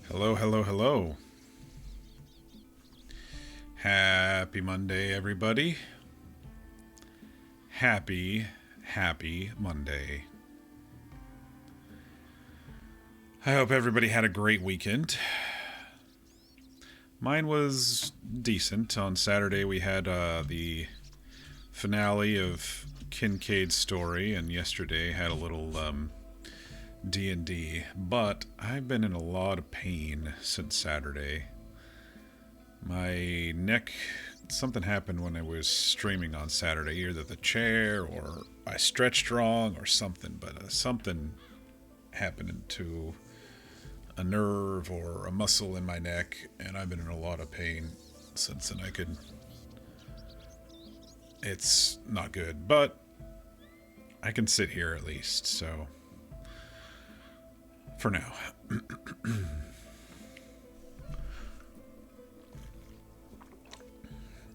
Hello, hello, hello. Happy Monday, everybody. Happy Monday. I hope everybody had a great weekend. Mine was decent. On Saturday we had the finale of Kincaid's story, and yesterday had a little D&D, but I've been in a lot of pain since Saturday. My neck, something happened when I was streaming on Saturday. Either the chair or I stretched wrong or something, but something happened to a nerve or a muscle in my neck, and I've been in a lot of pain since then. It's not good, but I can sit here at least, so for now.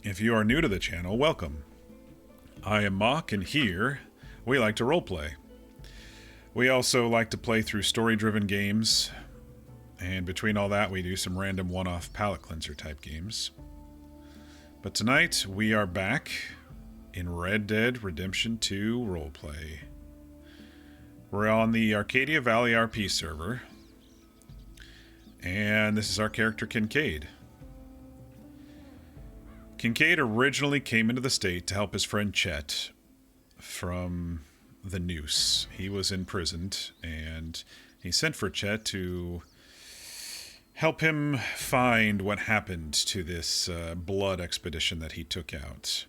If you are new to the channel, welcome. I am Mock, and here we like to roleplay. We also like to play through story-driven games, and between all that we do some random one-off palate cleanser type games. But tonight we are back in Red Dead Redemption 2 roleplay. We're on the Arcadia Valley RP server, and this is our character Kincaid. Kincaid originally came into the state to help his friend Chet from the noose. He was imprisoned, and he sent for Chet to help him find what happened to this blood expedition that he took out.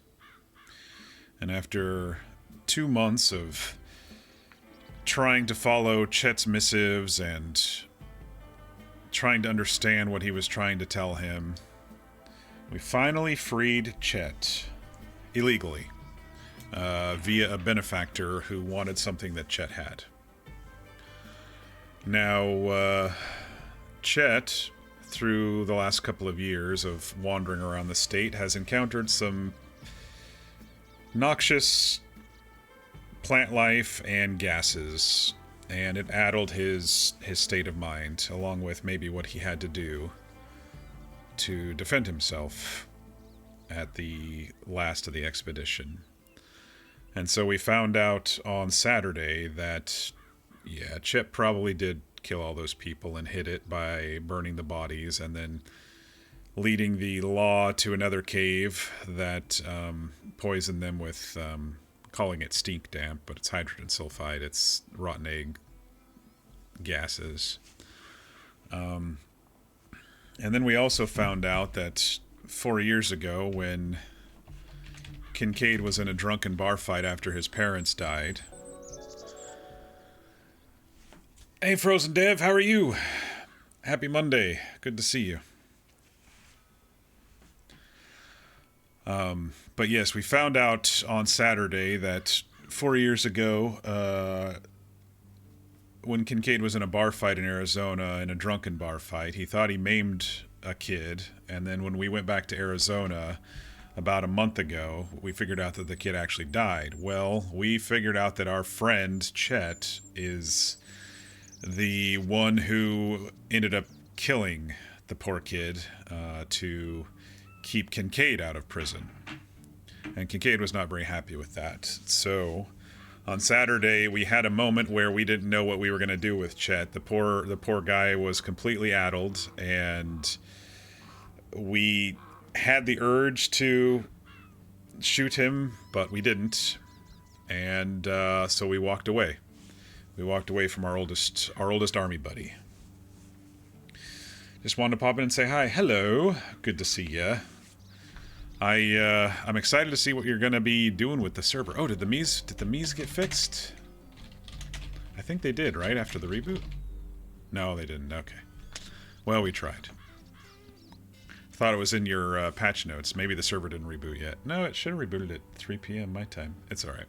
And after 2 months of trying to follow Chet's missives and trying to understand what he was trying to tell him, we finally freed Chet illegally via a benefactor who wanted something that Chet had. Now, Chet, through the last couple of years of wandering around the state, has encountered some noxious plant life and gases, and it addled his state of mind, along with maybe what he had to do to defend himself at the last of the expedition. And so we found out on Saturday that, yeah, Chet probably did kill all those people and hid it by burning the bodies and then leading the law to another cave that poisoned them with, calling it stink damp, but it's hydrogen sulfide, it's rotten egg gases. And then we also found out that 4 years ago, when Kincaid was in a drunken bar fight after his parents died. Hey, Frozen Dev, how are you? Happy Monday. Good to see you. But yes, we found out on Saturday that 4 years ago, when Kincaid was in a bar fight in Arizona, in a drunken bar fight, he thought he maimed a kid, and then when we went back to Arizona about a month ago, we figured out that the kid actually died. Well, we figured out that our friend Chet is the one who ended up killing the poor kid to keep Kincaid out of prison. And Kincaid was not very happy with that. So on Saturday, we had a moment where we didn't know what we were going to do with Chet. The poor guy was completely addled, and we had the urge to shoot him, but we didn't. And so we walked away. We walked away from our oldest army buddy. Just wanted to pop in and say hi. Hello. Good to see ya. I'm excited to see what you're going to be doing with the server. Oh, did the Mies get fixed? I think they did, right? After the reboot? No, they didn't. Okay. Well, we tried. Thought it was in your patch notes. Maybe the server didn't reboot yet. No, it should have rebooted at 3 p.m. my time. It's alright.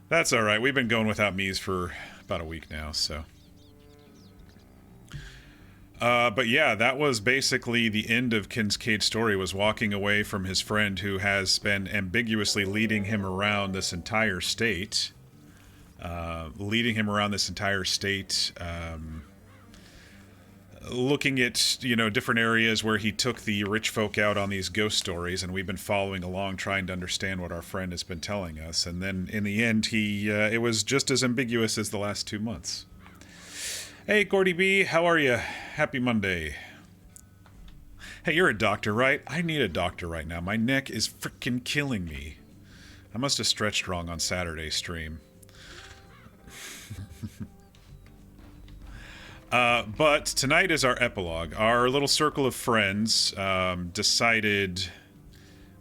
That's alright. We've been going without Mies for about a week now, so. But yeah, that was basically the end of Kincaid's story, was walking away from his friend who has been ambiguously leading him around this entire state. Looking at, different areas where he took the rich folk out on these ghost stories, and we've been following along trying to understand what our friend has been telling us. And then in the end, it was just as ambiguous as the last 2 months. Hey, Gordy B, how are you? Happy Monday. Hey, you're a doctor, right? I need a doctor right now. My neck is freaking killing me. I must have stretched wrong on Saturday's stream. But tonight is our epilogue. Our little circle of friends decided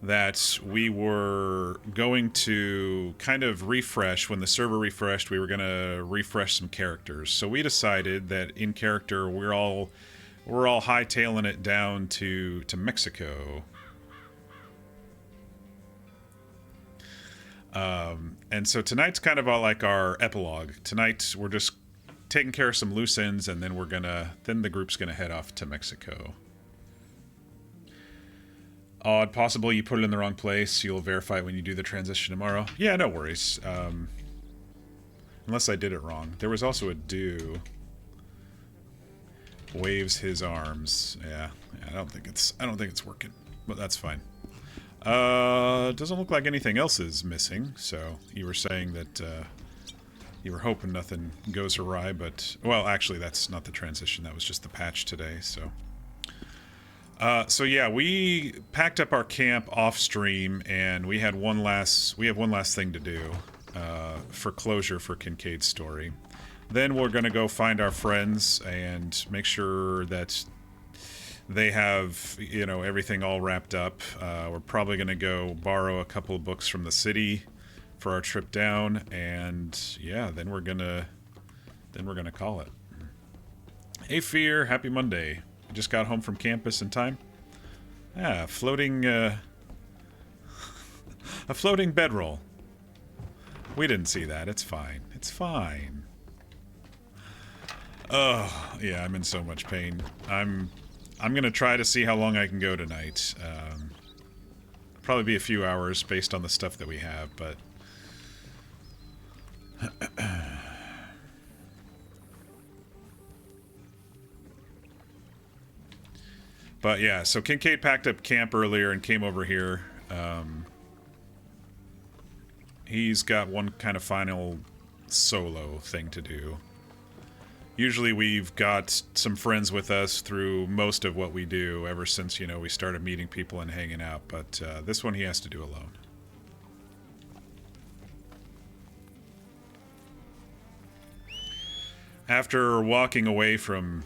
that we were going to kind of refresh. When the server refreshed, we were going to refresh some characters. So we decided that in character, we're all hightailing it down to Mexico. And so tonight's kind of like our epilogue. Tonight we're just taking care of some loose ends, and then the group's gonna head off to Mexico. Odd, possible you put it in the wrong place. You'll verify it when you do the transition tomorrow. Yeah, no worries. Unless I did it wrong. There was also a do. Waves his arms. Yeah, I don't think it's working, but that's fine. Doesn't look like anything else is missing. So you were saying that you were hoping nothing goes awry, but well, actually, that's not the transition. That was just the patch today. So yeah, we packed up our camp off stream, and we have one last thing to do for closure for Kincaid's story. Then we're gonna go find our friends and make sure that they have, you know, everything all wrapped up. We're probably gonna go borrow a couple of books from the city for our trip down, and yeah, then we're gonna call it. Hey Fear, happy Monday. Just got home from campus in time. Ah, floating, a floating bedroll. We didn't see that. It's fine. It's fine. Oh, yeah, I'm in so much pain. I'm gonna try to see how long I can go tonight. Probably be a few hours based on the stuff that we have, but... But yeah, so Kincaid packed up camp earlier and came over here. He's got one kind of final solo thing to do. Usually we've got some friends with us through most of what we do ever since, you know, we started meeting people and hanging out, but this one he has to do alone. After walking away from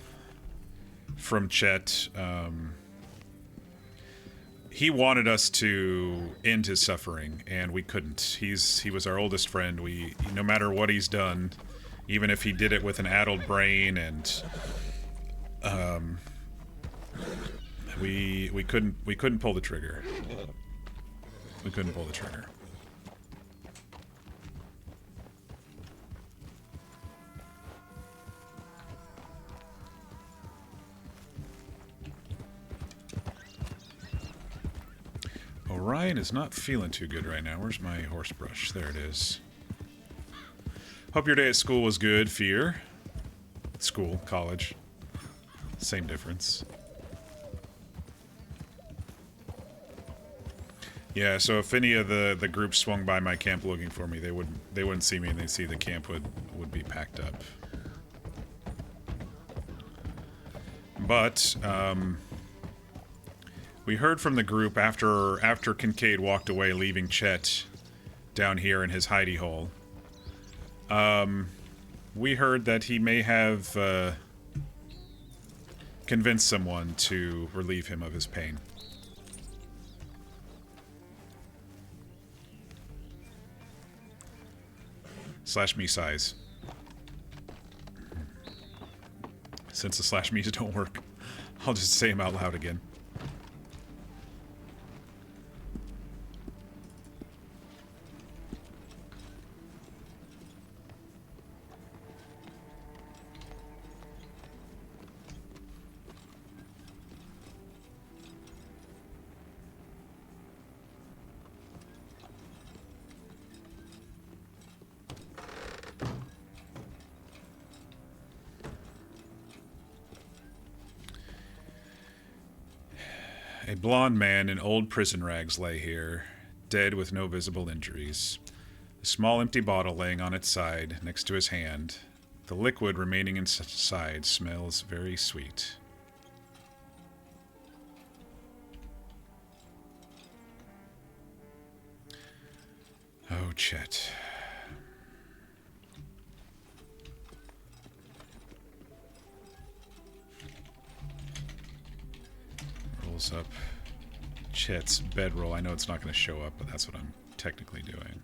Chet, he wanted us to end his suffering, and we couldn't. He was our oldest friend. No matter what he's done, even if he did it with an addled brain, and we couldn't pull the trigger. We couldn't pull the trigger. Orion is not feeling too good right now. Where's my horse brush? There it is. Hope your day at school was good, Fear. School, college. Same difference. Yeah, so if any of the group swung by my camp looking for me, they wouldn't see me, and they'd see the camp would be packed up. But, we heard from the group after Kincaid walked away, leaving Chet down here in his hidey hole. We heard that he may have convinced someone to relieve him of his pain. Slash me size. Since the slash me's don't work, I'll just say them out loud again. A blond man in old prison rags lay here, dead with no visible injuries. A small empty bottle laying on its side, next to his hand. The liquid remaining inside smells very sweet. Oh, Chet. pulls up Chet's bedroll. I know it's not going to show up, but that's what I'm technically doing.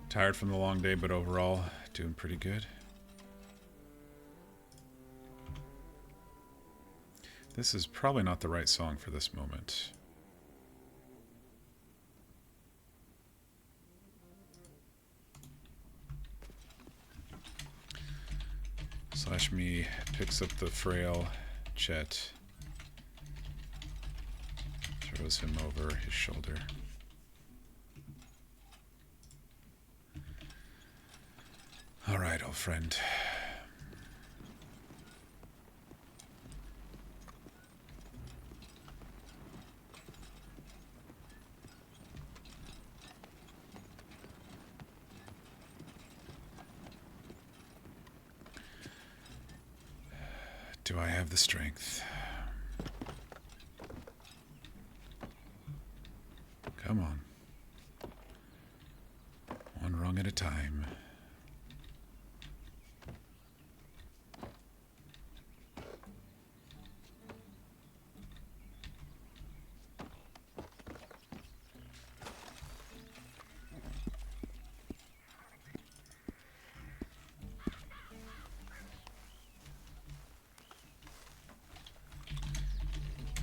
Tired from the long day, but overall doing pretty good. This is probably not the right song for this moment. Slash me picks up the frail Chet, throws him over his shoulder. All right, old friend. Do I have the strength? Come on. One rung at a time.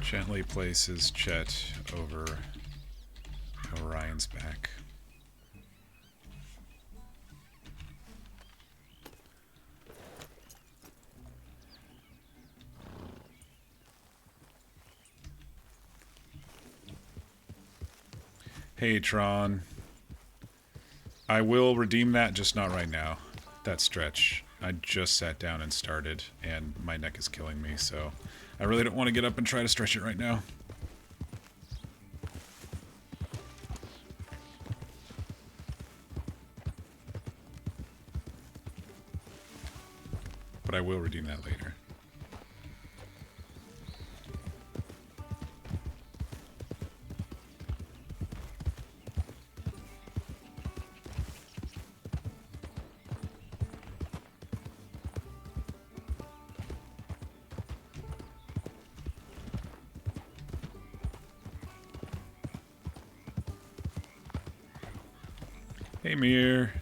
Gently places Chet over Orion's back. Hey, Tron. I will redeem that, just not right now. That stretch. I just sat down and started, and my neck is killing me, so I really don't want to get up and try to stretch it right now. But I will redeem that later. Hey, Mir.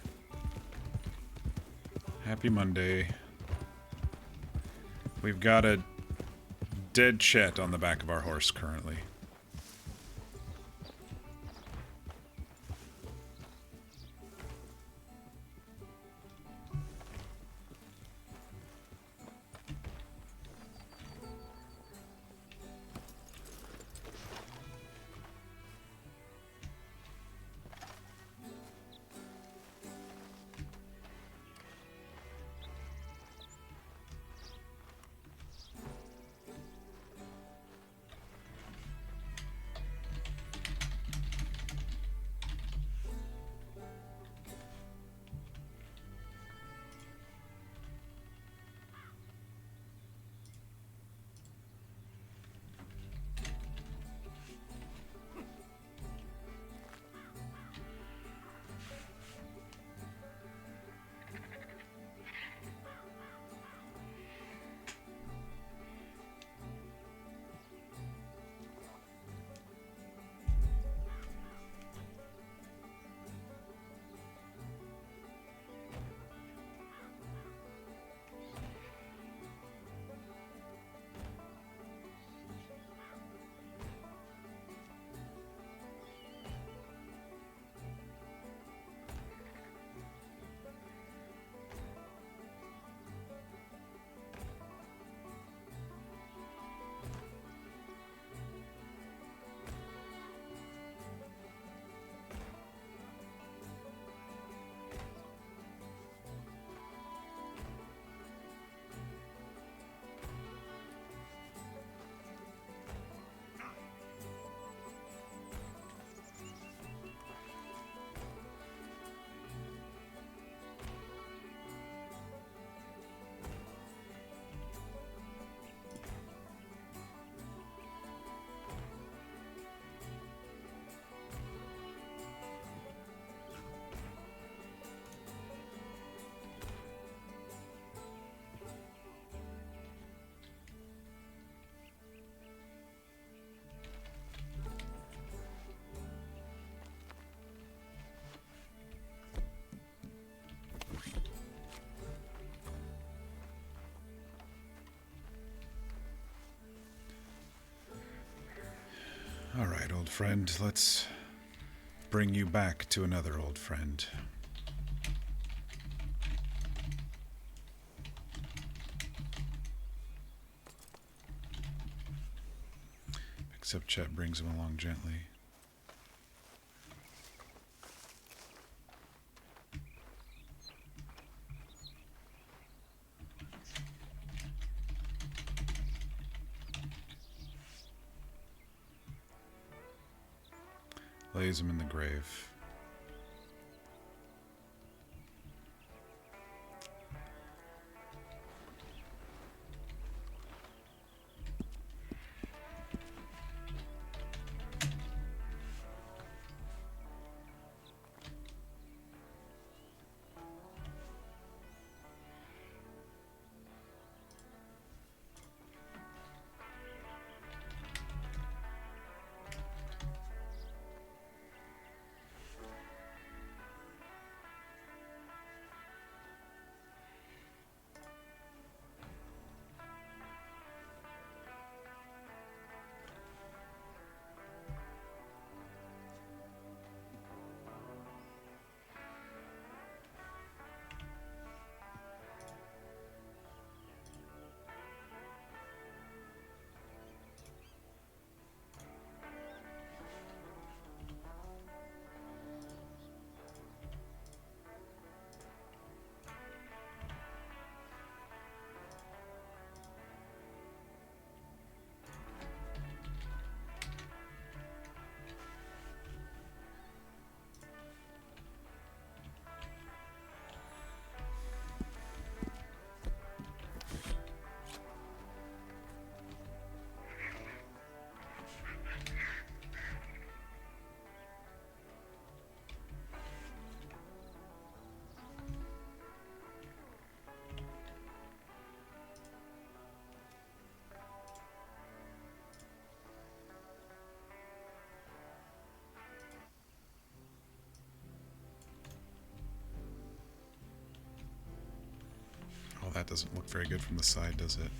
Happy Monday. We've got a dead Chet on the back of our horse currently. old friend. Let's bring you back to another old friend. Except Chet brings him along gently. Lays him in the grave. Oh, that doesn't look very good from the side, does it?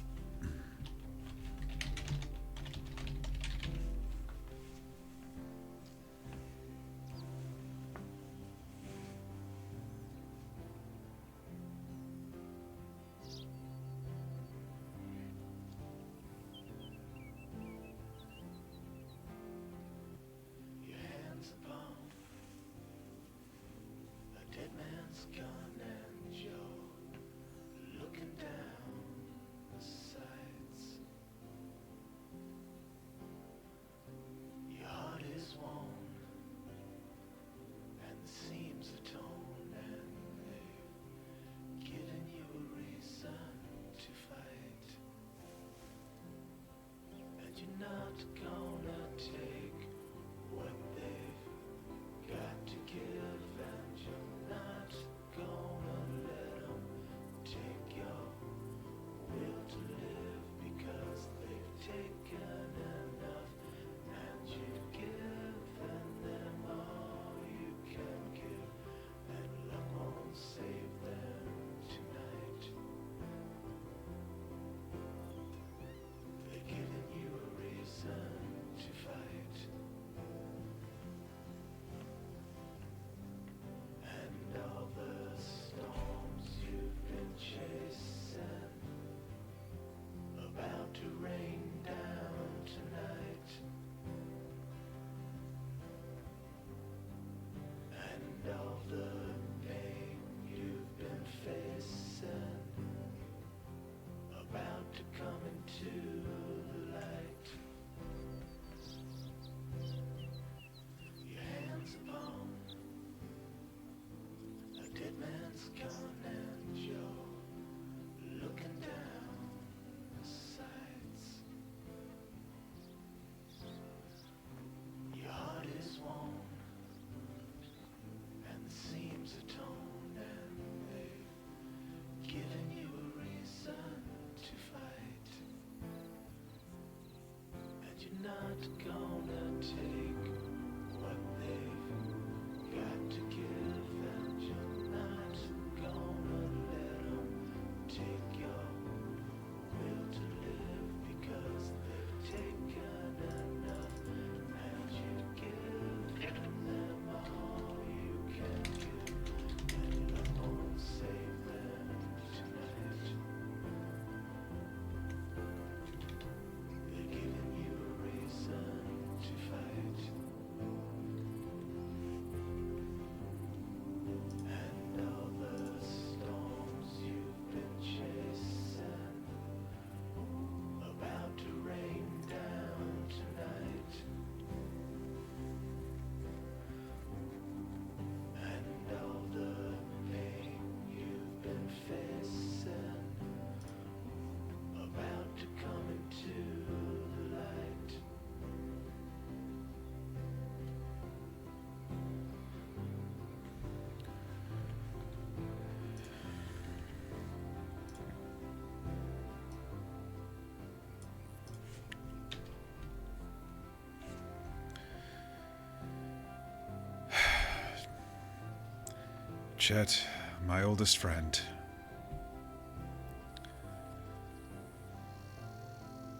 Chet, my oldest friend.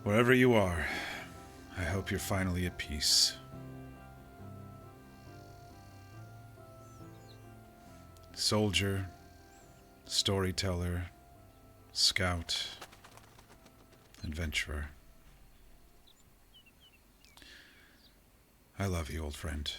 Wherever you are, I hope you're finally at peace. Soldier, storyteller, scout, adventurer. I love you, old friend.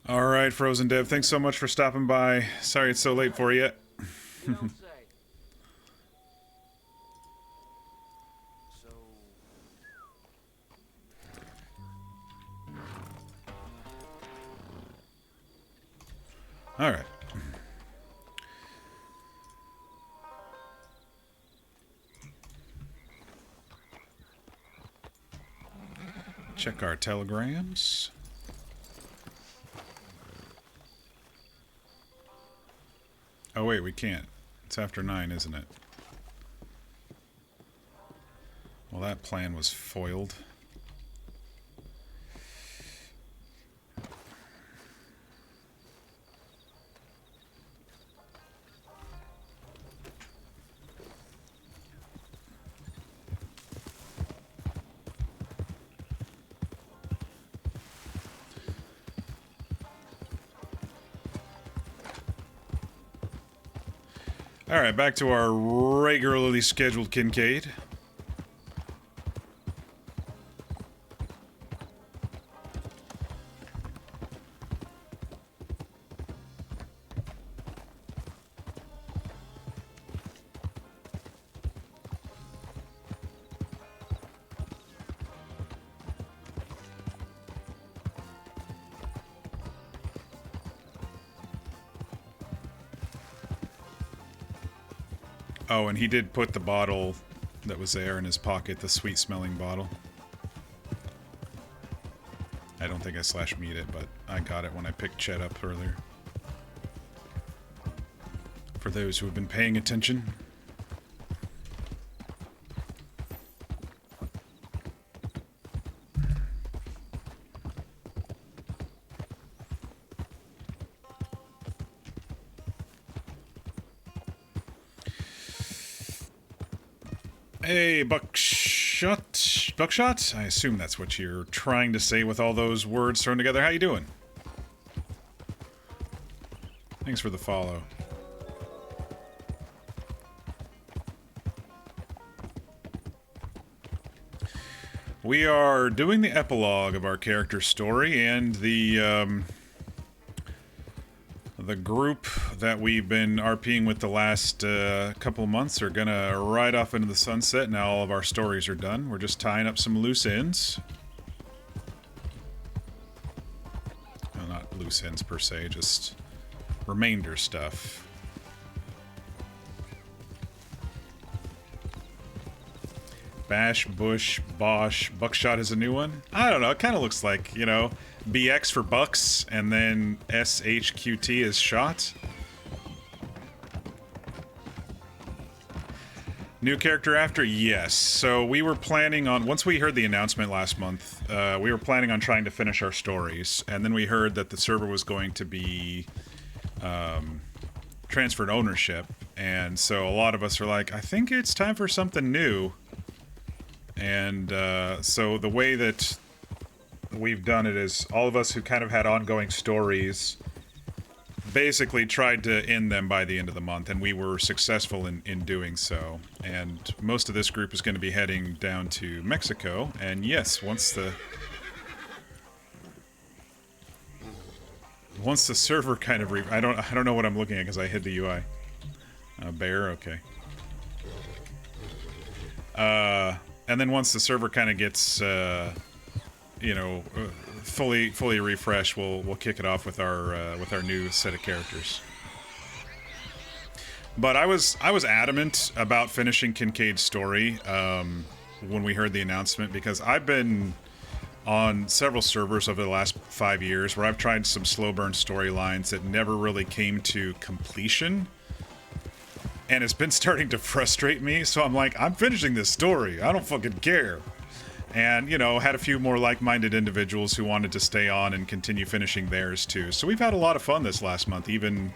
All right, Frozen Dev, thanks so much for stopping by. Sorry it's so late for you. You don't say. So, All right. Check our telegrams. Oh wait, we can't. It's after 9, isn't it? Well, that plan was foiled. Alright, back to our regularly scheduled Kincaid. Oh, and he did put the bottle that was there in his pocket, the sweet-smelling bottle. I don't think I slash-meat it, but I got it when I picked Chet up earlier. For those who have been paying attention. Hey, Buckshot? Buckshot? I assume that's what you're trying to say with all those words thrown together. How you doing? Thanks for the follow. We are doing the epilogue of our character story, and the group that we've been RPing with the last couple of months are gonna ride off into the sunset. Now all of our stories are done. We're just tying up some loose ends. Well, not loose ends per se, just remainder stuff. Bash, Bush, Bosch, Buckshot is a new one? I don't know, it kind of looks like, you know, BX for Bucks, and then SHQT is Shot. New character after? Yes. So we were planning on, once we heard the announcement last month, we were planning on trying to finish our stories, and then we heard that the server was going to be transferred ownership, and so a lot of us are like, I think it's time for something new. And so the way that we've done it is all of us who kind of had ongoing stories basically tried to end them by the end of the month, and we were successful in doing so. And most of this group is going to be heading down to Mexico, and yes, once the server kind of I don't know what I'm looking at because I hid the UI. Bear, okay. And then once the server kind of gets, you know, fully refreshed, we'll kick it off with our new set of characters. But I was adamant about finishing Kincaid's story when we heard the announcement, because I've been on several servers over the last 5 years where I've tried some slow burn storylines that never really came to completion. And it's been starting to frustrate me, so I'm like, I'm finishing this story. I don't fucking care. And, you know, had a few more like-minded individuals who wanted to stay on and continue finishing theirs, too. So we've had a lot of fun this last month, even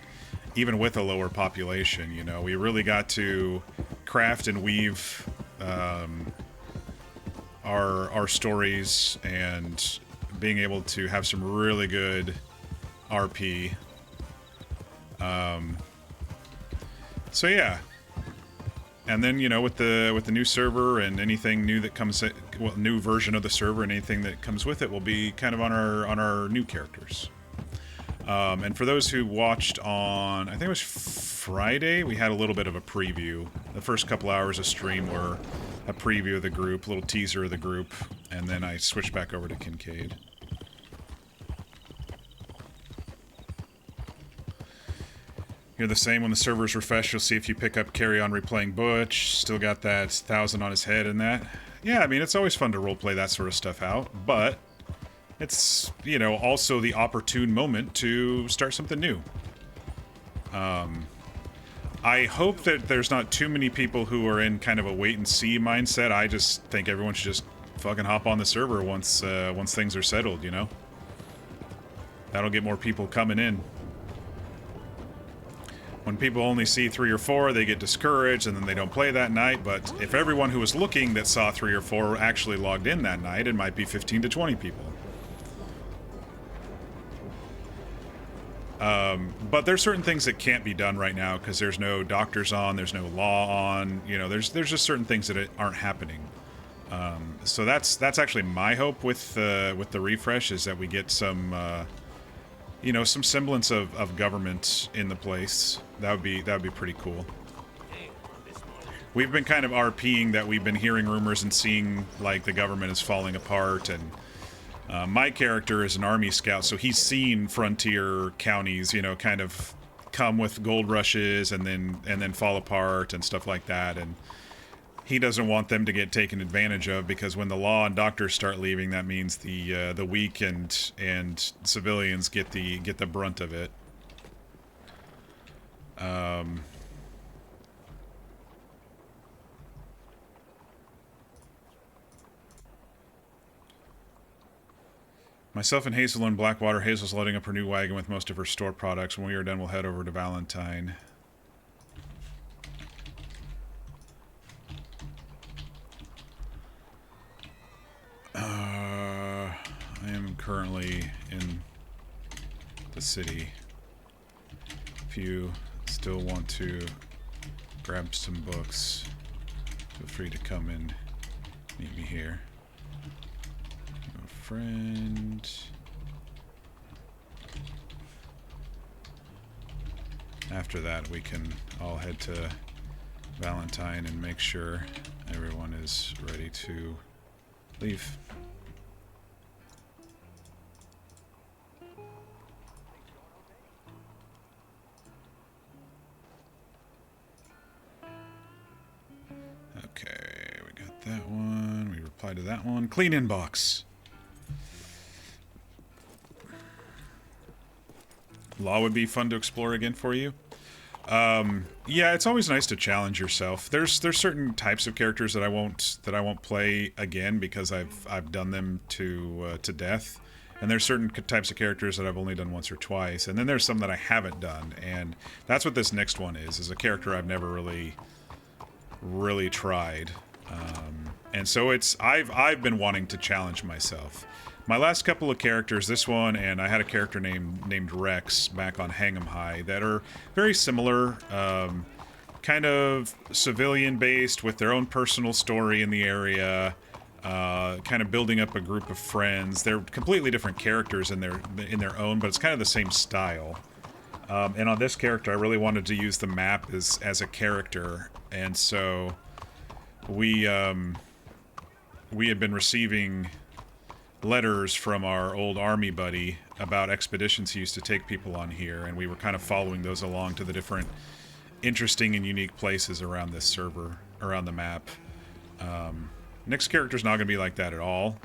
with a lower population, you know. We really got to craft and weave our stories, and being able to have some really good RP. So yeah, and then, you know, with the new server and anything new that comes, well, new version of the server and anything that comes with it will be kind of on our new characters. And for those who watched on, I think it was Friday, we had a little bit of a preview. The first couple hours of stream were a preview of the group, a little teaser of the group, and then I switched back over to Kincaid. You're the same when the servers refresh. You'll see if you pick up Carry On Replaying Butch. Still got that 1,000 on his head and that. Yeah, I mean, it's always fun to roleplay that sort of stuff out, but it's, you know, also the opportune moment to start something new. I hope that there's not too many people who are in kind of a wait-and-see mindset. I just think everyone should just fucking hop on the server once things are settled, you know? That'll get more people coming in. When people only see 3 or 4, they get discouraged and then they don't play that night, but if everyone who was looking that saw 3 or 4 actually logged in that night, it might be 15 to 20 people. But there's certain things that can't be done right now because there's no doctors on, there's no law on, you know, there's just certain things that aren't happening. So that's actually my hope with the refresh, is that we get some, you know, some semblance of government in the place. That would be pretty cool. We've been kind of RPing that we've been hearing rumors and seeing like the government is falling apart, and my character is an army scout, so he's seen frontier counties, you know, kind of come with gold rushes and then fall apart and stuff like that, and he doesn't want them to get taken advantage of, because when the law and doctors start leaving, that means the weak and civilians get the brunt of it. Myself and Hazel in Blackwater. Hazel's loading up her new wagon with most of her store products. When we are done, we'll head over to Valentine. I am currently in the city. If you still want to grab some books, feel free to come and meet me here. A friend. After that, we can all head to Valentine and make sure everyone is ready to leave. Okay, we got that one. We replied to that one. Clean inbox. Law would be fun to explore again for you. Yeah, it's always nice to challenge yourself. There's certain types of characters that I won't play again because I've done them to death, and there's certain types of characters that I've only done once or twice, and then there's some that I haven't done, and that's what this next one is a character I've never really tried, and so I've been wanting to challenge myself. My last couple of characters, this one, and I had a character named Rex back on Hang 'em High, that are very similar, kind of civilian-based with their own personal story in the area, kind of building up a group of friends. They're completely different characters in their own, but it's kind of the same style. And on this character, I really wanted to use the map as a character, and so we had been receiving letters from our old army buddy about expeditions he used to take people on here, and we were kind of following those along to the different interesting and unique places around this server, around the map. Next character's not going to be like that at all.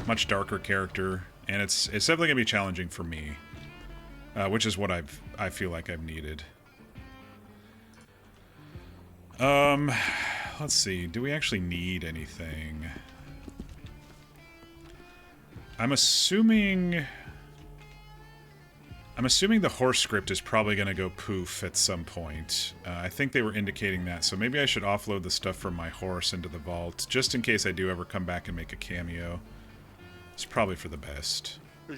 Much darker character, and it's definitely going to be challenging for me, which is what I feel like I've needed. Let's see, do we actually need anything? I'm assuming the horse script is probably going to go poof at some point. I think they were indicating that, so maybe I should offload the stuff from my horse into the vault, just in case I do ever come back and make a cameo. It's probably for the best. I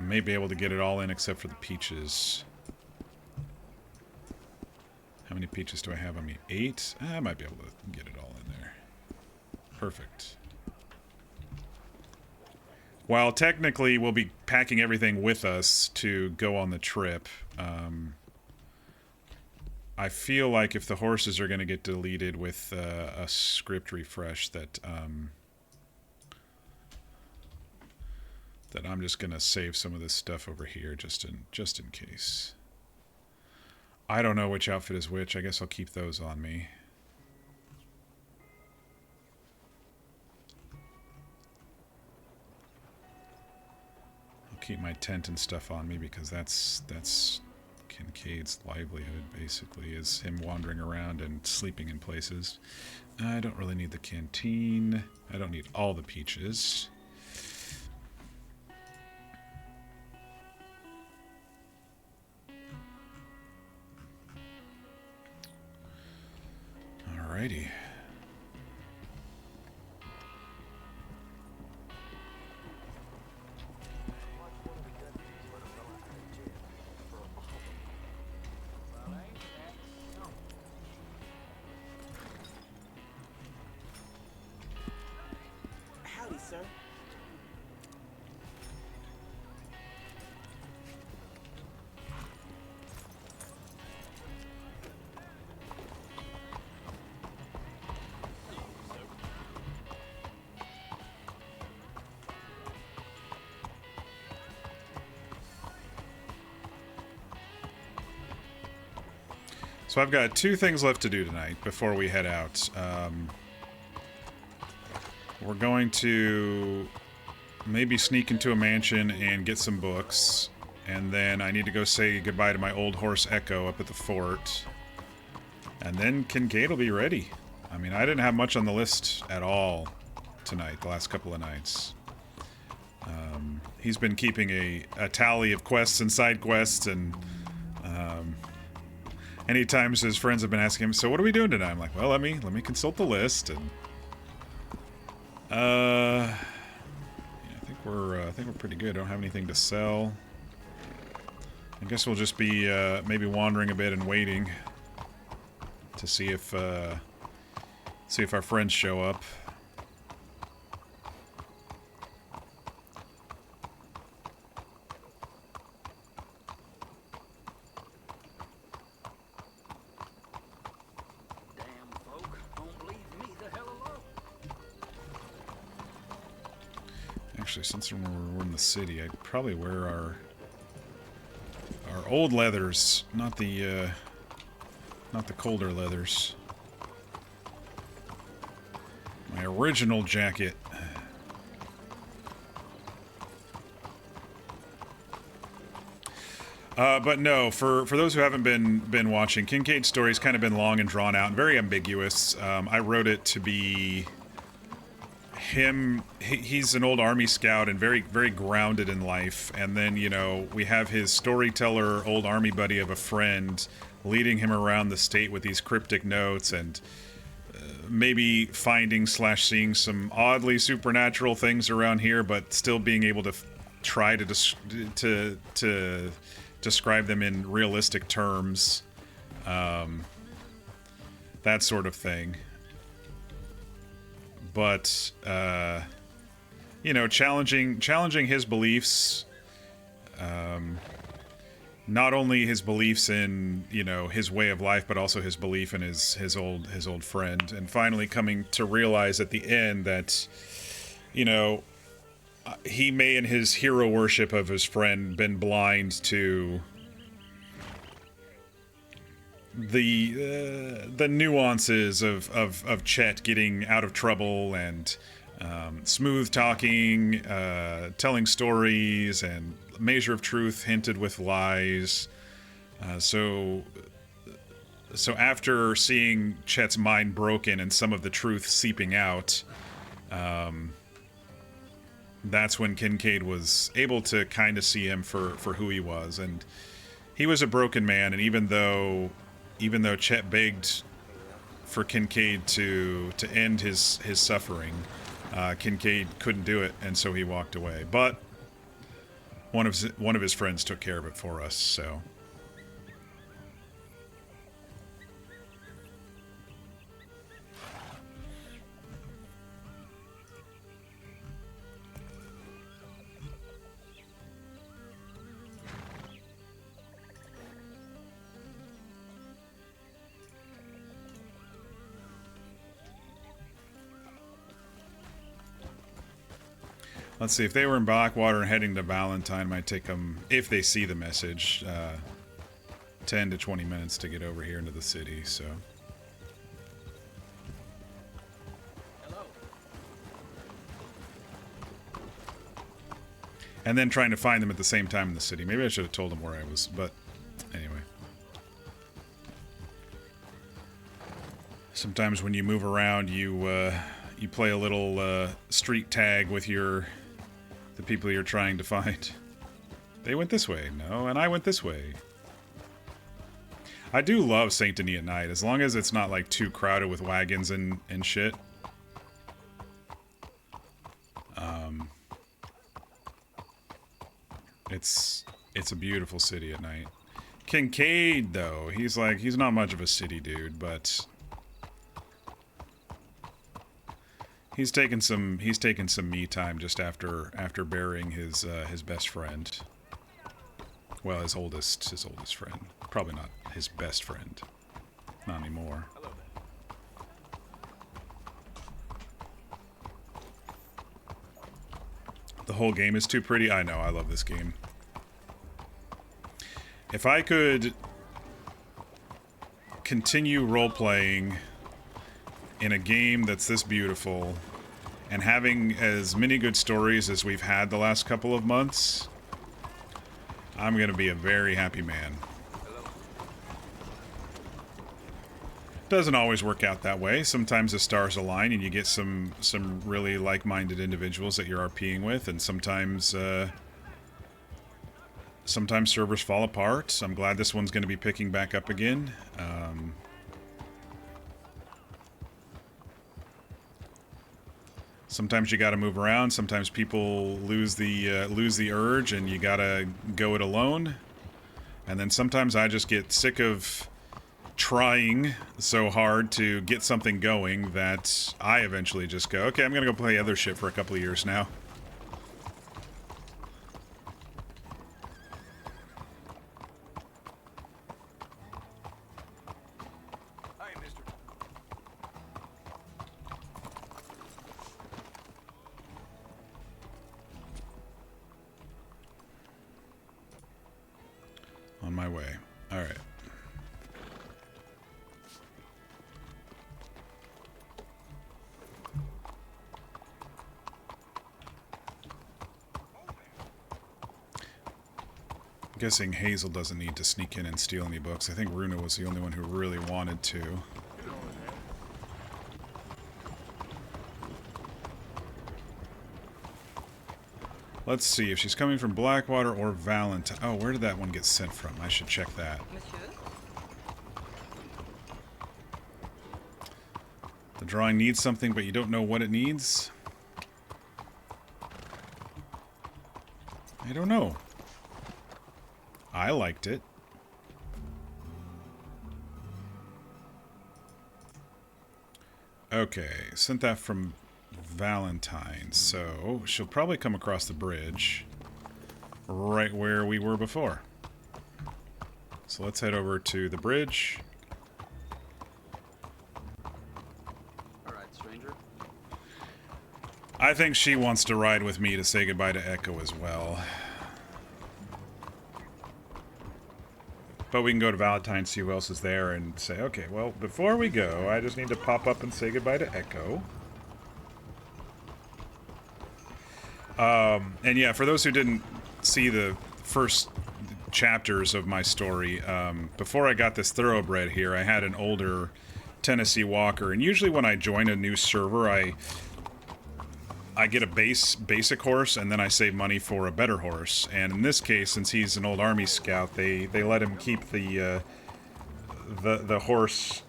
may be able to get it all in except for the peaches. How many peaches do I have on me? 8? I might be able to get it all in there. Perfect. While technically we'll be packing everything with us to go on the trip, I feel like if the horses are going to get deleted with a script refresh, that that I'm just going to save some of this stuff over here just in case. I don't know which outfit is which. I guess I'll keep those on me. I'll keep my tent and stuff on me because that's Kincaid's livelihood, basically, is him wandering around and sleeping in places. I don't really need the canteen. I don't need all the peaches. Alrighty. Howdy, sir. So I've got 2 things left to do tonight before we head out. We're going to maybe sneak into a mansion and get some books. And then I need to go say goodbye to my old horse Echo up at the fort. And then Kincaid will be ready. I mean, I didn't have much on the list at all tonight, the last couple of nights. He's been keeping a tally of quests and side quests, and anytime his friends have been asking him, so what are we doing tonight? I'm like, well, let me consult the list, and yeah, I think we're pretty good. I don't have anything to sell. I guess we'll just be maybe wandering a bit and waiting to see if our friends show up. Actually, since we're in the city, I'd probably wear our old leathers, not the colder leathers. My original jacket. But no, for those who haven't been watching, Kincaid's story's kind of been long and drawn out and very ambiguous. I wrote it to be him. He's an old army scout and very, very grounded in life. And then, you know, we have his storyteller, old army buddy of a friend, leading him around the state with these cryptic notes and maybe finding / seeing some oddly supernatural things around here, but still being able to try to describe them in realistic terms, that sort of thing. But you know, challenging his beliefs, not only his beliefs in, you know, his way of life, but also his belief in his old friend, and finally coming to realize at the end that, you know, he may in his hero worship of his friend been blind to the nuances of Chet getting out of trouble and smooth talking, telling stories, and measure of truth hinted with lies. So after seeing Chet's mind broken and some of the truth seeping out, that's when Kincaid was able to kind of see him for who he was. And he was a broken man, and even though Chet begged for Kincaid to end his suffering, Kincaid couldn't do it, and so he walked away. But one of his friends took care of it for us, so. Let's see, if they were in Blackwater and heading to Valentine, it might take them, if they see the message, 10 to 20 minutes to get over here into the city, so. Hello. And then trying to find them at the same time in the city. Maybe I should have told them where I was, but anyway. Sometimes when you move around, you play a little street tag with the people you're trying to find. They went this way, no, and I went this way. I do love Saint Denis at night, as long as it's not like too crowded with wagons and shit. It's a beautiful city at night. Kincaid, though, he's not much of a city dude, but he's taken some me time just after burying his best friend. Well, his oldest friend. Probably not his best friend. Not anymore. Hello there. The whole game is too pretty. I know, I love this game. If I could continue role-playing in a game that's this beautiful and having as many good stories as we've had the last couple of months, I'm gonna be a very happy man. Hello. Doesn't always work out that way. Sometimes the stars align and you get some really like-minded individuals that you're RPing with, and sometimes servers fall apart. I'm glad this one's going to be picking back up again. Sometimes you got to move around. Sometimes people lose the urge, and you got to go it alone. And then sometimes I just get sick of trying so hard to get something going that I eventually just go, okay, I'm going to go play other shit for a couple of years now. Hi, mister. On my way. All right. I'm guessing Hazel doesn't need to sneak in and steal any books. I think Runa was the only one who really wanted to. Let's see if she's coming from Blackwater or Valentine. Oh, where did that one get sent from? I should check that. Monsieur? The drawing needs something, but you don't know what it needs? I don't know. I liked it. Okay, sent that from Valentine, so she'll probably come across the bridge right where we were before. So let's head over to the bridge. Alright, stranger. I think she wants to ride with me to say goodbye to Echo as well. But we can go to Valentine, see who else is there, and say, okay, well, before we go, I just need to pop up and say goodbye to Echo. And yeah, for those who didn't see the first chapters of my story, before I got this thoroughbred here, I had an older Tennessee Walker, and usually when I join a new server, I get a basic horse, and then I save money for a better horse. And in this case, since he's an old army scout, they let him keep the horse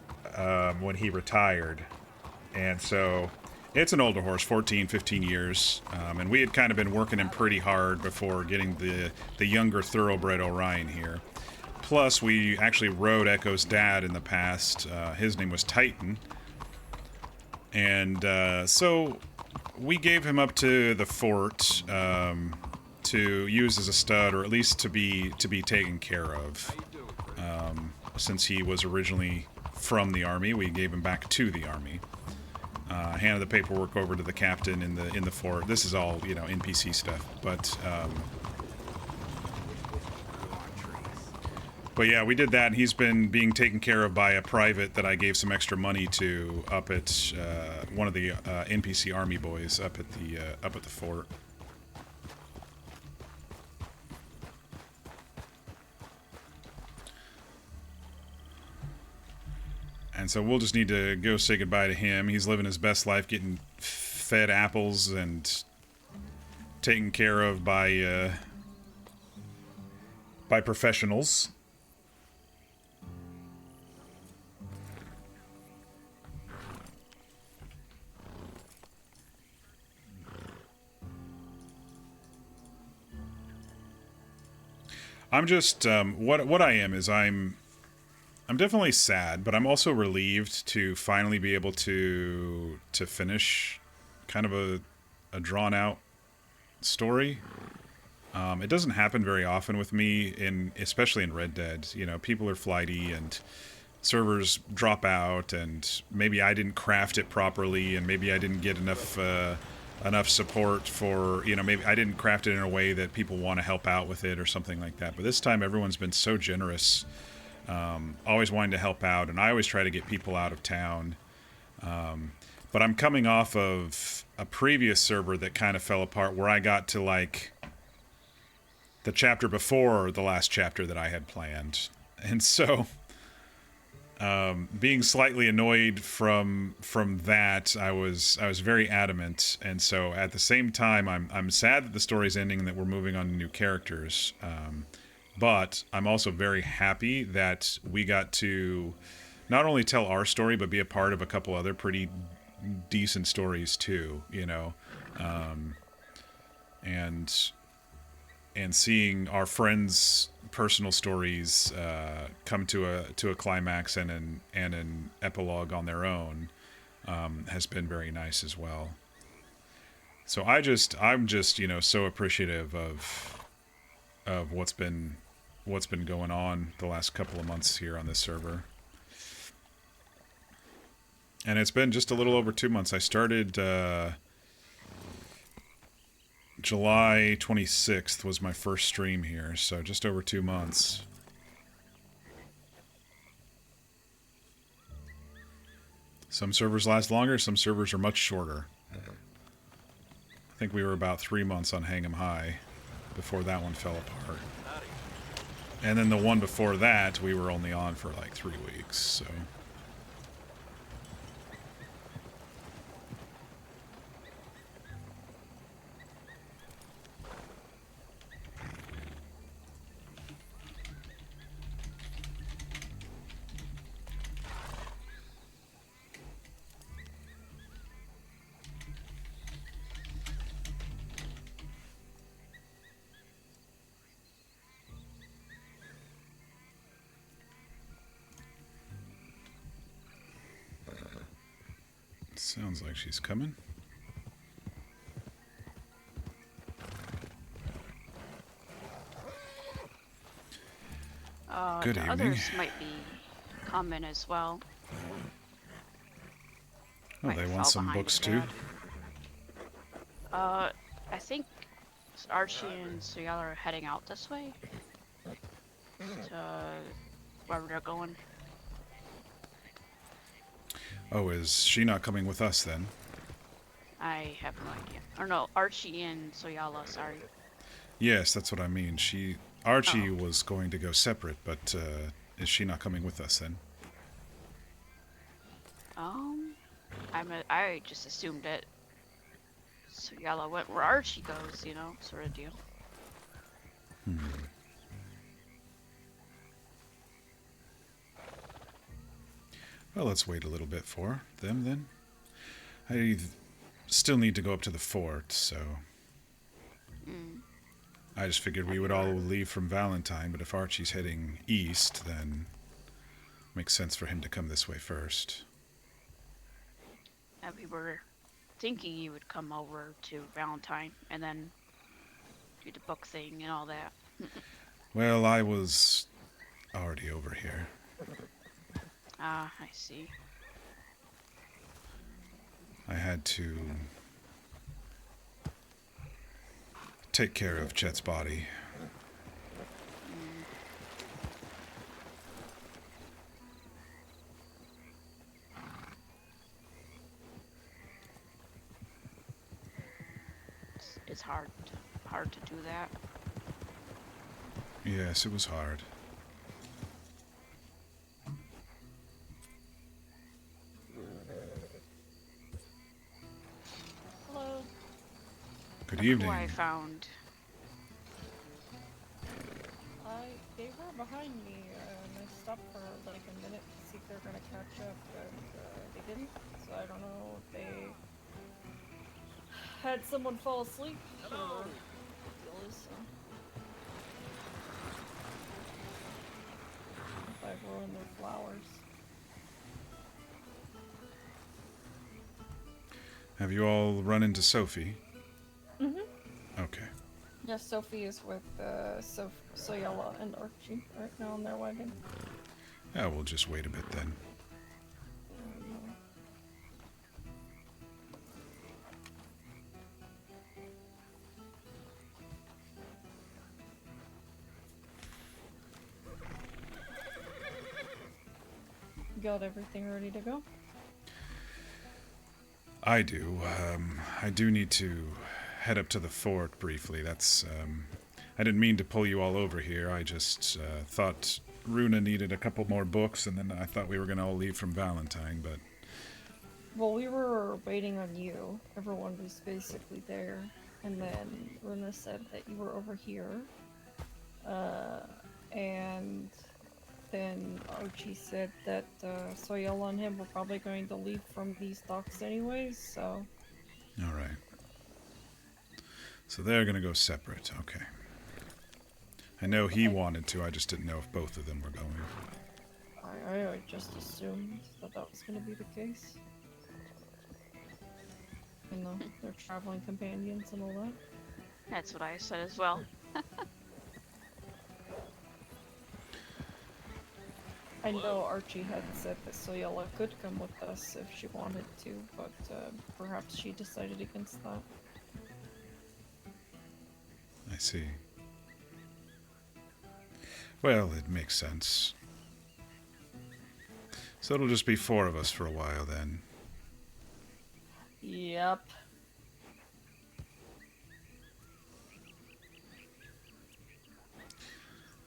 when he retired. And so it's an older horse, 14, 15 years. And we had kind of been working him pretty hard before getting the younger thoroughbred Orion here. Plus, we actually rode Echo's dad in the past. His name was Titan. And so we gave him up to the fort to use as a stud, or at least to be taken care of. Since he was originally from the army, we gave him back to the army. Handed the paperwork over to the captain in the fort. This is all, you know, NPC stuff, but yeah, we did that, and he's been being taken care of by a private that I gave some extra money to up at one of the NPC army boys up at the fort. And so we'll just need to go say goodbye to him. He's living his best life, getting fed apples and taken care of by professionals. I'm just what I am is I'm definitely sad, but I'm also relieved to finally be able to finish kind of a drawn out story. It doesn't happen very often with me, especially in Red Dead. You know, people are flighty and servers drop out, and maybe I didn't craft it properly, and maybe I didn't get enough support for, you know, maybe I didn't craft it in a way that people want to help out with it or something like that. But this time everyone's been so generous, always wanting to help out, and I always try to get people out of town. But I'm coming off of a previous server that kind of fell apart, where I got to like the chapter before the last chapter that I had planned. And so being slightly annoyed from that, I was very adamant. And so at the same time, I'm sad that the story's ending and that we're moving on to new characters. But I'm also very happy that we got to not only tell our story, but be a part of a couple other pretty decent stories too, you know. And seeing our friends' personal stories come to a climax and an epilogue on their own has been very nice as well. So I'm just, you know, so appreciative of what's been going on the last couple of months here on this server. And it's been just a little over 2 months. I started July 26th was my first stream here, so just over 2 months. Some servers last longer, some servers are much shorter. I think we were about 3 months on Hang 'em High before that one fell apart. And then the one before that, we were only on for like 3 weeks, so... Sounds like she's coming. Good evening. Others might be coming as well. Oh, Might they fall want some behind books a too? tad. I think Archie and Suyala are heading out this way. To wherever they're going. Oh, is she not coming with us then? I have no idea. Or no, Archie and Suyala, sorry. Yes, that's what I mean. Archie was going to go separate, but is she not coming with us then? I just assumed that Suyala went where Archie goes, you know, sort of deal. Well, let's wait a little bit for them then. I still need to go up to the fort, so... I just figured we would all leave from Valentine, but if Archie's heading east, then it makes sense for him to come this way first. And we were thinking you would come over to Valentine and then do the book thing and all that. Well, I was already over here. Ah, I see. I had to take care of Chet's body. Mm. It's hard to do that. Yes, it was hard. Hello. Good Look who evening. I found. They were behind me, and I stopped for like a minute to see if they're gonna catch up, but they didn't. So I don't know if they had someone fall asleep or what the deal is. So if I ruined their flowers. Have you all run into Sophie? Mhm. Okay. Yeah, Sophie is with Soyella and Archie right now in their wagon. Yeah, we'll just wait a bit then. Got everything ready to go? I do. I do need to head up to the fort briefly. I didn't mean to pull you all over here. I just thought Runa needed a couple more books, and then I thought we were going to all leave from Valentine, but... Well, we were waiting on you. Everyone was basically there. And then Runa said that you were over here. And then Archie said that Soyella and him were probably going to leave from these docks anyways, so... Alright. So they're going to go separate. Okay. I know he wanted to, I just didn't know if both of them were going. I just assumed that that was going to be the case. You know, they're traveling companions and all that. That's what I said as well. I know Archie had said that Soyella could come with us if she wanted to, but perhaps she decided against that. I see. Well, it makes sense. So it'll just be 4 of us for a while then. Yep.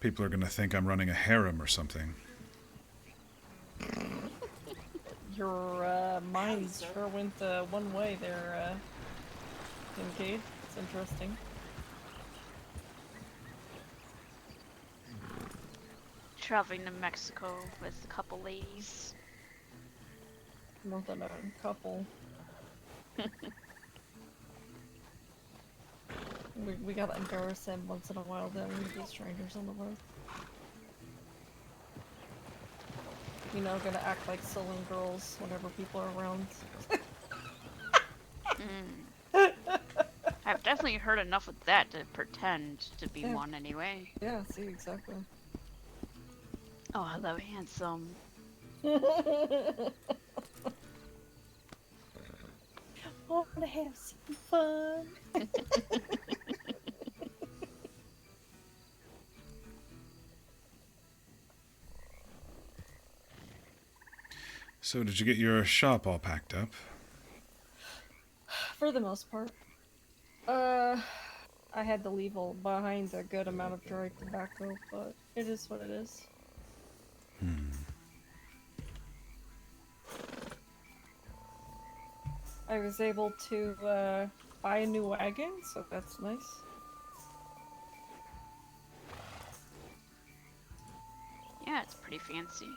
People are going to think I'm running a harem or something. Your minds sure went one way there, Kincaid. It's interesting. Traveling to Mexico with a couple ladies. More than a couple. we gotta embarrass him once in a while, then we be strangers on the road. You know, gonna act like sullen girls whenever people are around. I've definitely heard enough of that to pretend to be Yeah. one anyway. Yeah, see, exactly. Oh, hello, handsome. Wanna have some fun? So did you get your shop all packed up? For the most part. I had to leave behind a good amount of dry tobacco, but it is what it is. I was able to buy a new wagon, so that's nice. Yeah, it's pretty fancy.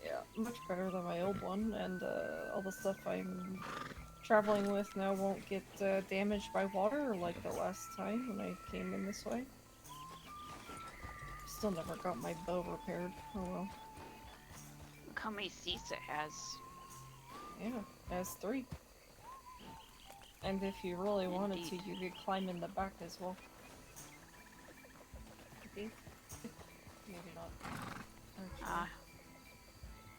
Yeah, much better than my old one, and all the stuff I'm traveling with now won't get damaged by water like the last time when I came in this way. Still never got my bow repaired. Oh well. Look how many seats it has. Yeah, it has 3. And if you really wanted to, you could climb in the back as well. I think. Maybe not.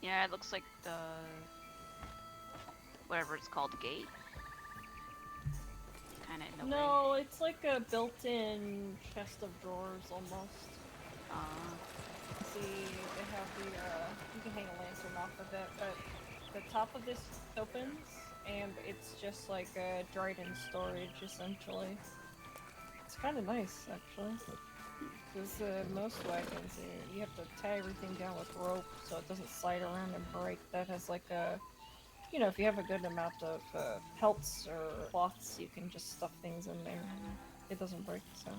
Yeah, it looks like the whatever it's called, gate. Kind of in the way. No, it's like a built-in chest of drawers almost. See, they have the, you can hang a lantern off of it, but the top of this opens, and it's just like a dried-in storage, essentially. It's kind of nice, actually. Because most wagons, you have to tie everything down with rope so it doesn't slide around and break. That has like a, you know, if you have a good amount of pelts or cloths, you can just stuff things in there. It doesn't break, so.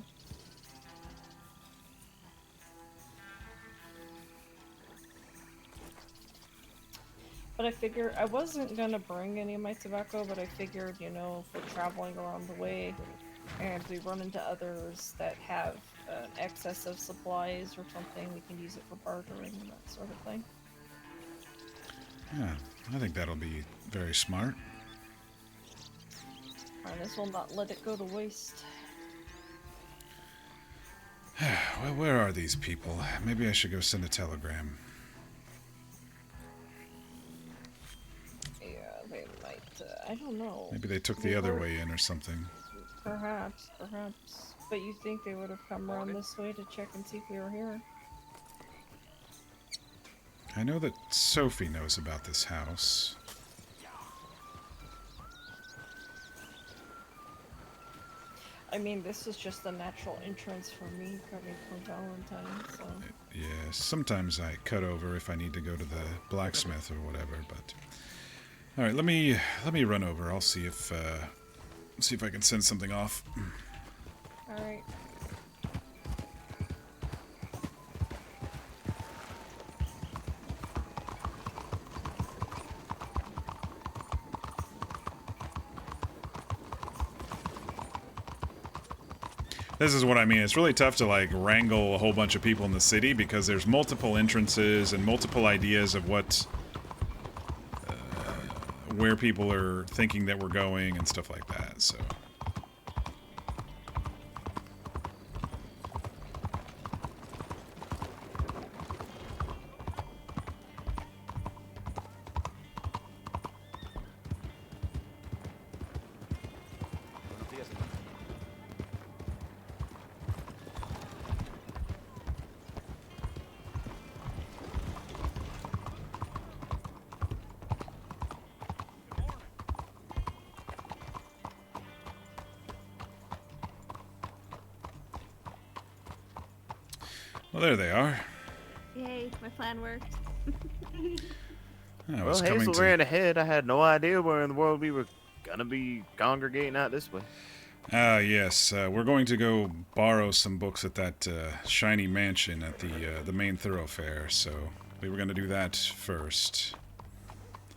But I figured, I wasn't gonna bring any of my tobacco, but I figured, you know, if we're traveling around the way and we run into others that have an excess of supplies or something, we can use it for bartering and that sort of thing. Yeah, I think that'll be very smart. Might as well not let it go to waste. Well, where are these people? Maybe I should go send a telegram. Yeah, they might, I don't know. Maybe they took the other way in or something. Perhaps, perhaps. But you think they would have come around this way to check and see if we were here? I know that Sophie knows about this house. I mean, this is just the natural entrance for me coming from Valentine, so... Yeah, sometimes I cut over if I need to go to the blacksmith or whatever, but... Alright, let me run over. I'll see if I can send something off. Alright. This is what I mean. It's really tough to like wrangle a whole bunch of people in the city because there's multiple entrances and multiple ideas of what, where people are thinking that we're going and stuff like that. So. Well, there they are. Yay, my plan worked. I Well, was Hazel coming to... ran ahead. I had no idea where in the world we were gonna be congregating out this way. Yes. We're going to go borrow some books at that shiny mansion at the main thoroughfare, so we were going to do that first.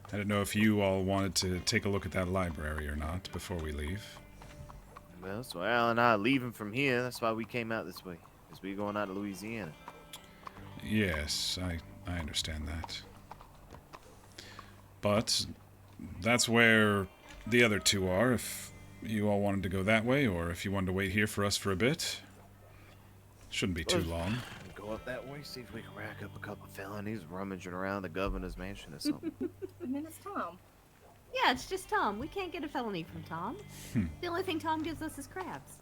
I didn't know if you all wanted to take a look at that library or not before we leave. Well, so Al and I are leaving from here. That's why we came out this way. Because we're going out to Louisiana. Yes, I understand that. But that's where the other two are, if you all wanted to go that way, or if you wanted to wait here for us for a bit. Shouldn't be too long. Go up that way, see if we can rack up a couple felonies rummaging around the governor's mansion or something. And then it's Tom. Yeah, it's just Tom. We can't get a felony from Tom. The only thing Tom gives us is crabs.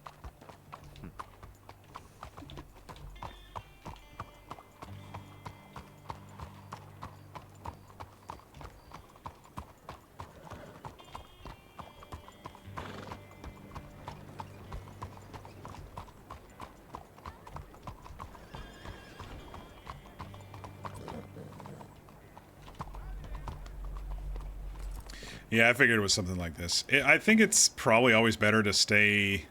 Yeah, I figured it was something like this. I think it's probably always better to stay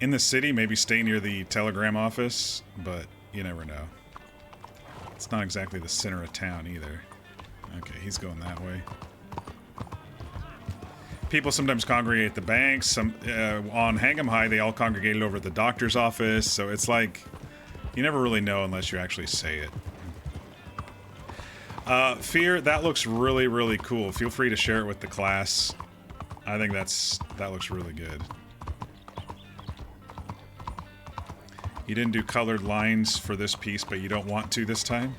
in the city, maybe stay near the telegram office, but you never know. It's not exactly the center of town either. Okay, he's going that way. People sometimes congregate at the banks. On Hang'em High, they all congregated over at the doctor's office, so it's like, you never really know unless you actually say it. Fear, that looks really, really cool. Feel free to share it with the class. I think that looks really good. You didn't do colored lines for this piece, but you don't want to this time?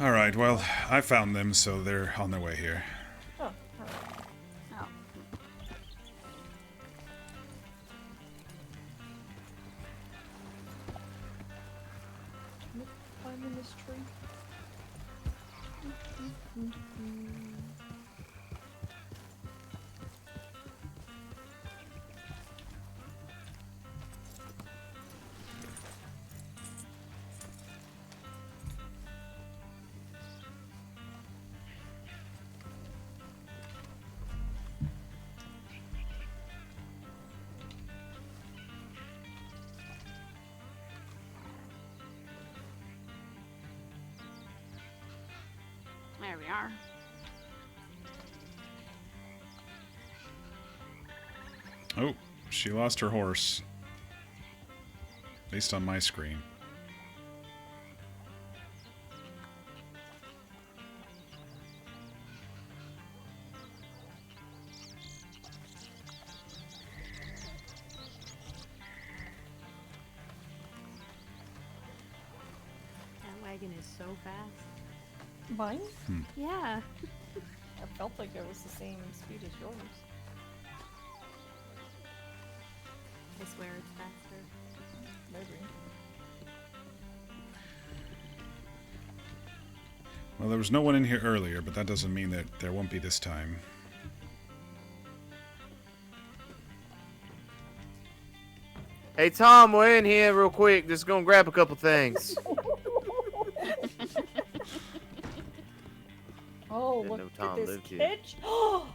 All right, well, I found them, so they're on their way here. Oh, alright. Oh. Climbing this tree. There we are. Oh, she lost her horse. Based on my screen. That wagon is so fast. Mine? Yeah. I felt like it was the same speed as yours. I swear it's faster. Maybe. Well, there was no one in here earlier, but that doesn't mean that there won't be this time. Hey, Tom, we're in here real quick. Just gonna grab a couple things. Oh, Didn't look know at Tom this lived here. kitchen. Oh,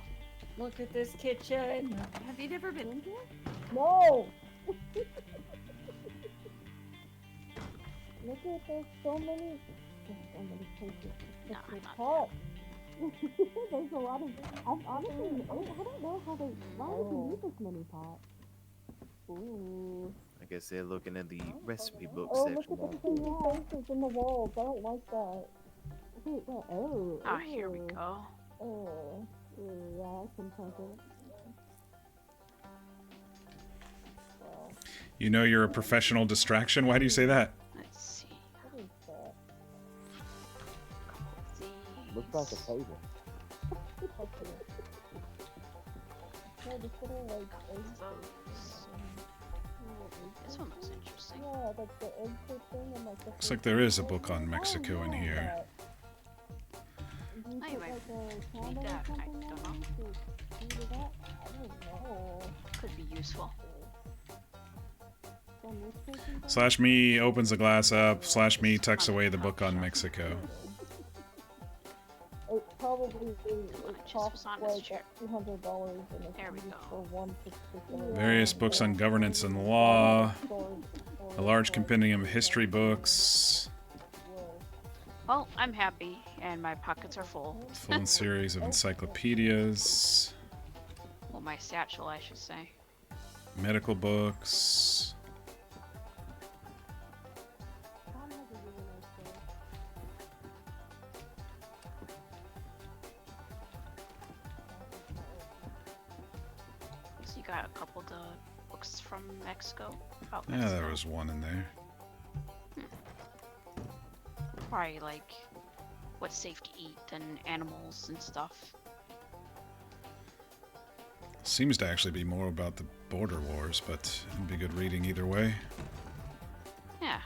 look at this kitchen. Have you never been in here? No! Look at there's so many places to No, put your not pots. There's a lot of. I don't know how they. Why would you need this many pots? Ooh. I guess they're looking at the recipe book Oh, section. look at the pretty faces in the walls. I don't like that. Wait, what? Oh. Ah, here we ew. go. Oh. Ew, yeah, I can take it. Wow. You know you're a professional distraction? Why do you say that? Let's see. What is that? These. Looks like a table. No, this little like egg This one looks interesting. Yeah, like the egg thing and like the. Looks like there is a book on Mexico in here. I might read that. I don't know. I don't know. Could be useful. Slash me opens the glass up. Slash me tucks away the book on Mexico. It probably It just was costs on this like chair. $200 and it's There we used go. for one particular. Various books on governance and law. A large compendium of history books. Well, I'm happy, and my pockets are full. Full series of encyclopedias. Well, my satchel, I should say. Medical books. So you got a couple of the books from Mexico. About Yeah, Mexico. there was one in there. Probably like what's safe to eat and animals and stuff. Seems to actually be more about the border wars, but it'd be good reading either way. Yeah.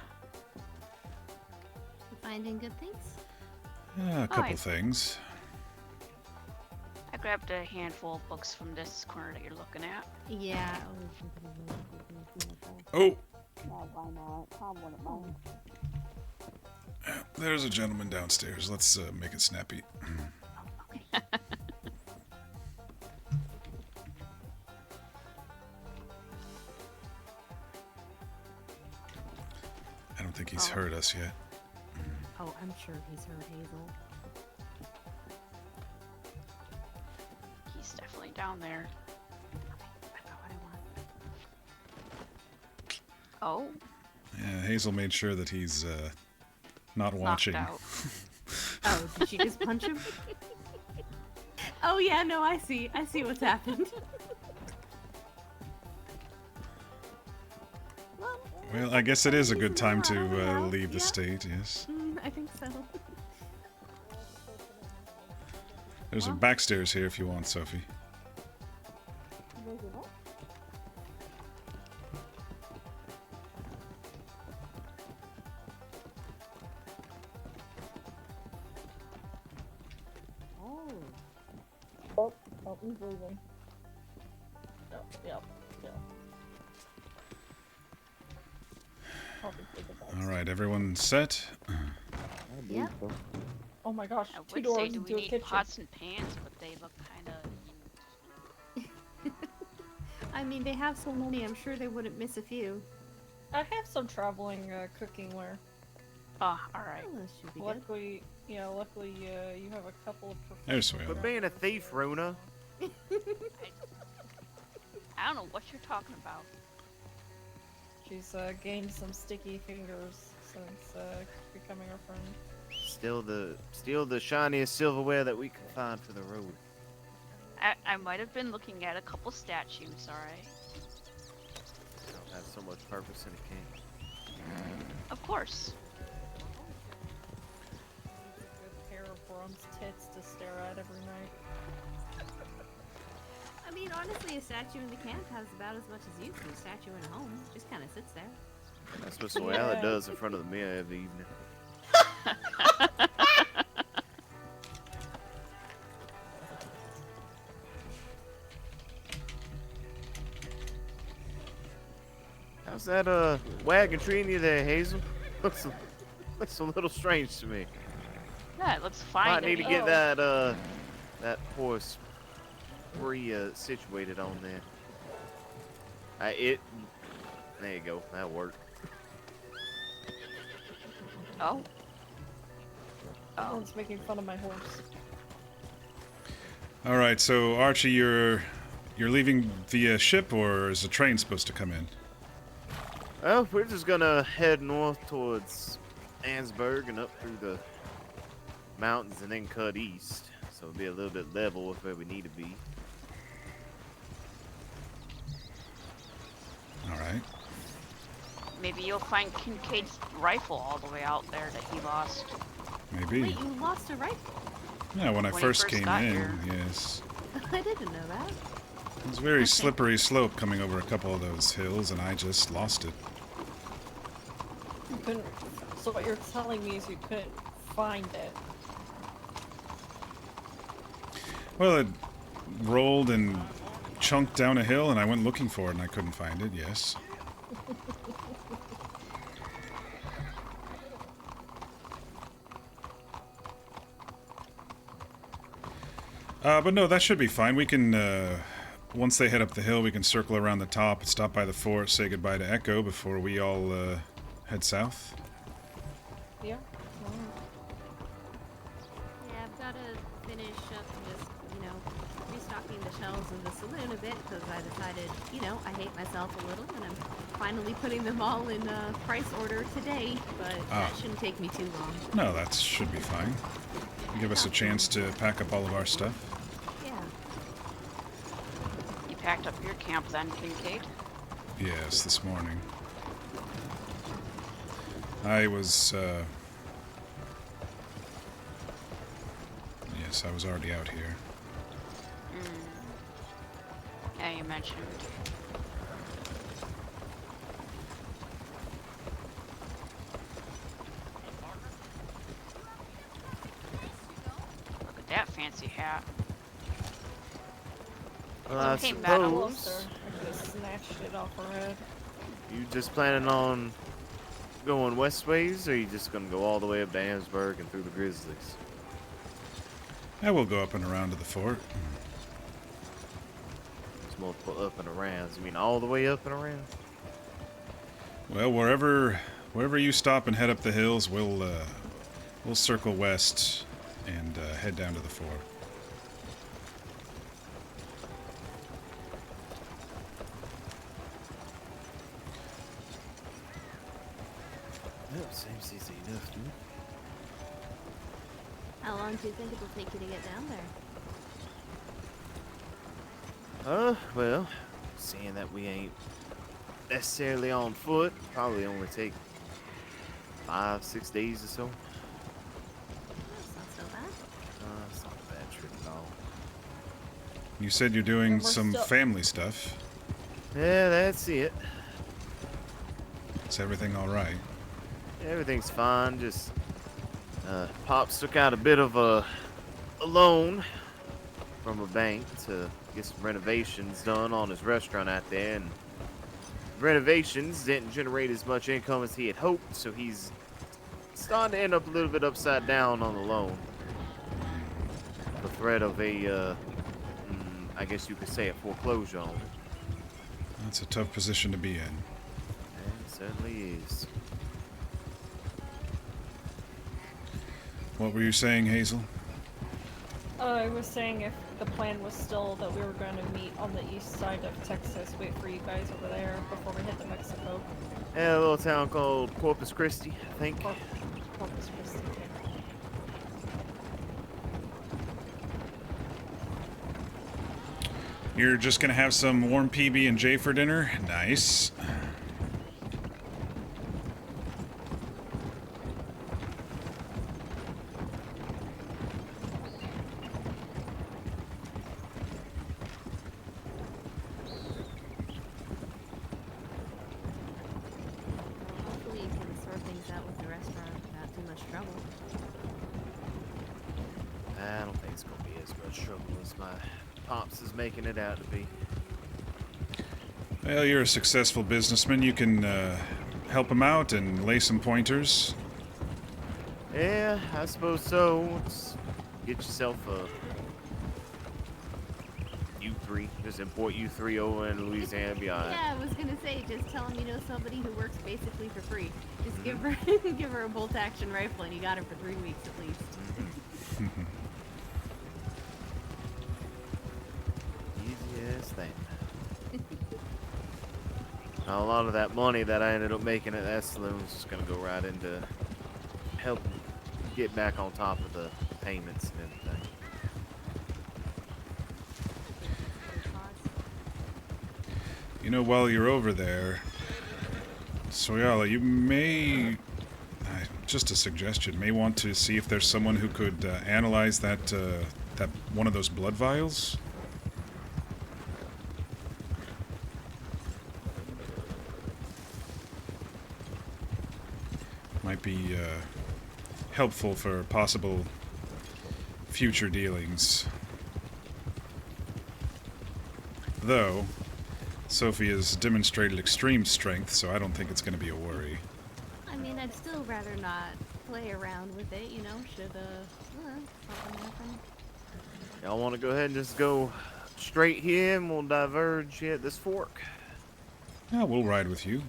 You finding good things? A couple I- things. I grabbed a handful of books from this corner that you're looking at. Yeah. Oh, Yeah, why not? Tom wouldn't mind. there's a gentleman downstairs. Let's make it snappy. I don't think he's heard us yet. Oh, I'm sure he's heard Hazel. He's definitely down there. I got what I want. Oh, Yeah, Hazel made sure that he's not knocked watching. out. Oh, did she just punch him? Oh yeah, no, I see. I see what's happened. Well, I guess it is a good time to leave the state, yes. I think so. There's a back stairs here if you want, Sophie. There's a what? Oh. Oh, he's leaving. Yep. Probably take it back. All right, everyone set? I believe Yep. so. Oh my gosh, I 2 would doors say, do into we a need kitchen. pots and pans, but they look kind of. I mean, they have so many, I'm sure they wouldn't miss a few. I have some traveling cookingware. Oh, alright. Oh, this should be good. Luckily, you have a couple of There's professional. Suella. But being a thief, Rona. I don't know what you're talking about. She's gained some sticky fingers since becoming our friend. Still the shiniest silverware that we can find for the road. I might have been looking at a couple statues, alright? Don't have so much purpose in a king. Of course. A good pair of bronze tits to stare at every night. I mean, honestly, a statue in the camp has about as much as you do. A statue in a home just kind of sits there. That's what Suella does in front of the mirror every evening. How's that wagon treating you there, Hazel? Looks a little strange to me. Yeah, it looks fine. Might to need to me. get that horse situated on there. There you go. That worked. Oh. Oh. Everyone's making fun of my horse. All right, so Archie, you're leaving via ship, or is a train supposed to come in? Well, we're just gonna head north towards Ansburg and up through the mountains and then cut east. So it'll be a little bit level with where we need to be. All right. Maybe you'll find Kincaid's rifle all the way out there that he lost. Maybe. Wait, you lost a rifle? Yeah, when I When he first first came got in, here. yes. I didn't know that. It was a very slippery slope coming over a couple of those hills, and I just lost it. You couldn't. So what you're telling me is you couldn't find it. Well, it rolled and chunked down a hill, and I went looking for it, and I couldn't find it, yes. But no, that should be fine. We can, once they head up the hill, we can circle around the top, stop by the fort, say goodbye to Echo before we all head south. Yeah. Yeah, I've got to finish up just, restocking the shelves of the saloon a bit because I decided, I hate myself a little and I'm finally putting them all in price order today, but that shouldn't take me too long. No, that should be fine. Give us a chance to pack up all of our stuff. Yeah. You packed up your camp then, Kincaid? Yes, this morning. I was, yes, I was already out here. Yeah, you mentioned. Look at that fancy hat. Well, I okay, madam. suppose I just snatched it off her head. you just planning on going westways, or are you just gonna go all the way up to Ansburg and through the Grizzlies? I will go up and around to the fort. There's multiple up and arounds. You mean all the way up and around? Well, wherever you stop and head up the hills, we'll circle west and head down to the fort. Yep, seems easy enough, dude. How long do you think it'll take you to get down there? Well, seeing that we ain't necessarily on foot, probably only take 5-6 days or so. That's not so bad. It's not a bad trip at all. You said you're doing And we're some still- family stuff. Yeah, that's it. Is everything all right? Everything's fine. Just Pops took out a bit of a loan from a bank to get some renovations done on his restaurant out there, and renovations didn't generate as much income as he had hoped, so he's starting to end up a little bit upside down on the loan. The threat of a, I guess you could say, a foreclosure on it. That's a tough position to be in. Yeah, it certainly is. What were you saying, Hazel? I was saying if the plan was still that we were going to meet on the east side of Texas, wait for you guys over there before we hit the Mexico. Yeah, a little town called Corpus Christi, I think. Corpus Christi. You're just gonna have some warm PB&J for dinner? Nice. Hopefully you can sort things out with the restaurant without too much trouble. I don't think it's gonna be as much trouble as my Pops is making it out to be. Well, you're a successful businessman. You can help him out and lay some pointers. Yeah, I suppose so. Let's get yourself a U3. Just import U3 over in Louisiana and be alright. Yeah, I was gonna say, just tell him you know somebody who works basically for free. Just give her give her a bolt action rifle and you got her for 3 weeks at least. Easiest thing. Now, a lot of that money that I ended up making at that saloon is just gonna go right into helping get back on top of the payments and everything. You know, while you're over there, Soyala, you may, just a suggestion, may want to see if there's someone who could analyze that that one of those blood vials. Might be helpful for possible future dealings. Though, Sophie has demonstrated extreme strength, so I don't think it's going to be a worry. I mean, I'd still rather not play around with it, you know, should something happen. Y'all want to go ahead and just go straight here and we'll diverge here at this fork? Yeah, we'll ride with you.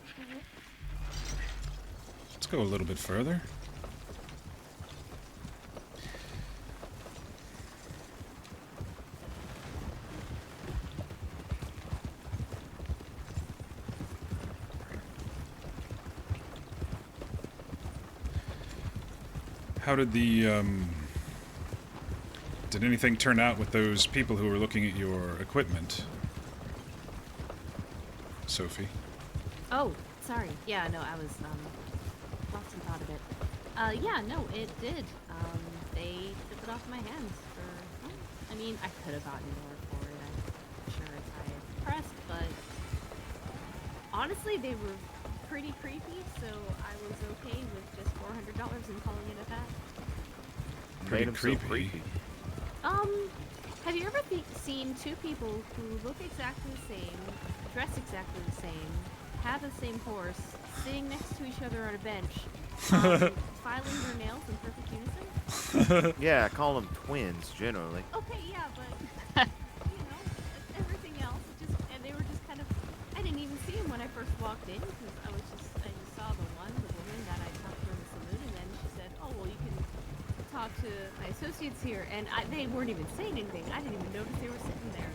Let's go a little bit further. How did did anything turn out with those people who were looking at your equipment? Sophie? Oh, sorry. Yeah, no, I was lost in thought of it. Yeah, no, it did. They took it off my hands for, I mean, I could have gotten more for it, I'm sure, if I had pressed, but honestly, they were pretty creepy, so I was okay with just $400 and calling it at that. Pretty Made 'em so creepy. creepy. Have you ever seen two people who look exactly the same, dress exactly the same, have the same horse, sitting next to each other on a bench, filing their nails in perfect unison? Yeah, I call them twins generally. Okay, yeah, but you know, everything else, and they were just kind of. I didn't even see him when I first walked in because I just saw the woman that I talked to in the saloon, and then she said, "Oh, well, you can talk to my associates here," and they weren't even saying anything. I didn't even notice they were sitting there.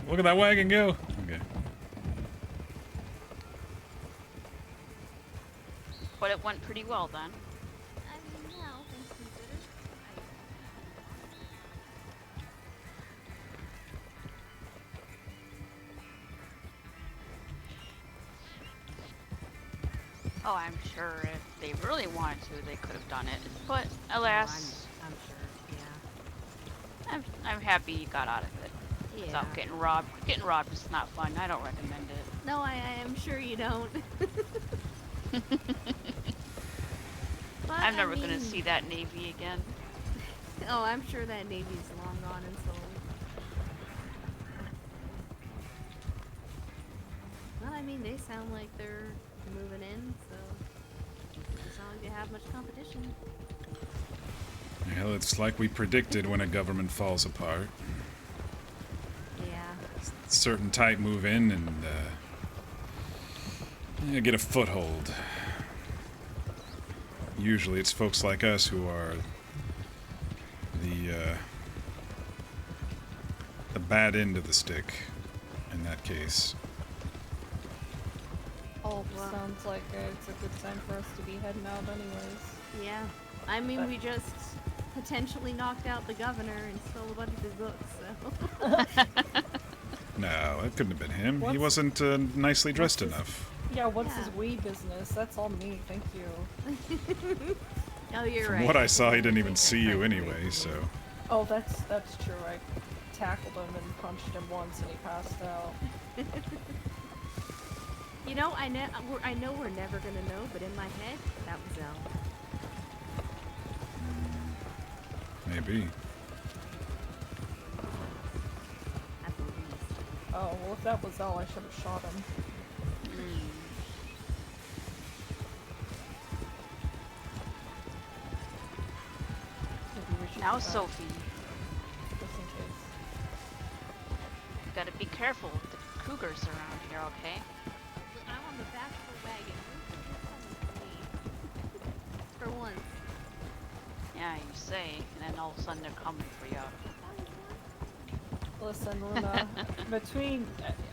Look at that wagon go! Okay. But it went pretty well then. I mean, yeah, all things considered. Oh, I'm sure if they really wanted to, they could have done it. But alas, I'm sure, yeah. I'm happy you got out of it Yeah. without getting robbed. Getting robbed is not fun. I don't recommend it. No, I am sure you don't. But, I'm never I gonna mean, see that Navy again. Oh, I'm sure that Navy's long gone and sold. Well, I mean, they sound like they're moving in, so doesn't sound like they have much competition. Well, it's like we predicted when a government falls apart. Yeah. Certain type move in and get a foothold. Usually it's folks like us who are the bad end of the stick in that case. Oh, Well. sounds like it's a good time for us to be heading out anyways. Yeah. I mean, But- we just potentially knocked out the governor and stole a bunch of his books, so. No, it couldn't have been him. He What's- wasn't nicely dressed what's his- enough. Yeah, what's Yeah. his wee business? That's all me, thank you. Oh, you're From right. what I saw, he can didn't only even take see that you credit. anyway, so... Oh, that's true. I tackled him and punched him once and he passed out. You know, I know we're never gonna know, but in my head, that was Elle. Maybe. At the least. Oh, well if that was all, I should have shot him. Maybe we should Now, do that, Sophie, just in case. you gotta be careful with the cougars around here, okay? I'm on the back of the wagon. Where's the coming for me? For once. Yeah, you say, and then all of a sudden they're coming for you. Listen, Luna,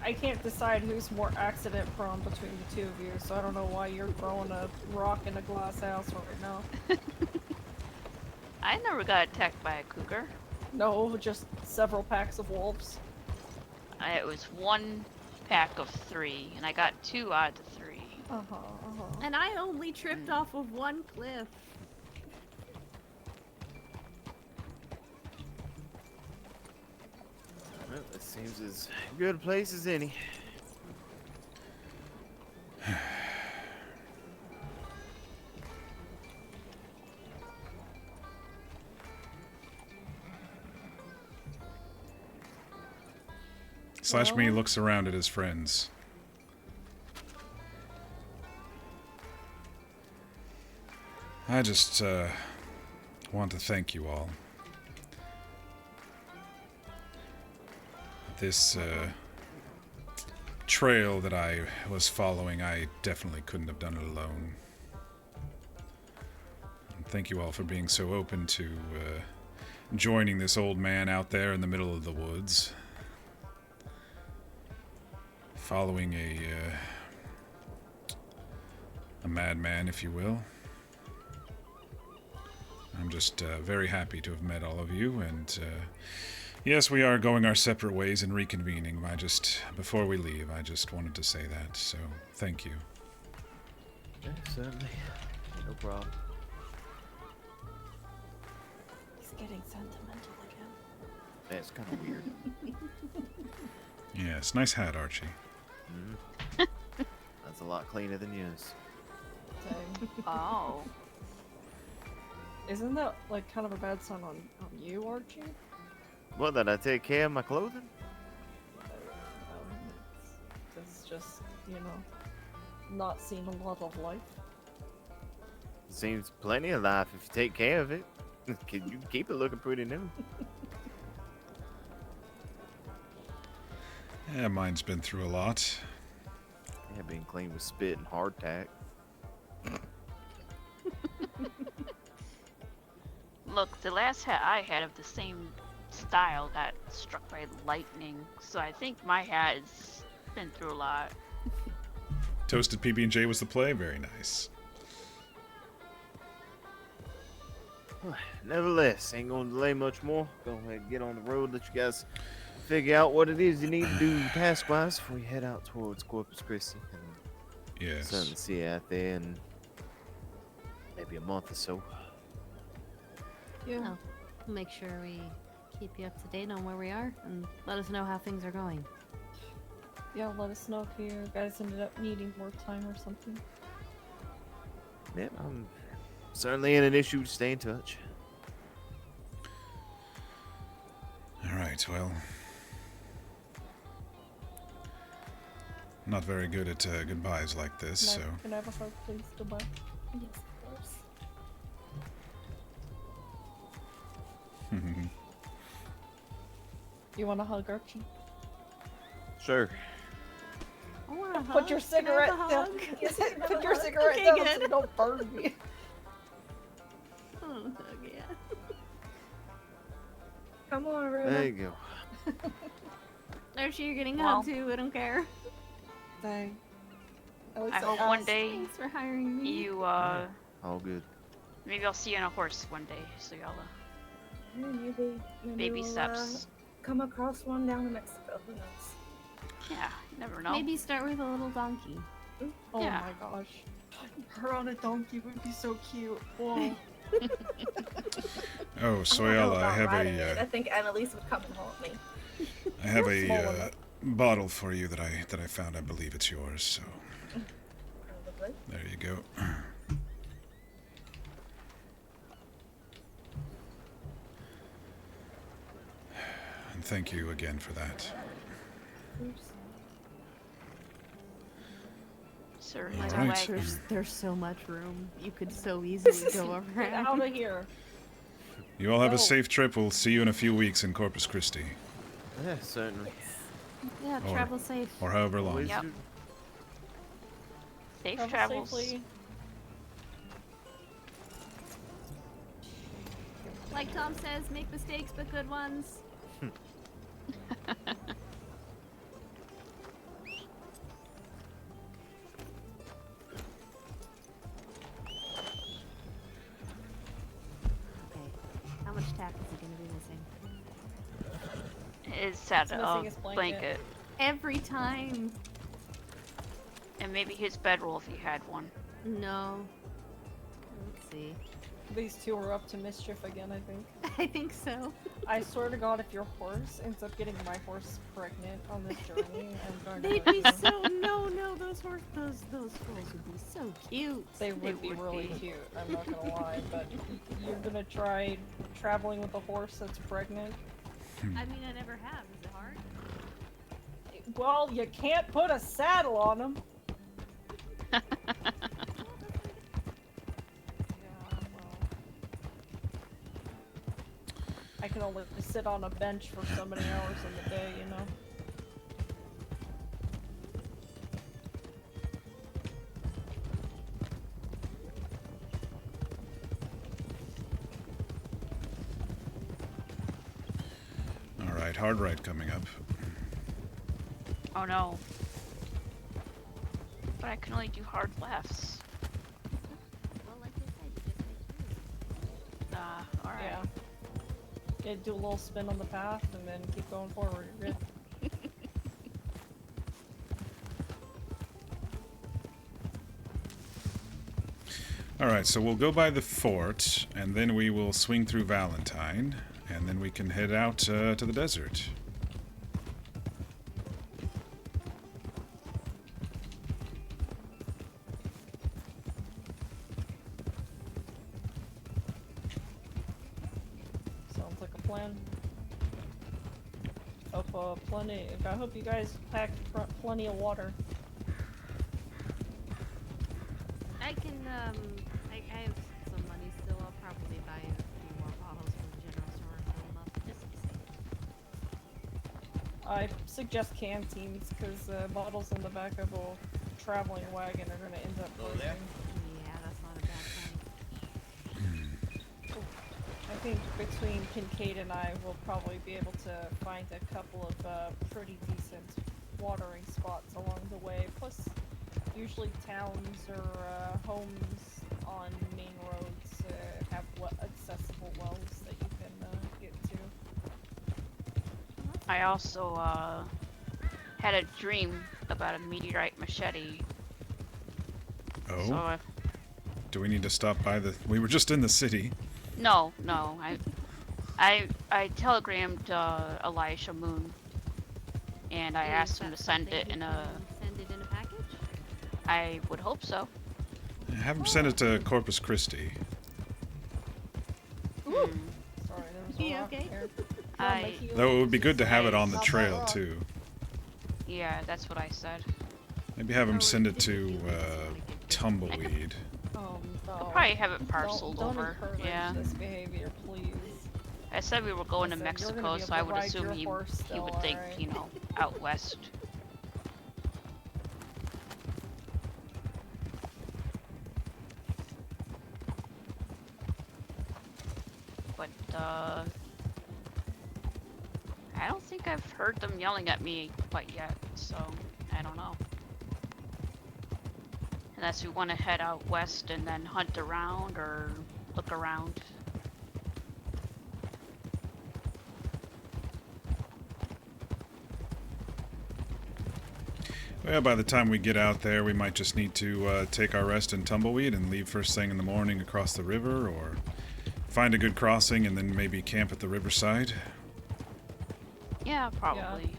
I can't decide who's more accident prone between the two of you, so I don't know why you're throwing a rock in a glass house right now. I never got attacked by a cougar. No, just several packs of wolves. It was one pack of 3, and I got 2 out of the 3. And I only tripped off of one cliff. Well, it seems as good a place as any. Slash me Well- looks around at his friends. I just want to thank you all. This trail that I was following, I definitely couldn't have done it alone. And thank you all for being so open to joining this old man out there in the middle of the woods. Following a madman, if you will. I'm just very happy to have met all of you, and yes, we are going our separate ways and reconvening. Before we leave, I just wanted to say that, so thank you. Yeah, certainly. No problem. He's getting sentimental again. That's kind of weird. Yes, nice hat, Archie. That's a lot cleaner than yours. Dang. Oh. Isn't that like kind of a bad sign on you, Archie? What, that I take care of my clothing? It's just, you know, not seen a lot of life. Seems plenty of life if you take care of it. You can keep it looking pretty new. Yeah, mine's been through a lot. Yeah, being clean with spit and hardtack. Look, the last hat I had of the same style got struck by lightning, so I think my hat has been through a lot. Toasted PB&J was the play. Very nice. Nevertheless, ain't gonna delay much more. Go ahead and get on the road. Let you guys figure out what it is you need to do task-wise before you head out towards Corpus Christi. And Yes. something to see you out there in maybe a month or so. Yeah. Oh, make sure we keep you up to date on where we are and let us know how things are going. Yeah, let us know if you guys ended up needing more time or something. Yep, I'm certainly in an issue to stay in touch. All right, well, not very good at goodbyes like this, so... Can I have a hug, please? Goodbye. Yes, of course. You want a hug, Archie? Sure. I want a hug. Put your cigarette Can I have a down. hug? Yes, put your cigarette Okay, down good. so you don't burn me. Oh, hug, yeah. Come on, There Runa. you go. Archie, you're getting Well. hugged too. I don't care. Dang. At least I hope one asked. day Thanks for hiring me. you, All good. maybe I'll see you on a horse one day, so y'all, Maybe baby we'll, steps. come across one down in Mexico. Who knows? Yeah, you never know. Maybe start with a little donkey. Oh Yeah. my gosh. Her on a donkey would be so cute. Whoa. Oh, I don't know Soyala, I about have riding it. I a, think Annalise would come and haunt me. I have You're small a enough. bottle for you that I found. I believe it's yours, so Probably. there you go. And thank you again for that. Oops. Sir, My it's Alright. gosh, wagon. there's so much room. You could so easily go Get around. out of here. You all have Oh. a safe trip. We'll see you in a few weeks in Corpus Christi, Yeah, certainly. Yeah, Or- travel safe. or however long. Always Yep. do. Safe Travel travels. safely. Like Tom says, make mistakes but good ones. Okay, how much tack is he gonna be missing? It's that It's missing his blanket. blanket. Every time. And maybe his bedroll if he had one. No. Let's see. These two are up to mischief again, I think. I think so. I swear to God, if your horse ends up getting my horse pregnant on this journey, I'm going to They'd hurt be you. so no, those foals would be so cute. They would be really cute, I'm not gonna lie, but you're gonna try traveling with a horse that's pregnant? I mean, I never have. Is it hard? Well, you can't put a saddle on them. Yeah, well. I can only sit on a bench for so many hours in the day, you know? All right, hard right coming up. Oh no. But I can only do hard lefts. Well, like I said, you just make Alright. Yeah. Yeah, do a little spin on the path and then keep going forward. You're good. All right, so we'll go by the fort, and then we will swing through Valentine, and then we can head out to the desert. Sounds like a plan. I hope you guys packed plenty of water. I can, I have some money still. I'll probably buy a few more bottles from the general store and fill them up just to be safe. I suggest canteens because bottles in the back of a traveling wagon are going to end up bursting. Yeah, that's not a bad thing. I think between Kincaid and I, we'll probably be able to find a couple of pretty decent watering spots along the way. Plus, usually towns or homes on main roads have accessible wells that you can get to. I also had a dream about a meteorite machete. Oh, So do we need to stop by the... We were just in the city. no, I telegrammed Elisha Moon, and I Is asked him that to send something it he in a. can send it in a package? I would hope so. Have him send it to Corpus Christi. Ooh. Hmm. Sorry, there was a You rock okay? here. No, my I. heel Though it would be good to have it on the Not that trail rock. too. Yeah, that's what I said. Maybe have him Or send it did to you just wanna give it- Tumbleweed. No. I'll probably have it parceled don't over. encourage Yeah. this behavior, please. I said we were going to Listen, you're gonna Mexico, be so able I to would ride assume your he horse still, would think, alright? you know, out west. But I don't think I've heard them yelling at me quite yet, so I don't know. Unless we want to head out west and then hunt around or look around. Well, by the time we get out there, we might just need to take our rest in Tumbleweed and leave first thing in the morning across the river, or find a good crossing and then maybe camp at the riverside. Yeah, probably.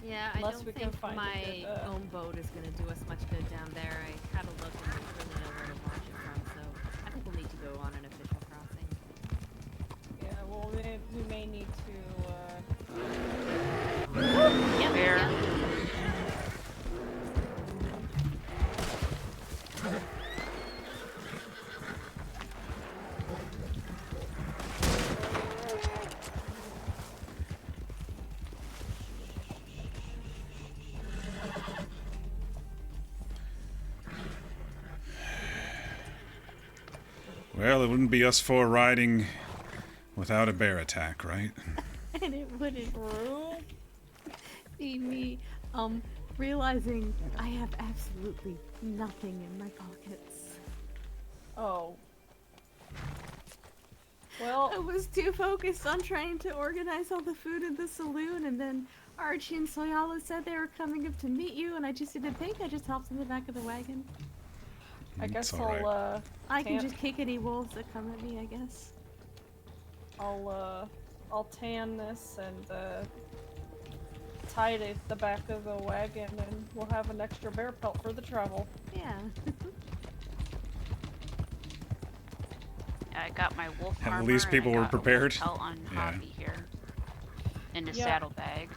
Yeah, I Unless don't we can think find a my good, own boat is going to do us much good down there. I had a look and there's really nowhere to launch it from, so I think we'll need to go on an official crossing. Yeah, well, we may need to, Yeah, fair. Well, it wouldn't be us four riding without a bear attack, right? And it wouldn't True. be me, realizing I have absolutely nothing in my pockets. Oh. Well, I was too focused on trying to organize all the food in the saloon, and then Archie and Soyala said they were coming up to meet you, and I just didn't think. I just hopped in the back of the wagon. I guess all right. I can Tan- just kick any wolves that come at me, I guess. I'll tan this and, tie it at the back of the wagon, and we'll have an extra bear pelt for the travel. Yeah. I got my wolf At armor. least and people I were got a wolf prepared. pelt on Yeah. hobby here. In the Yeah. saddlebag.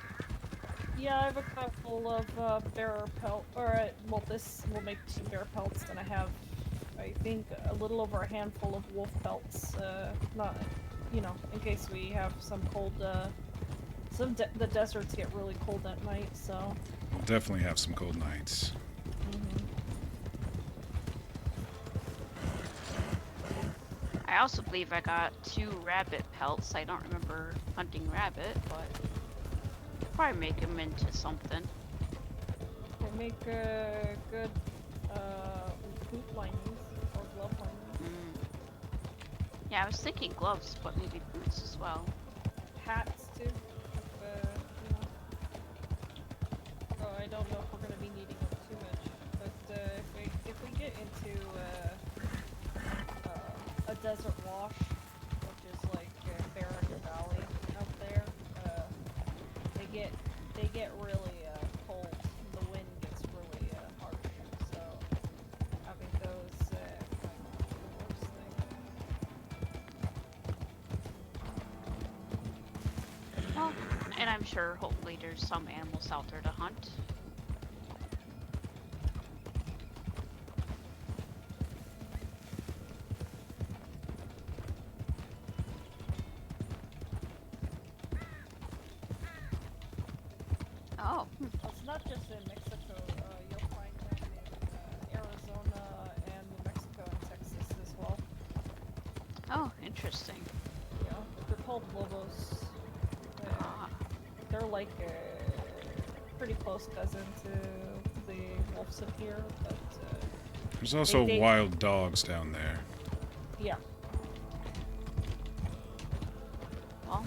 Yeah, I have a couple of bear pelt, well, this will make 2 bear pelts, and I have, I think, a little over a handful of wolf pelts, not, you know, in case we have some cold, the deserts get really cold at night, so. We'll definitely have some cold nights. I also believe I got 2 rabbit pelts. I don't remember hunting rabbit, but probably make them into something. They make, good, boot linings, or glove linings. Yeah, I was thinking gloves, but maybe boots as well. Hats, too, if, you know. Oh, I don't know if we're gonna be needing them too much, but, if we get into, a desert wash, which is like Barringer Valley out there, they get really cold. The wind gets really harsh, so having those might not be the worst thing. Well, and I'm sure hopefully there's some animals out there to hunt. Oh, It's not just in Mexico. You'll find them in Arizona and New Mexico and Texas as well. oh, interesting. Yeah, they're called lobos. Ah, They're like a pretty close cousin to the wolves of here, but There's also They- wild dogs down there. yeah. well,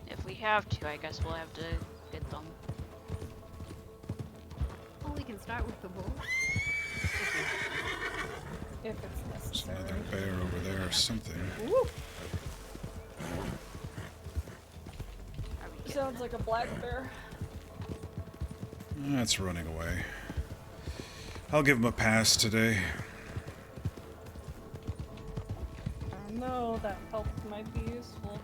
if we have to, I guess we'll have to get them. Well, we can start with the wolves. If it's There's necessary. another bear over there or something. Woo! sounds like a black bear. That's running away. I'll give him a pass today. I don't know, that help might be useful.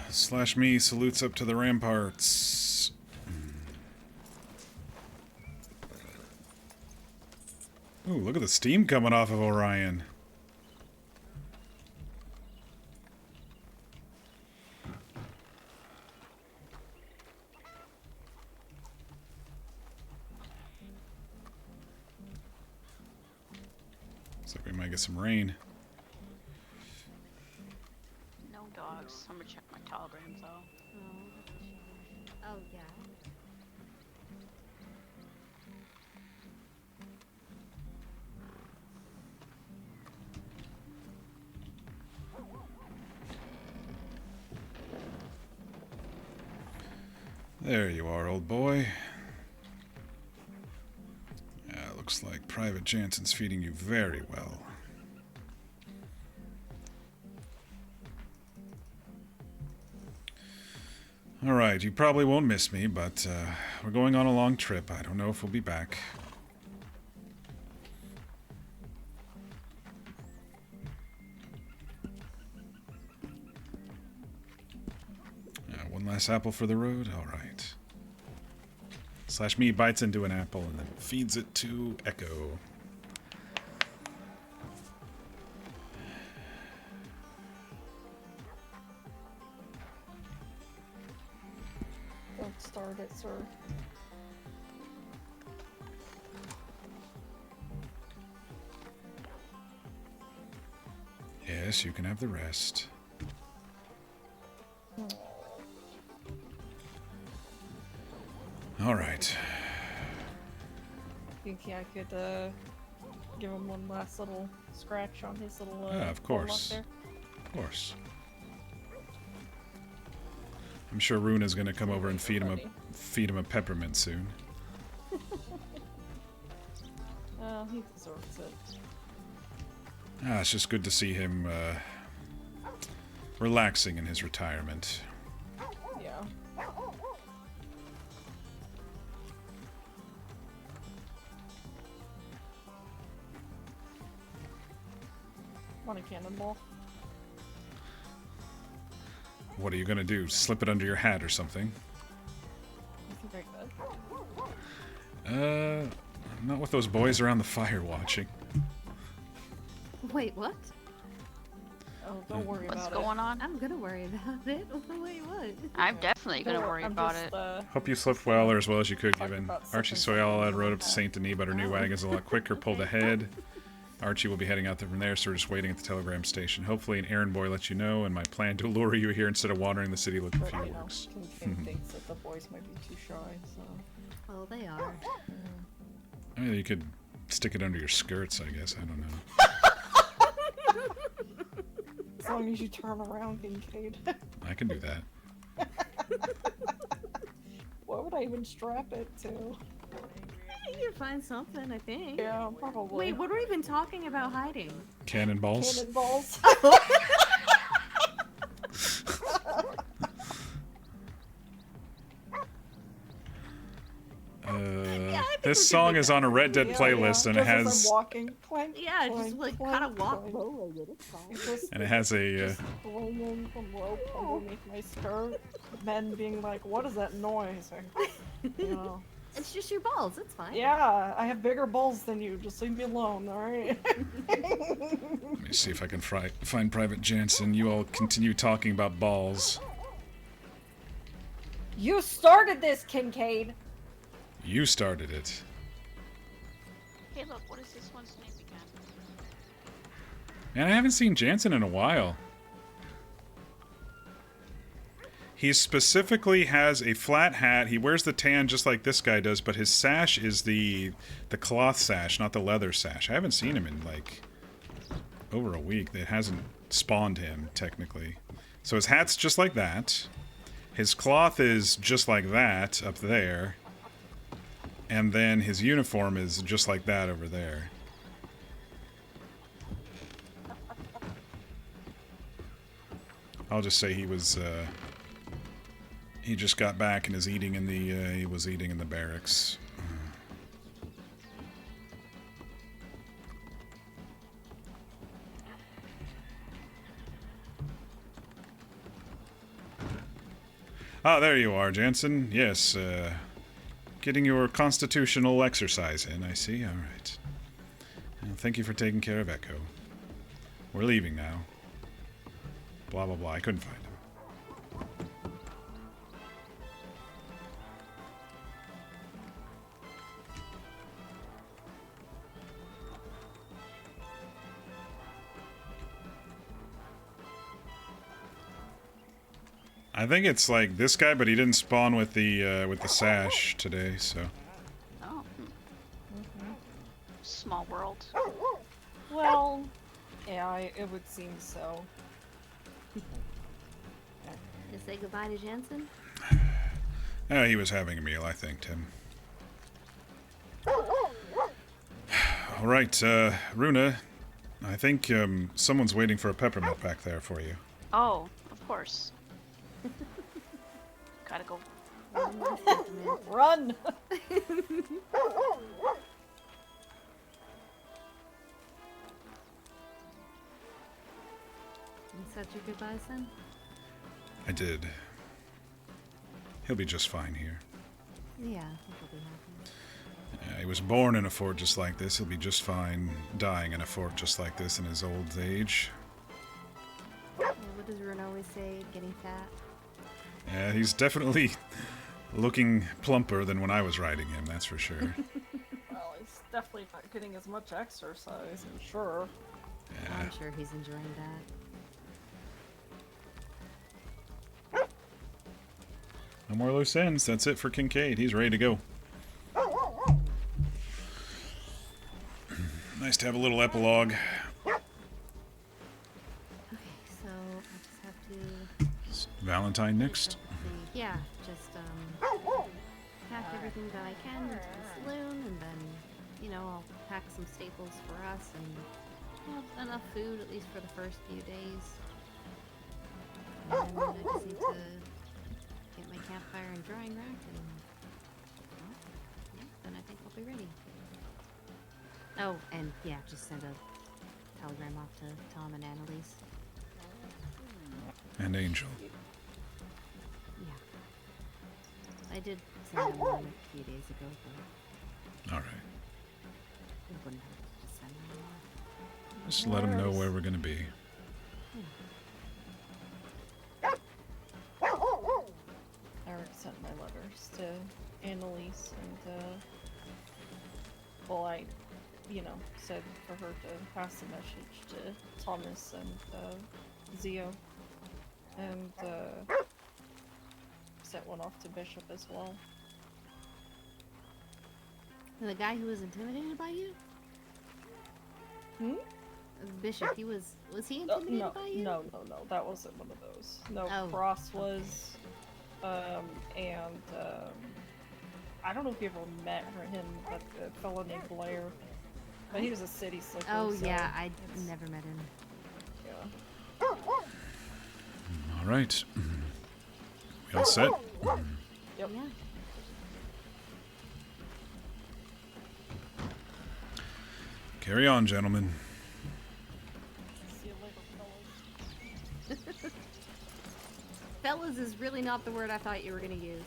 Slash me salutes up to the ramparts. Ooh, look at the steam coming off of Orion. Looks like we might get some rain. No dogs. I'm gonna check my telegrams though. Oh, yeah. There you are, old boy. Yeah, looks like Private Jansen's feeding you very well. Alright, you probably won't miss me, but we're going on a long trip. I don't know if we'll be back. One last apple for the road? Alright. Slash me bites into an apple and then feeds it to Echo. Don't start it, sir. Yes, you can have the rest. Alright. Think I could give him one last little scratch on his little Of ball lock course. there. Of course. I'm sure Runa's gonna come over and feed him a peppermint soon. Oh, he deserves it. It's just good to see him relaxing in his retirement. Yeah. Want a cannonball? What are you gonna do? Slip it under your hat or something? I think I could. Not with those boys around the fire watching. Wait, what? Oh, don't worry What's about it. going on? I'm gonna worry about it. Wait, what? I'm definitely gonna Don't worry I'm about just, it. Hope you slept well, or as well as you could, Talking given about Archie something Soyala from rode up to the Saint Denis, but her new wagon's a lot quicker, pulled ahead. Archie will be heading out there from there, so we're just waiting at the telegram station. Hopefully an errand boy lets you know, and my plan to lure you here instead of wandering the city looking But, for you know, works. Kincaid thinks that the boys might be too shy, so... Oh, they are. I mean, you could stick it under your skirts, I guess. I don't know. As long as you turn around, Kincaid. I can do that. What would I even strap it to? You can find something, I think. Yeah, probably. Wait, what are we even talking about hiding? Cannonballs? Cannonballs. This song is on a Red Dead playlist, and it Just as has I'm walking, clank, Yeah, clank, just like clank, kind of walk. clank. Rolling it, it's fine. Just, and it has a just swinging some rope underneath my skirt. Men being like, "What is that noise?" You know. It's just your balls. It's fine. Yeah, I have bigger balls than you. Just leave me alone, all right? let me see if I can find Private Jansen. You all continue talking about balls. You started this, Kincaid. You started it. Hey, look, what is this one's name again? Man, I haven't seen Jansen in a while. He specifically has a flat hat. He wears the tan just like this guy does, but his sash is the cloth sash, not the leather sash. I haven't seen him in, like, over a week. It hasn't spawned him, technically. So his hat's just like that. His cloth is just like that up there. And then his uniform is just like that over there. I'll just say he was, he just got back and is eating in the, he was eating in the barracks. Ah, there you are, Jansen. Yes, getting your constitutional exercise in, I see. All right. Well, thank you for taking care of Echo. We're leaving now. Blah, blah, blah. I couldn't find him. I think it's like this guy, but he didn't spawn with the sash today, so. Oh. Small world. Well, yeah, it would seem so. To say goodbye to Jansen? He was having a meal, I thanked him. All right, Runa, I think someone's waiting for a peppermint back there for you. Oh, of course. Gotta go. Run! You said your goodbyes then? I did. He'll be just fine here. Yeah, I think he'll be happy. He was born in a fort just like this. He'll be just fine dying in a fort just like this in his old age. Yeah, what does Rune always say? Getting fat? Yeah, he's definitely looking plumper than when I was riding him, that's for sure. Well, he's definitely not getting as much exercise, I'm sure. Yeah. I'm sure he's enjoying that. No more loose ends. That's it for Kincaid. He's ready to go. Nice to have a little epilogue. Okay, so I just have to... Valentine next. Yeah, just pack everything that I can into the saloon, and then, you know, I'll pack some staples for us, and have enough food at least for the first few days. And then I just need to get my campfire and drying rack, and well, yeah, then I think I'll be ready. Oh, and yeah, just send a telegram off to Tom and Annalise. And Angel. Yeah. I did send them one a few days ago, but All right. it wouldn't hurt to send them one. Just let him know where we're going to be. Eric sent my letters to Annalise and, well, I, you know, said for her to pass the message to Thomas and, Zio. And, sent one off to Bishop as well. The guy who was intimidated by you? Hmm? Bishop, was he intimidated No, by you? no, that wasn't one of those. No, Oh. Cross was, and, I don't know if you ever met him, but a fellow named Blair. But he was a city slicker. Oh so yeah, I it's- never met him. Yeah. All right. We all set? Yep. Yeah. Carry on, gentlemen. See you later, fellas. Fellas is really not the word I thought you were gonna use.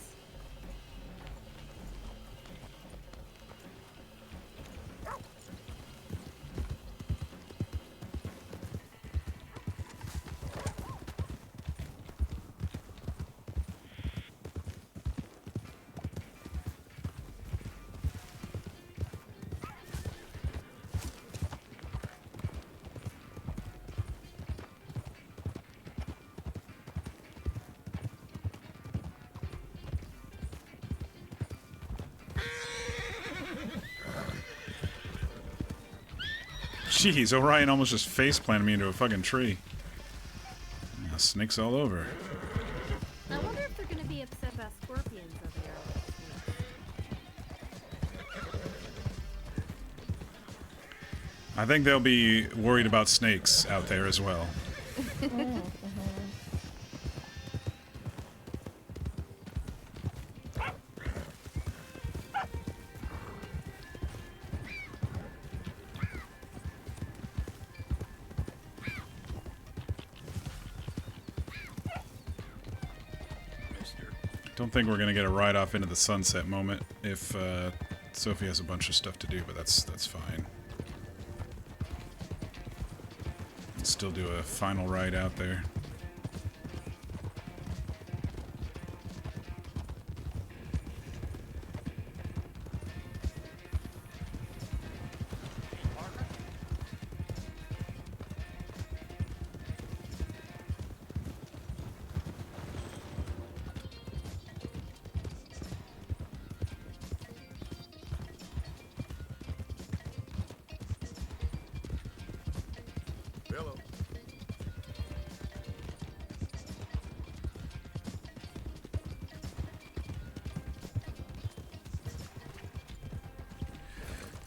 Jeez, Orion almost just face planted me into a fucking tree. Yeah, snakes all over. I wonder if they're gonna be upset about scorpions over there. I think they'll be worried about snakes out there as well. Don't think we're gonna get a ride off into the sunset moment if Sophie has a bunch of stuff to do, but that's fine. Still do a final ride out there.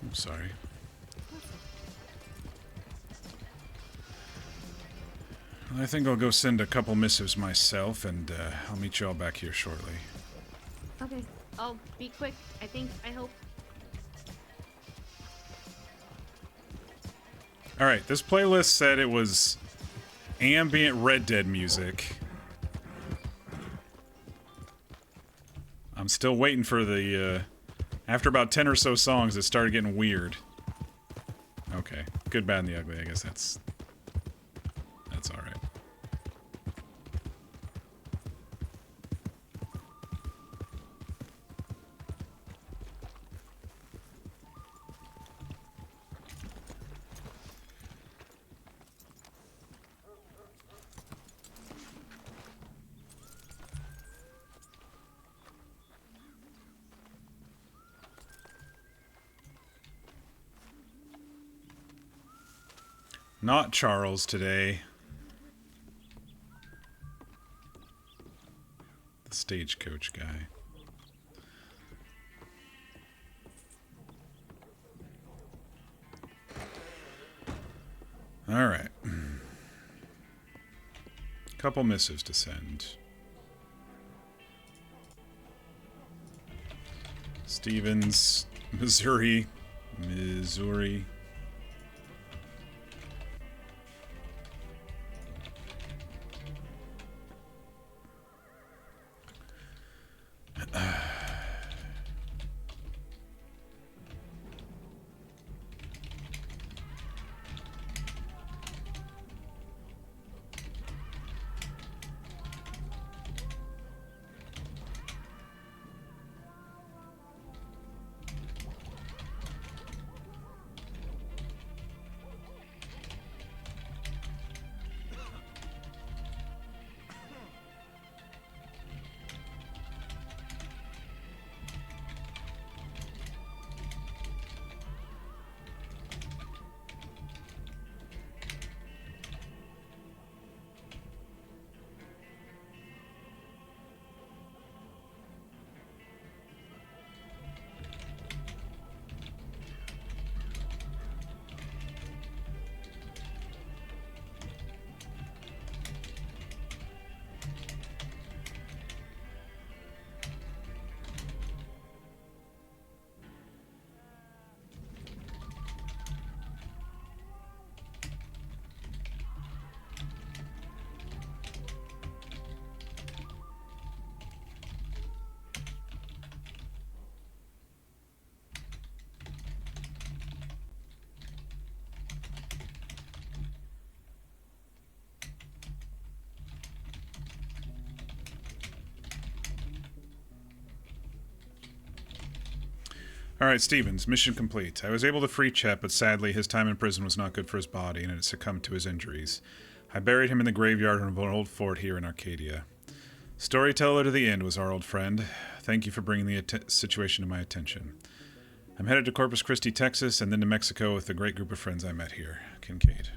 I'm sorry. I think I'll go send a couple missives myself, and I'll meet you all back here shortly. Okay, I'll be quick. I hope. Alright, this playlist said it was ambient Red Dead music. I'm still waiting for the, after about 10 or so songs, it started getting weird. Okay. Good, bad, and the ugly. I guess that's alright. Not Charles today. The stagecoach guy. All right. Couple missives to send. Stevens, Missouri. Alright, Stevens, mission complete. I was able to free Chet, but sadly his time in prison was not good for his body, and it succumbed to his injuries. I buried him in the graveyard of an old fort here in Arcadia. Storyteller to the end was our old friend. Thank you for bringing the situation to my attention. I'm headed to Corpus Christi, Texas, and then to Mexico with the great group of friends I met here. Kincaid.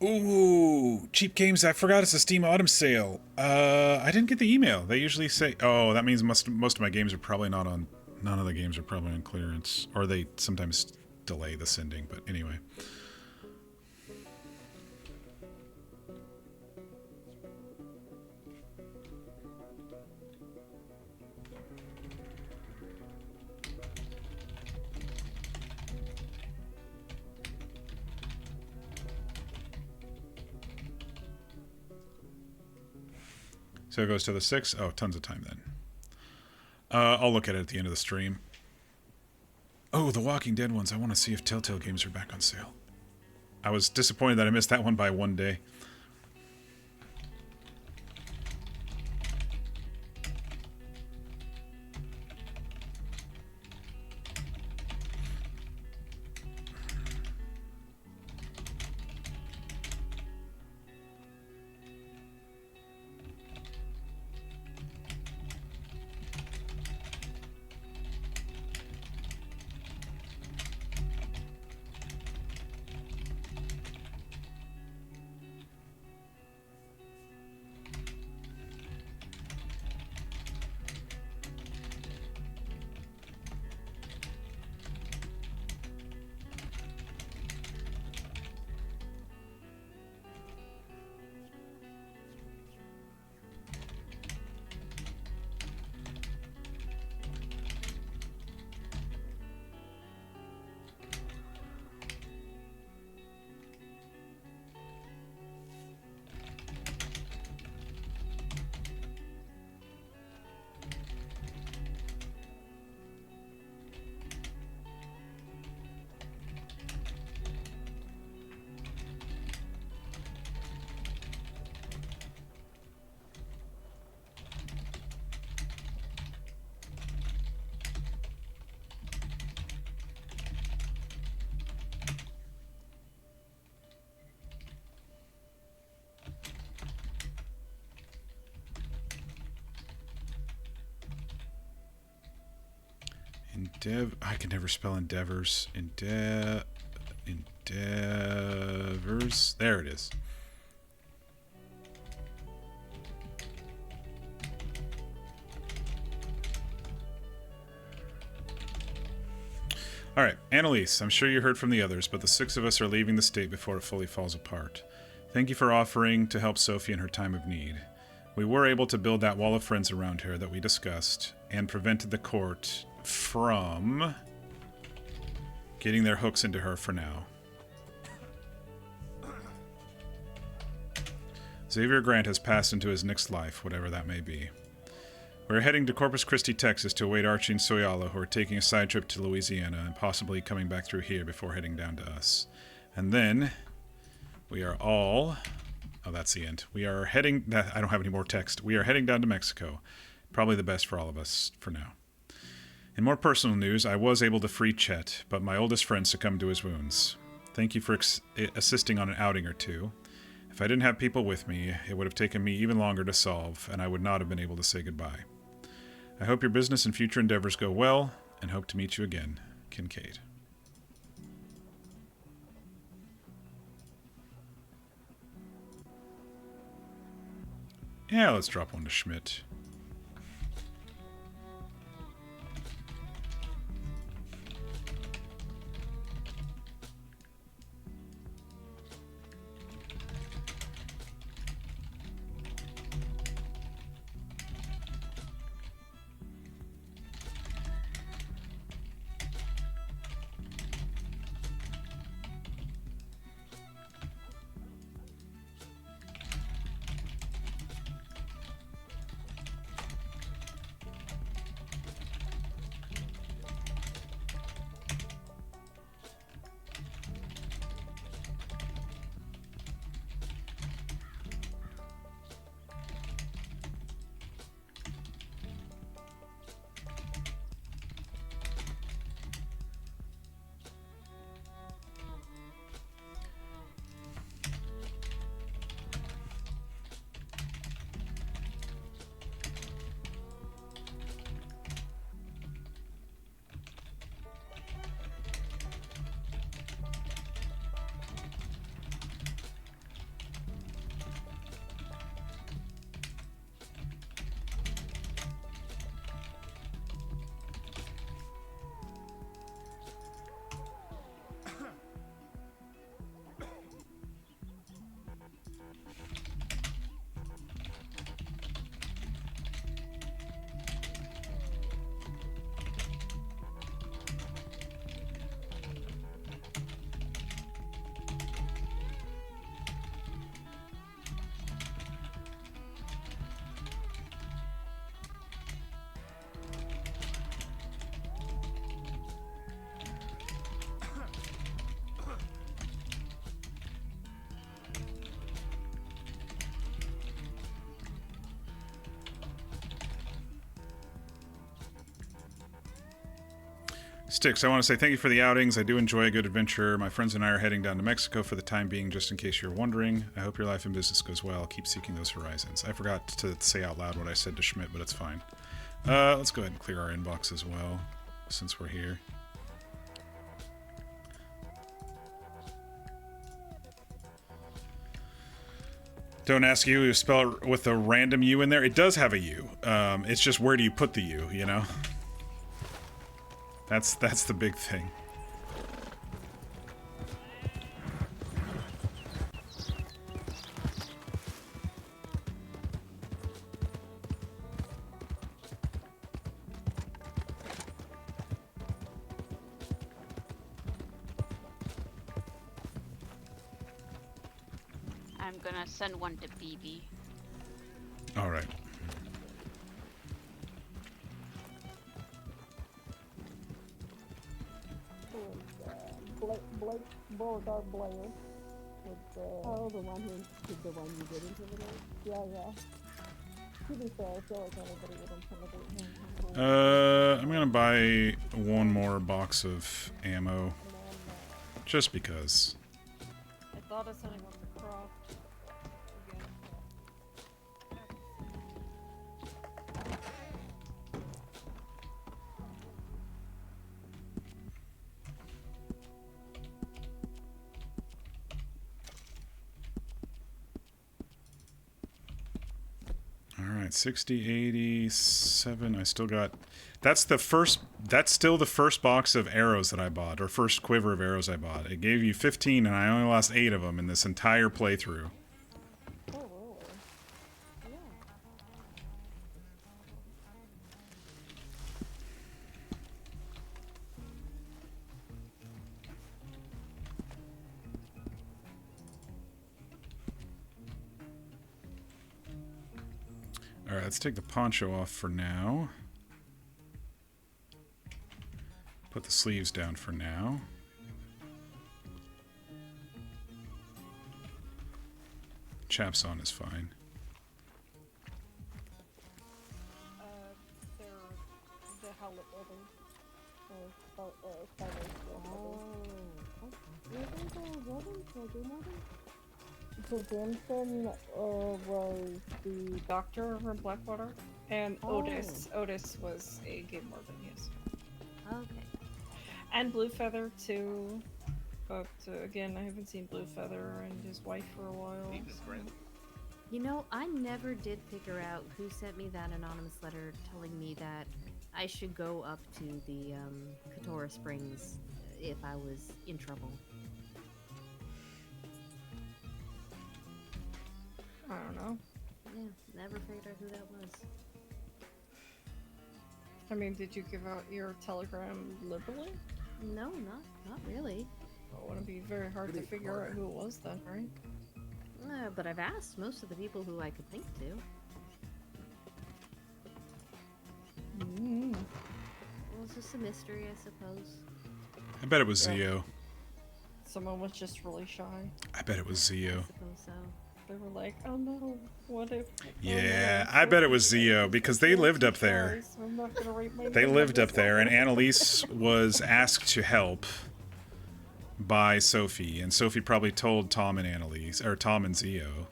Ooh, cheap games. I forgot it's a Steam Autumn sale. I didn't get the email. They usually say, oh, that means most of my games are probably not on, none of the games are probably on clearance. Or they sometimes delay the sending, but anyway. So it goes to the 6th. Oh, tons of time then. I'll look at it at the end of the stream. Oh, the Walking Dead ones. I want to see if Telltale games are back on sale. I was disappointed that I missed that one by one day. I can never spell endeavors. Endeavors. There it is. All right, Annalise, I'm sure you heard from the others, but the 6 of us are leaving the state before it fully falls apart. Thank you for offering to help Sophie in her time of need. We were able to build that wall of friends around her that we discussed and prevented the court from getting their hooks into her for now. Xavier Grant has passed into his next life, whatever that may be. We're heading to Corpus Christi, Texas to await Archie and Soyala, who are taking a side trip to Louisiana and possibly coming back through here before heading down to us. And then we are all Oh, that's the end. We are heading... I don't have any more text. We are heading down to Mexico. Probably the best for all of us for now. In more personal news, I was able to free Chet, but my oldest friend succumbed to his wounds. Thank you for assisting on an outing or two. If I didn't have people with me, it would have taken me even longer to solve, and I would not have been able to say goodbye. I hope your business and future endeavors go well, and hope to meet you again. Kincaid. Yeah, let's drop one to Schmidt. Sticks, I want to say thank you for the outings. I do enjoy a good adventure. My friends and I are heading down to Mexico for the time being, just in case you're wondering. I hope your life and business goes well. Keep seeking those horizons. I forgot to say out loud what I said to Schmidt, but it's fine. Let's go ahead and clear our inbox as well, since we're here. Don't ask you to spell it with a random U in there. It does have a U. It's just where do you put the U, you know? That's the big thing. I'm gonna send one to BB. All right. Blake Beauregard Blair. Oh, the one who did the one you did intimidate? Yeah. To be fair, I feel like anybody would intimidate him. I'm gonna buy one more box of ammo. Just because. I thought of sending one to Croft. Again. Alright, 60, 87. I still got... That's still the first box of arrows that I bought, or first quiver of arrows I bought. It gave you 15, and I only lost 8 of them in this entire playthrough. Oh, really? Yeah. Alright, let's take the poncho off for now. Put the sleeves down for now. Chaps on is fine. They're the Howlett brothers. So Damson was the Doctor over in Blackwater, and Otis was a game warden, yes. Okay. And Blue Feather too, but again, I haven't seen Blue Feather and his wife for a while. So. You know, I never did figure out who sent me that anonymous letter telling me that I should go up to the Katora Springs if I was in trouble. I don't know. Yeah, never figured out who that was. I mean, did you give out your telegram liberally? No, not really. Well, it wouldn't be very hard to figure out who it was then, right? But I've asked most of the people who I could think to. Well, it's just a mystery, I suppose. I bet it was Zio. Someone was just really shy. I bet it was I Zio. suppose so. They were like, oh no, what if... Yeah, I bet it was Zio because they lived up there. I'm not gonna write my They name lived on up this there, and one. Annalise was asked to help by Sophie, and Sophie probably told Tom and Annalise, or Tom and Zio.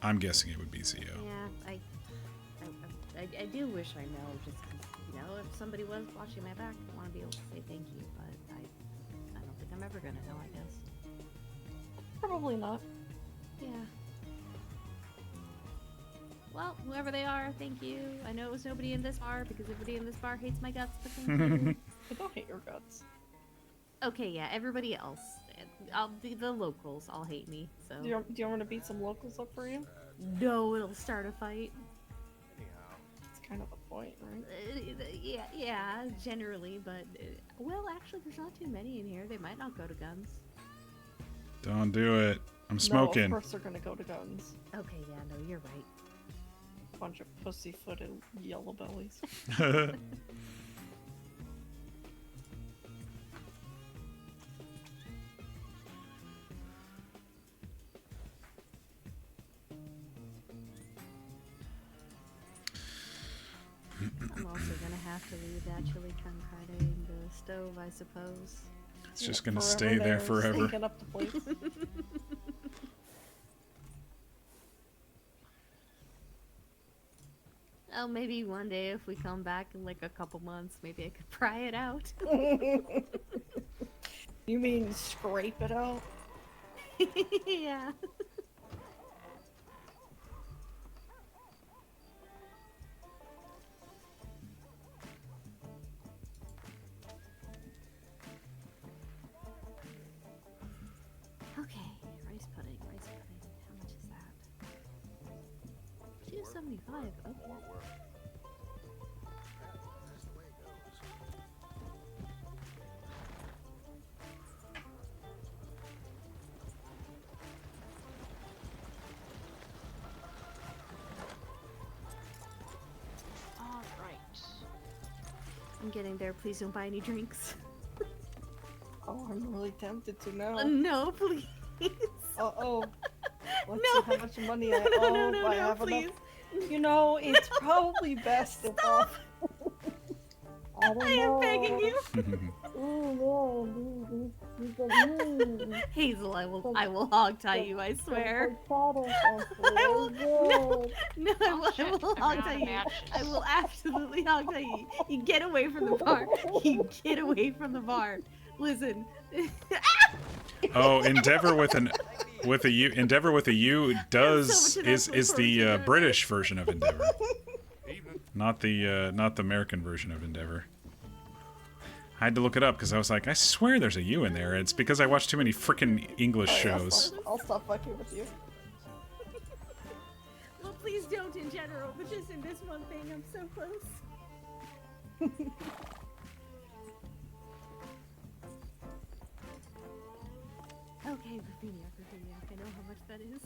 I'm guessing it would be Zio. Yeah, I do wish I know, just 'cause, you know, if somebody was watching my back, I want to be able to say thank you, but I don't think I'm ever gonna know, I guess. Probably not. Yeah. Well, whoever they are, thank you. I know it was nobody in this bar, because everybody in this bar hates my guts, but thank you. I don't hate your guts. Okay, yeah, everybody else. The locals all hate me, so... Do you want me to beat some locals up for you? No, it'll start a fight. It's kind of the point, right? Yeah, generally, but... well, actually, there's not too many in here. They might not go to guns. Don't do it. I'm smoking. No, of course they're gonna go to guns. Okay, yeah, no, you're right. Bunch of pussy-footed yellow bellies. I'm also gonna have to leave that chili con carne in the stove, I suppose. It's just gonna stay there forever. Stinking up the place. Oh, maybe one day if we come back in like a couple months, maybe I could pry it out. You mean scrape it out? Yeah. Okay, rice pudding. How much is that? $2.75. Okay. All right. I'm getting there. Please don't buy any drinks. Oh, I'm really tempted to now. No, please. Uh-oh. Let's No. see how much money I owe. No, if I have please. enough. You know, it's probably best if Stop. I don't I am know. begging you. Ooh, yeah, these are mean. Hazel, I will hog tie you, I swear. I will- No, I will check. hog I'm out tie of you. matches. I will absolutely hog tie you. You get away from the bar. You get away from the bar. Listen. Oh, Endeavor with a U. Endeavor with a U does so much is enough the for British version of Endeavor, not the American version of Endeavor. I had to look it up because I was like, I swear there's a U in there. It's because I watch too many freaking English shows. I'll stop fucking with you. Well, please don't in general, but just in this one thing, I'm so close. Okay, Ravinia, I know how much that is.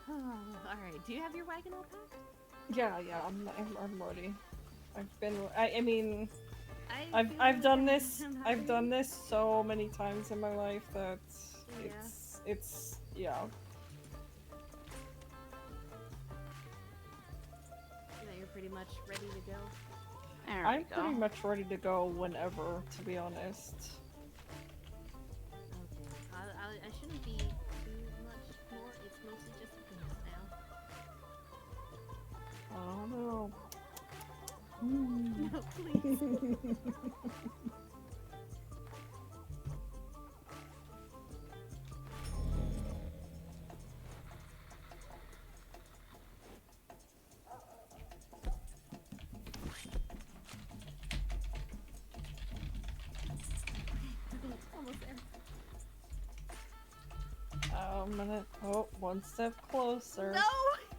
Oh, alright, do you have your wagon all packed? Yeah, I'm ready. I mean, I feel I've done bad. this. I'm I've done having- this so many times in my life that Yeah. it's yeah. That you're pretty much ready to go. There I'm we go. pretty much ready to go whenever, to be honest. Okay. I shouldn't be too much more. It's mostly just a ghost now. I don't know. No, please. Almost there. I'm gonna. Oh, one step closer. No!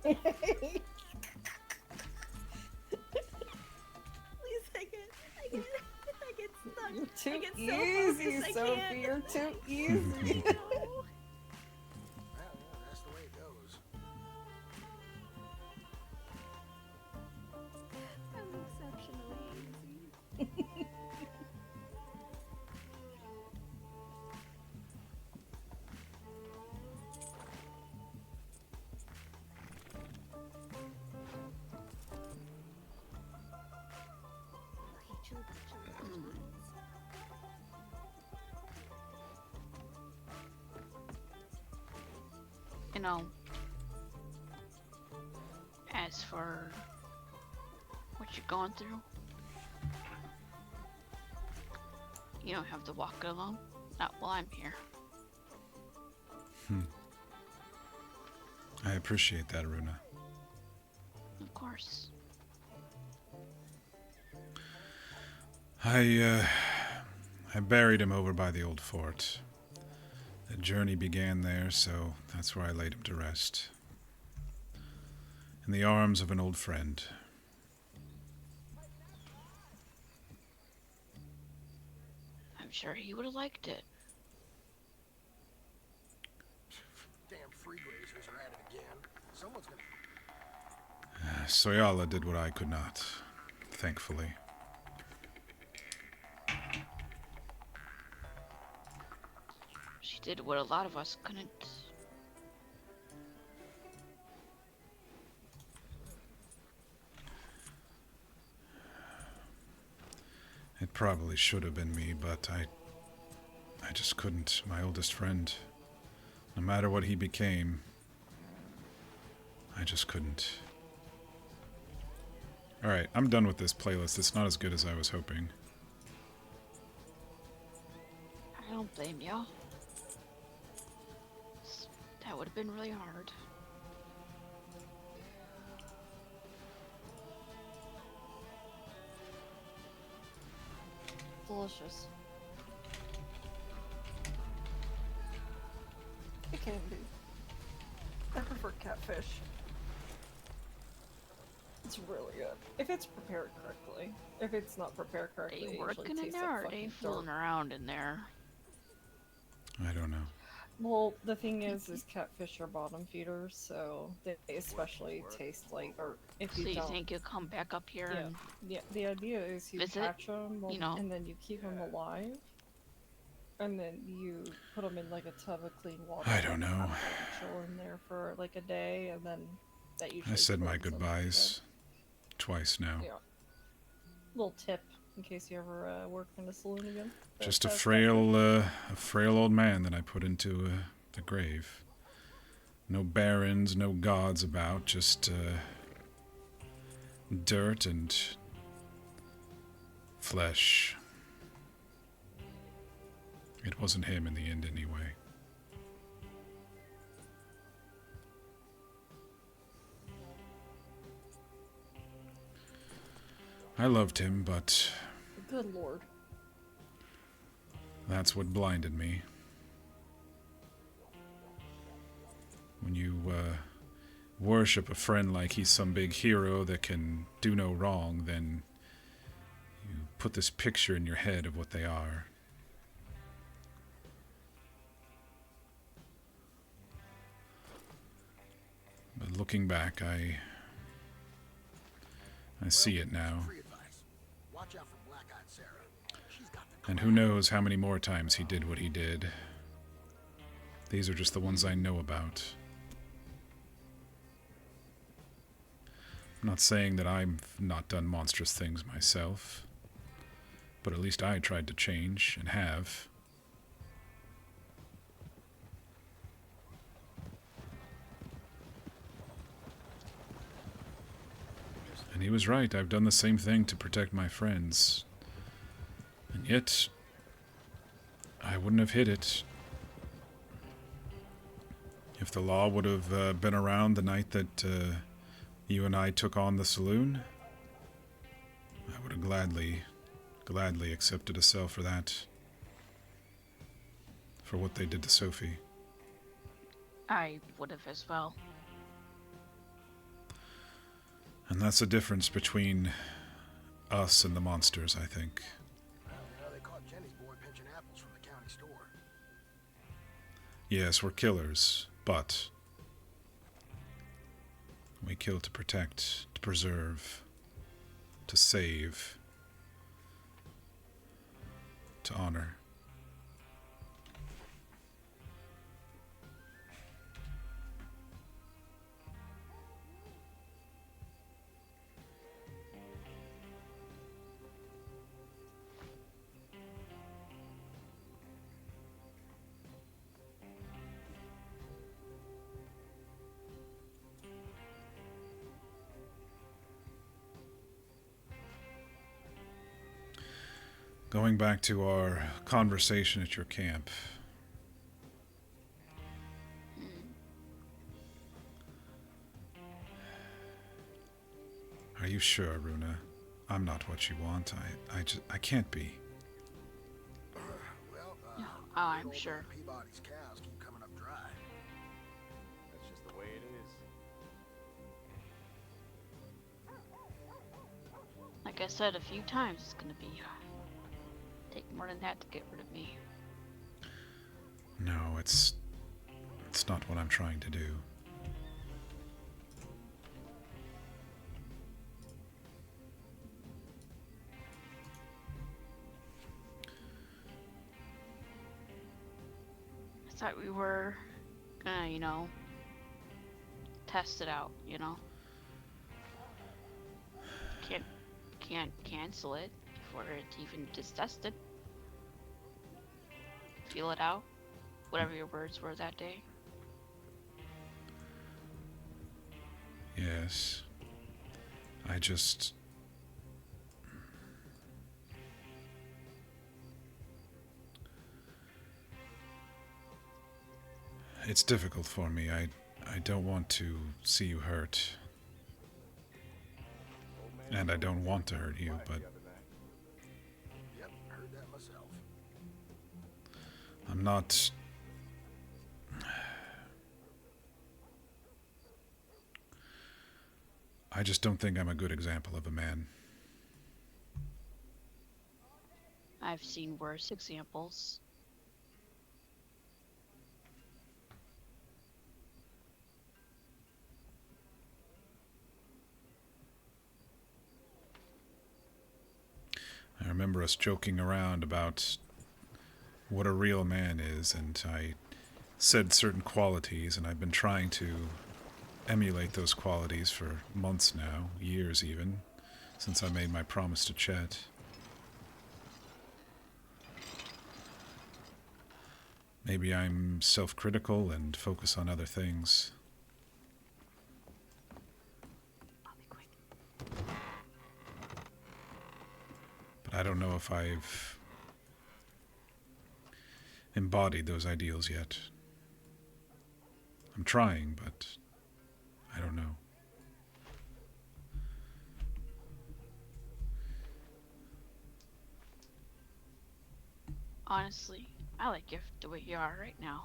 Please, I get stuck. You're too I get so easy, focused, I Sophie. can't. You're too easy. No. Well, yeah, that's the way it goes. I'm exceptionally easy. Okay, chill. You know, as for what you're going through, you don't have to walk it alone. Not while I'm here. I appreciate that, Runa. Of course. I buried him over by the old fort. The journey began there, so that's where I laid him to rest. In the arms of an old friend. I'm sure he would have liked it. Damn free grazers are at it again. Someone's gonna. Soyala did what I could not, thankfully. She did what a lot of us couldn't. It probably should have been me, but I just couldn't. My oldest friend, no matter what he became, I just couldn't. Alright, I'm done with this playlist. It's not as good as I was hoping. I don't blame you. That would have been really hard. Delicious. It can be. I prefer catfish. It's really good. If it's prepared correctly. If it's not prepared Are correctly, they it working usually in tastes there, like or are they fucking fooling dirt. around in there? I don't know. Well, the thing is catfish are bottom feeders, so they especially taste like, or if So you you don't. think you'll come back up here Yeah. and Yeah, the idea is you visit, catch them, you know? and then you keep them alive, and then you put them in like a tub of clean water. I don't know. And chill in there for like a day, and then that usually. I said my cleans them. goodbyes twice now. Yeah. Little tip in case you ever work in a saloon again. Just a That's frail old man that I put into the grave. No barons, no gods about, just dirt and flesh. It wasn't him in the end anyway. I loved him, but Good lord. that's what blinded me. When you worship a friend like he's some big hero that can do no wrong, then you put this picture in your head of what they are. But looking back, I see it now. Free advice. And who knows how many more times he did what he did. These are just the ones I know about. I'm not saying that I've not done monstrous things myself, but at least I tried to change, and have. And he was right, I've done the same thing to protect my friends. And yet, I wouldn't have hit it. If the law would have been around the night that you and I took on the saloon, I would have gladly accepted a cell for that. For what they did to Sophie. I would have as well. And that's the difference between us and the monsters, I think. Well, they caught Jenny's boy pinching apples from the county store. Yes, we're killers, but we kill to protect, to preserve, to save, to honor. Going back to our conversation at your camp. Are you sure, Runa? I'm not what you want. I can't be. Well, Oh, I'm old sure. Peabody's cows keep coming up dry. That's just the way it is. Like I said a few times, it's gonna be take more than that to get rid of me. No, it's not what I'm trying to do. I thought we were gonna, test it out, Can't cancel it before it's even just tested. Feel it out. Whatever your words were that day. Yes. I just... It's difficult for me. I don't want to see you hurt. And I don't want to hurt you, but Yep, heard that myself. I'm not... I just don't think I'm a good example of a man. I've seen worse examples. I remember us joking around about what a real man is, and I said certain qualities, and I've been trying to emulate those qualities for months now, years even, since I made my promise to Chet. Maybe I'm self-critical and focus on other things. I'll be quick. But I don't know if I've embodied those ideals yet. I'm trying, but I don't know. Honestly, I like you the way you are right now.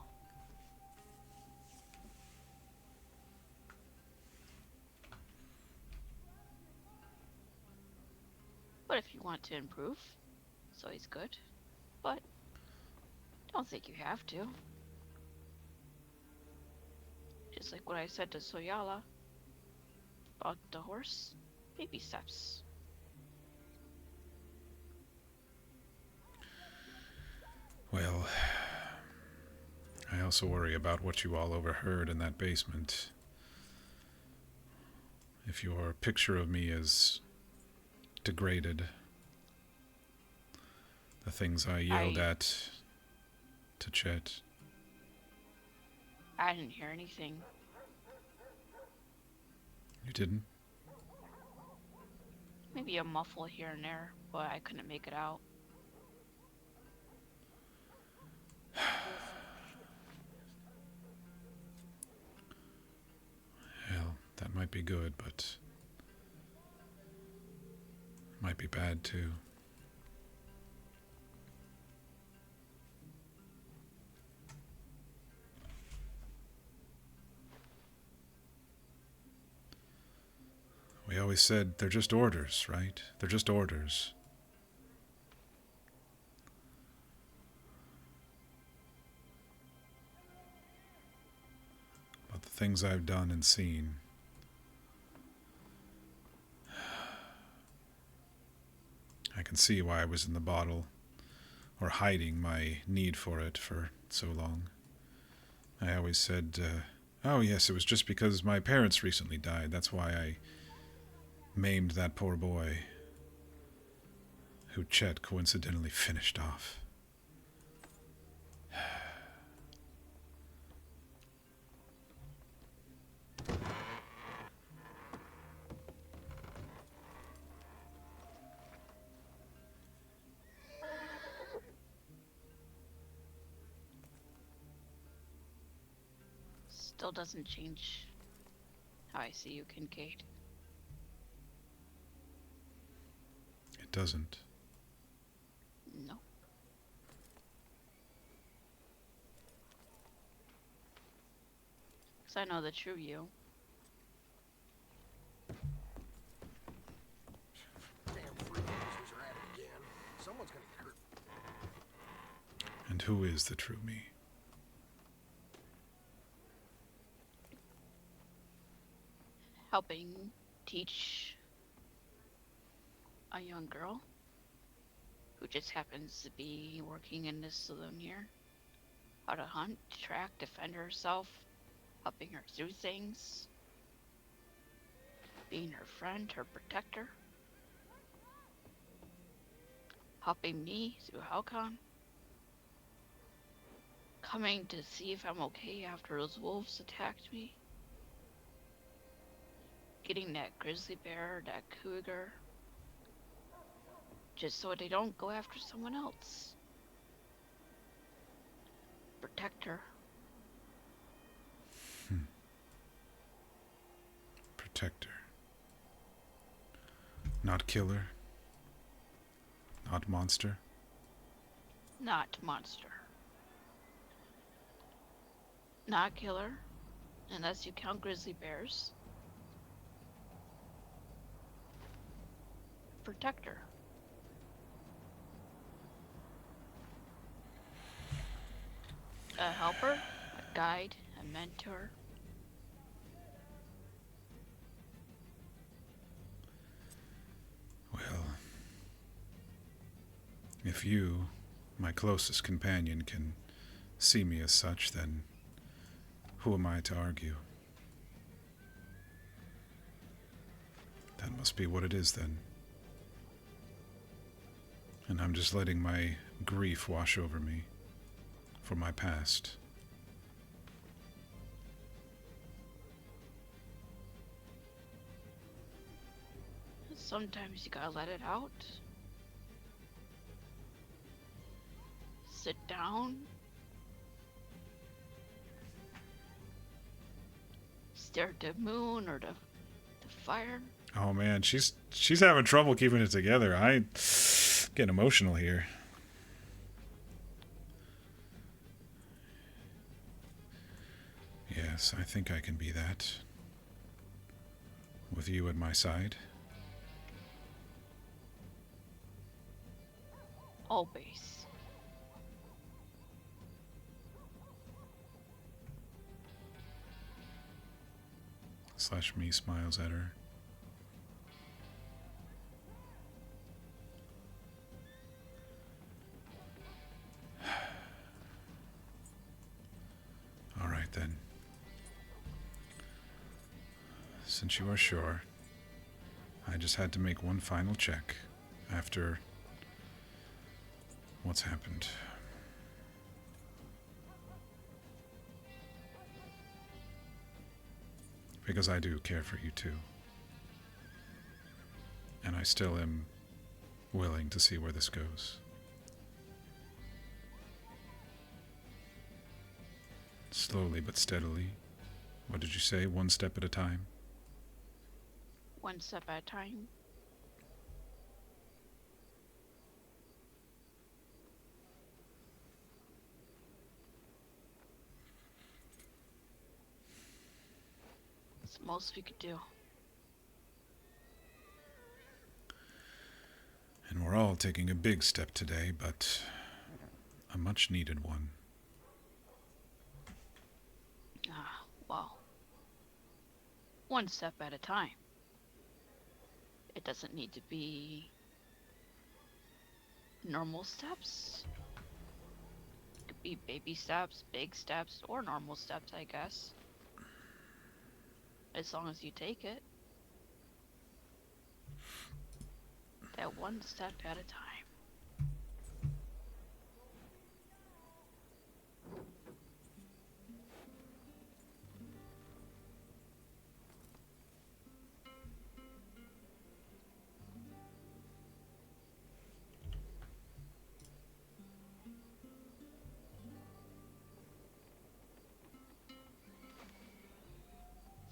But if you want to improve, it's always good. But don't think you have to. Just like what I said to Soyala about the horse, baby steps. Well, I also worry about what you all overheard in that basement. If your picture of me is degraded, the things I yelled at to Chet. I didn't hear anything. You didn't? Maybe a muffle here and there, but I couldn't make it out. Well, that might be good, but might be bad too. We always said they're just orders, right? They're just orders. But the things I've done and seen, I can see why I was in the bottle, or hiding my need for it for so long. I always said, oh yes, it was just because my parents recently died. That's why I maimed that poor boy, who Chet coincidentally finished off. Still doesn't change how I see you, Kincaid. It doesn't. No. Because I know the true you. Damn freelancers are at it again. Someone's gonna get hurt. And who is the true me? Helping teach a young girl who just happens to be working in this saloon here how to hunt, track, defend herself, helping her through things, being her friend, her protector, helping me through Halcon, coming to see if I'm okay after those wolves attacked me, getting that grizzly bear, that cougar, just so they don't go after someone else. Protector. Protector. Not killer. Not monster. Not monster. Not killer, unless you count grizzly bears. Protector. A helper, a guide, a mentor. Well, if you, my closest companion, can see me as such, then who am I to argue? That must be what it is then. And I'm just letting my grief wash over me for my past. Sometimes you gotta let it out. Sit down. Stare at the moon or the fire. Oh man, she's having trouble keeping it together. I get emotional here. Yes, I think I can be that. With you at my side. Always. Slash me smiles at her. then. Since you are sure, I just had to make one final check after what's happened. Because I do care for you too. And I still am willing to see where this goes. Slowly but steadily. What did you say? One step at a time? One step at a time. It's the most we could do. And we're all taking a big step today, but a much needed one. Well, one step at a time. It doesn't need to be normal steps. It could be baby steps, big steps, or normal steps, I guess. As long as you take it. That one step at a time.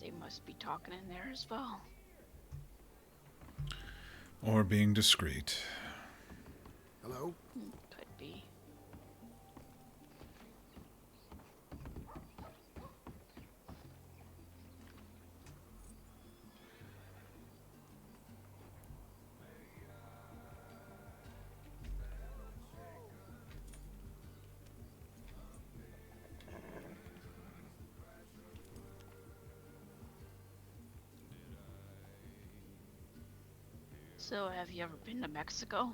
They must be talking in there as well. Or being discreet. Hello? Could be. So, have you ever been to Mexico?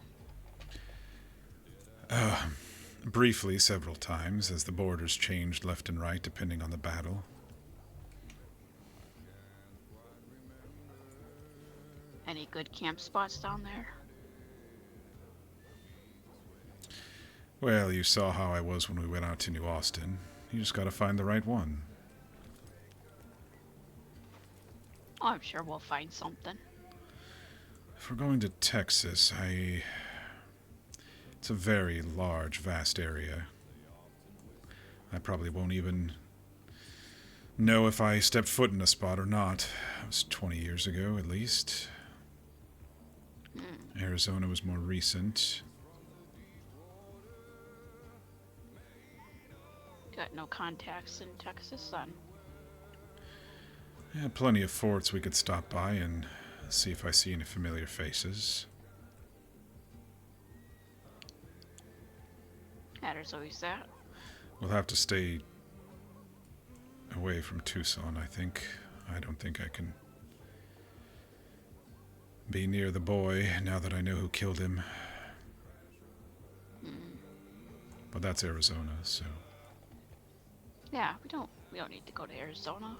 Briefly, several times, as the borders changed left and right depending on the battle. Any good camp spots down there? Well, you saw how I was when we went out to New Austin. You just gotta find the right one. Oh, I'm sure we'll find something. If we're going to Texas, it's a very large, vast area. I probably won't even know if I stepped foot in a spot or not. It was 20 years ago, at least. Arizona was more recent. Got no contacts in Texas, then? Yeah, plenty of forts we could stop by and see if I see any familiar faces. Yeah, there's always that. We'll have to stay away from Tucson, I think. I don't think I can be near the boy now that I know who killed him. But that's Arizona, so... Yeah, we don't need to go to Arizona.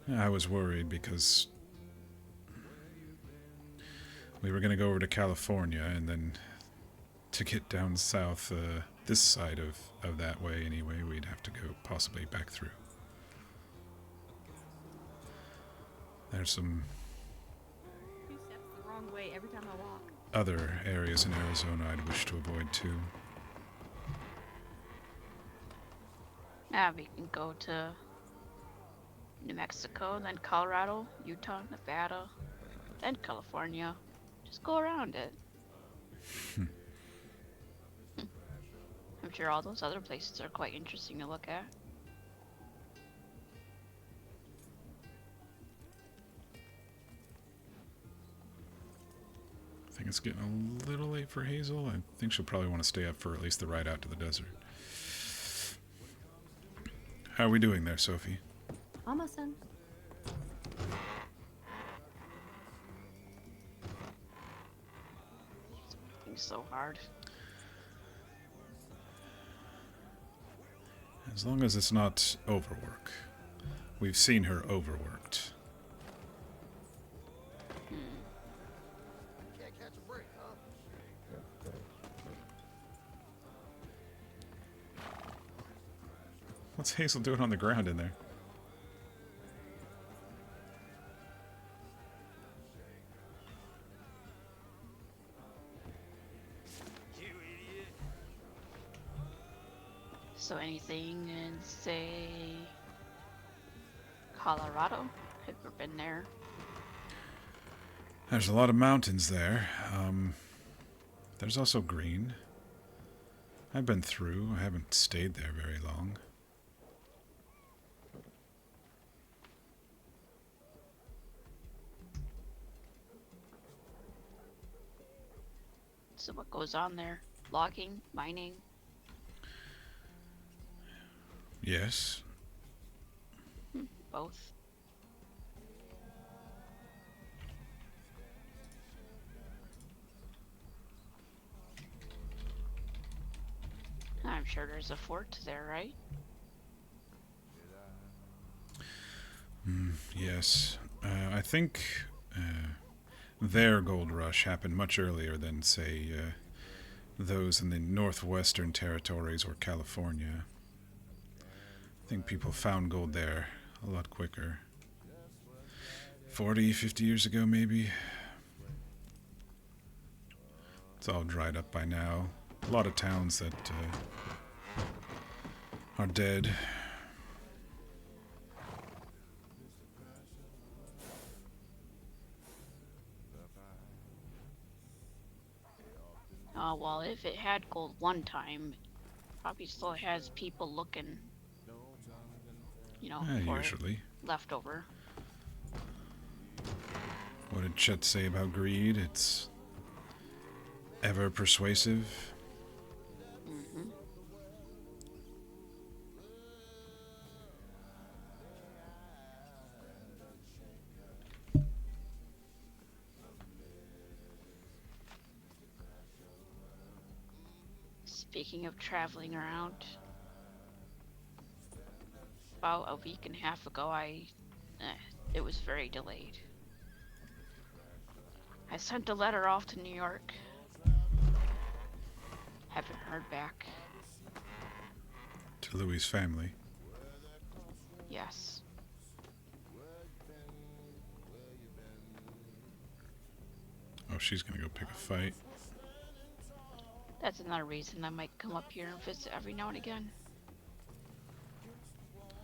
I was worried because we were going to go over to California, and then to get down south, this side of that way anyway, we'd have to go possibly back through. There's some Two steps the wrong way every time I walk. other areas in Arizona I'd wish to avoid too. Yeah, we can go to New Mexico, then Colorado, Utah, Nevada, then California. Just go around it. I'm sure all those other places are quite interesting to look at. I think it's getting a little late for Hazel. I think she'll probably want to stay up for at least the ride out to the desert. How are we doing there, Sophie? Almost done. It's so hard. As long as it's not overwork. We've seen her overworked. Can't catch a break, huh? What's Hazel doing on the ground in there? So anything in, say, Colorado? Ever been there? There's a lot of mountains there. There's also green. I've been through. I haven't stayed there very long. So what goes on there? Logging? Mining? Yes. Both? I'm sure there's a fort there, right? Yes. I think their gold rush happened much earlier than, say, those in the northwestern territories or California. I think people found gold there a lot quicker. 40, 50 years ago, maybe. It's all dried up by now. A lot of towns that are dead. Well, if it had gold one time, probably still has people looking, you know, for Usually. it leftover. What did Chet say about greed? It's ever persuasive. Mm-hmm. Speaking of traveling around, about a week and a half ago, it was very delayed. I sent a letter off to New York. Haven't heard back. To Louis' family. Yes. Oh, she's gonna go pick a fight. That's another reason I might come up here and visit every now and again.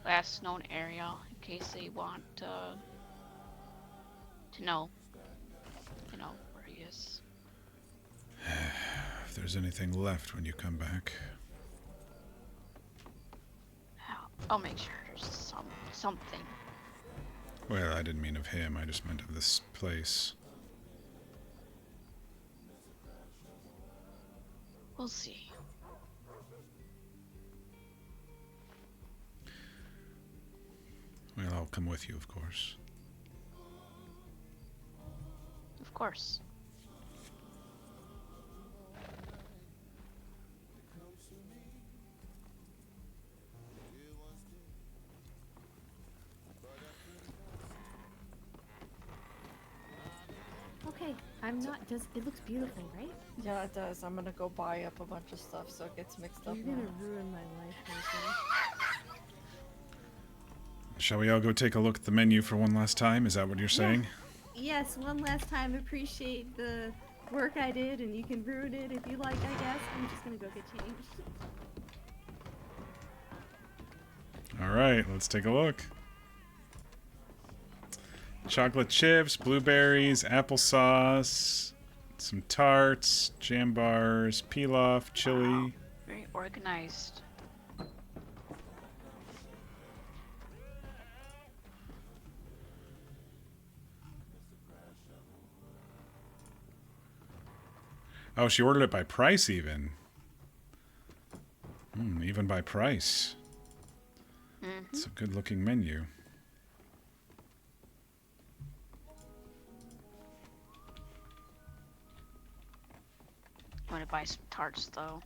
Last known area, in case they want to know, you know, where he is. If there's anything left when you come back. I'll make sure there's something. Well, I didn't mean of him, I just meant of this place. We'll see. Well, I'll come with you, of course. Of course. Okay, I'm not. It looks beautiful, right? Yeah, it does. I'm gonna go buy up a bunch of stuff so it gets mixed up. You're gonna ruin my life, Jose. Shall we all go take a look at the menu for one last time? Is that what you're saying? Yes, one last time. Appreciate the work I did, and you can ruin it if you like. I guess I'm just gonna go get changed. All right, let's take a look. Chocolate chips, blueberries, applesauce, some tarts, jam bars, pilaf, chili. Wow. Very organized. Oh, she ordered it by price even. Even by price. Mm-hmm. It's a good looking menu. I'm gonna buy some tarts though.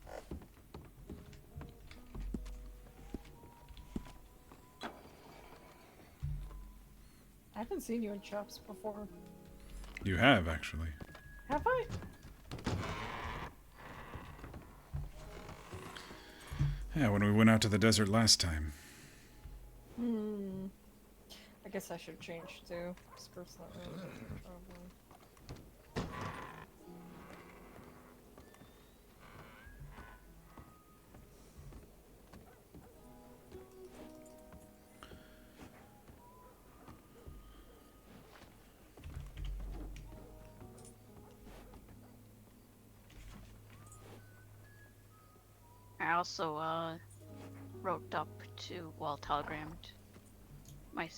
haven't seen you in shops before. You have, actually. Have I? Yeah, when we went out to the desert last time. I guess I should change too. Skirt's not really probably. I also wrote up to, well, telegrammed my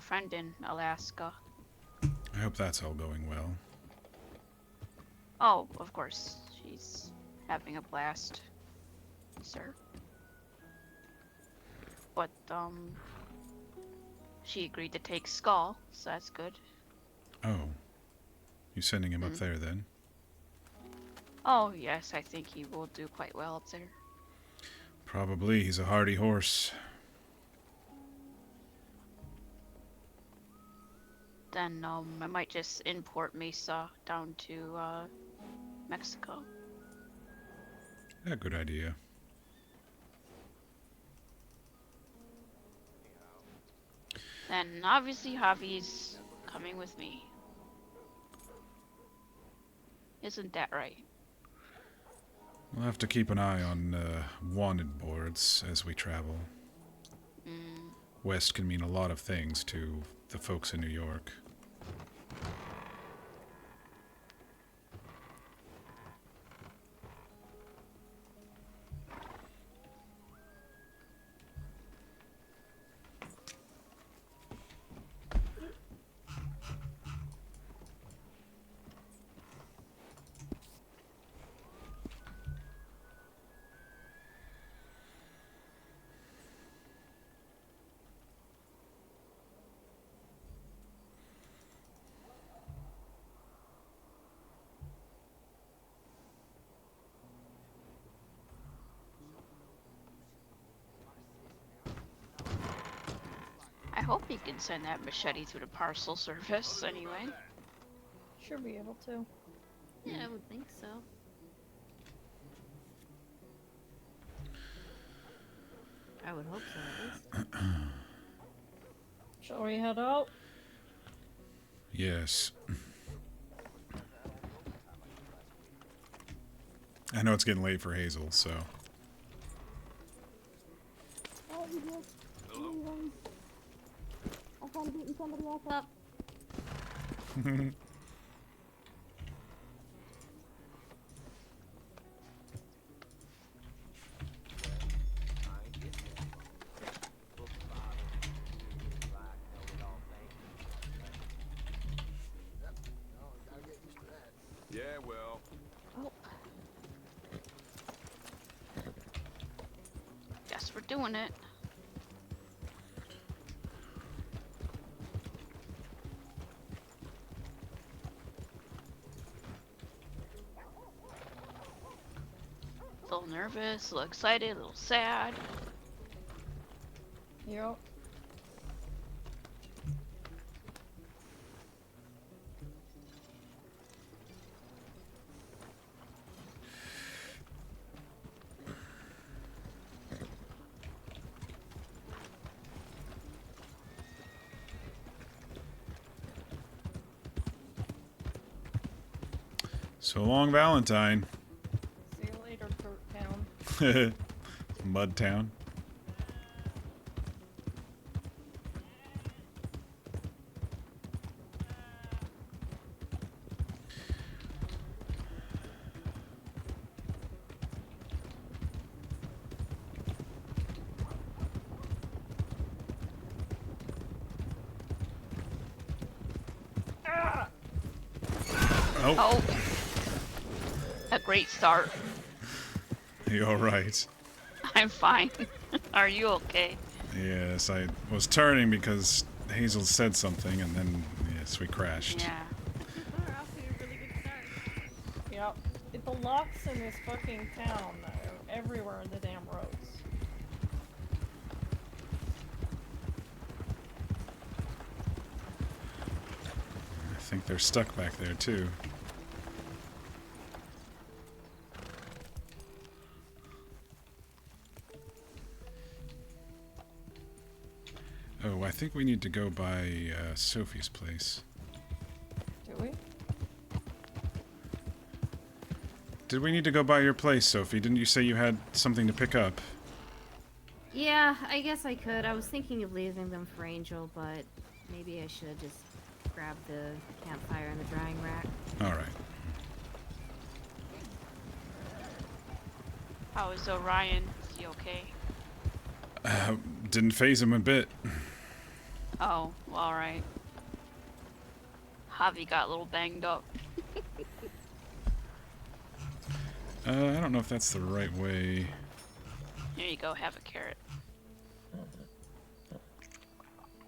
friend in Alaska. I hope that's all going well. Oh, of course, she's having a blast, sir. But she agreed to take Skull, so that's good. Oh. You sending him up there then? Oh yes, I think he will do quite well up there. Probably. He's a hardy horse. Then I might just import Mesa down to Mexico. Yeah, good idea. Then obviously Javi's coming with me. Isn't that right? We'll have to keep an eye on wanted boards as we travel. West can mean a lot of things to the folks in New York. I hope he can send that machete through the parcel service anyway. Should be able to. Yeah, I would think so. I would hope so, at least. Shall we head out? Yes. I know it's getting late for Hazel, so... Oh, you did. I thought of beating somebody else up. Yeah, well. Oh. Guess we're doing it. A little nervous, a little excited, a little sad. Yep. So long, Valentine. See you later, Dirt Town. Mud Town. Oh. A great start. You alright? I'm fine. Are you okay? Yes, I was turning because Hazel said something, and then, yes, we crashed. Yeah. We're off to a really good start. Yep. The locks in this fucking town are everywhere in the damn roads. think they're stuck back there, too. Oh, I think we need to go by Sophie's place. Do we? Did we need to go by your place, Sophie? Didn't you say you had something to pick up? Yeah, I guess I could. I was thinking of leaving them for Angel, but maybe I should just grab the campfire and the drying rack. Alright. How is Orion? Is he okay? Didn't phase him a bit. Oh, well, alright. Javi got a little banged up. I don't know if that's the right way. Here you go, have a carrot.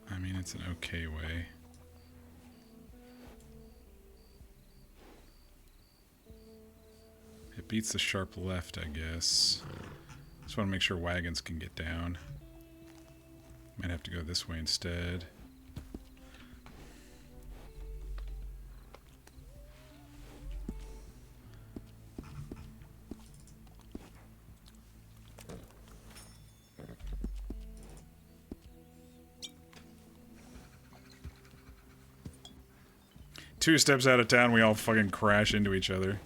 I mean, it's an okay way. It beats the sharp left, I guess. Just want to make sure wagons can get down. Might have to go this way instead. Two steps out of town, we all fucking crash into each other.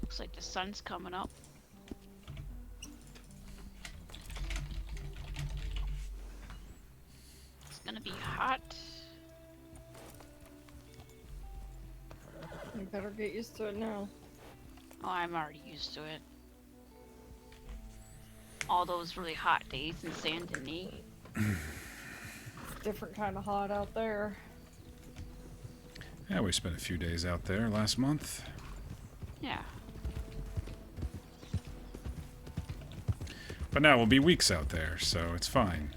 Looks like the sun's coming up. It's gonna be hot. You better get used to it now. Oh, I'm already used to it. All those really hot days in Saint Denis. Different kind of hot out there. Yeah, we spent a few days out there last month. Yeah. But now we'll be weeks out there, so it's fine.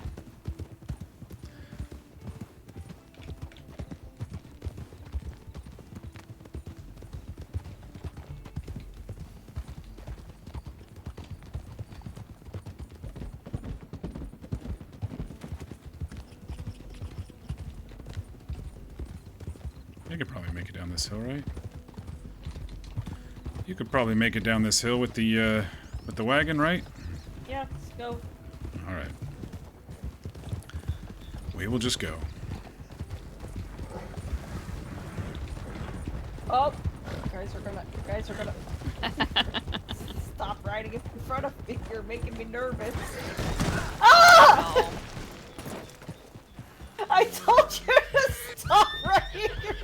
You could probably make it down this hill, right? You could probably make it down this hill with the wagon, right? Yeah, let's go. All right. We will just go. Oh, you guys are gonna stop riding in front of me. You're making me nervous. Ah! Oh. I told you to stop right here.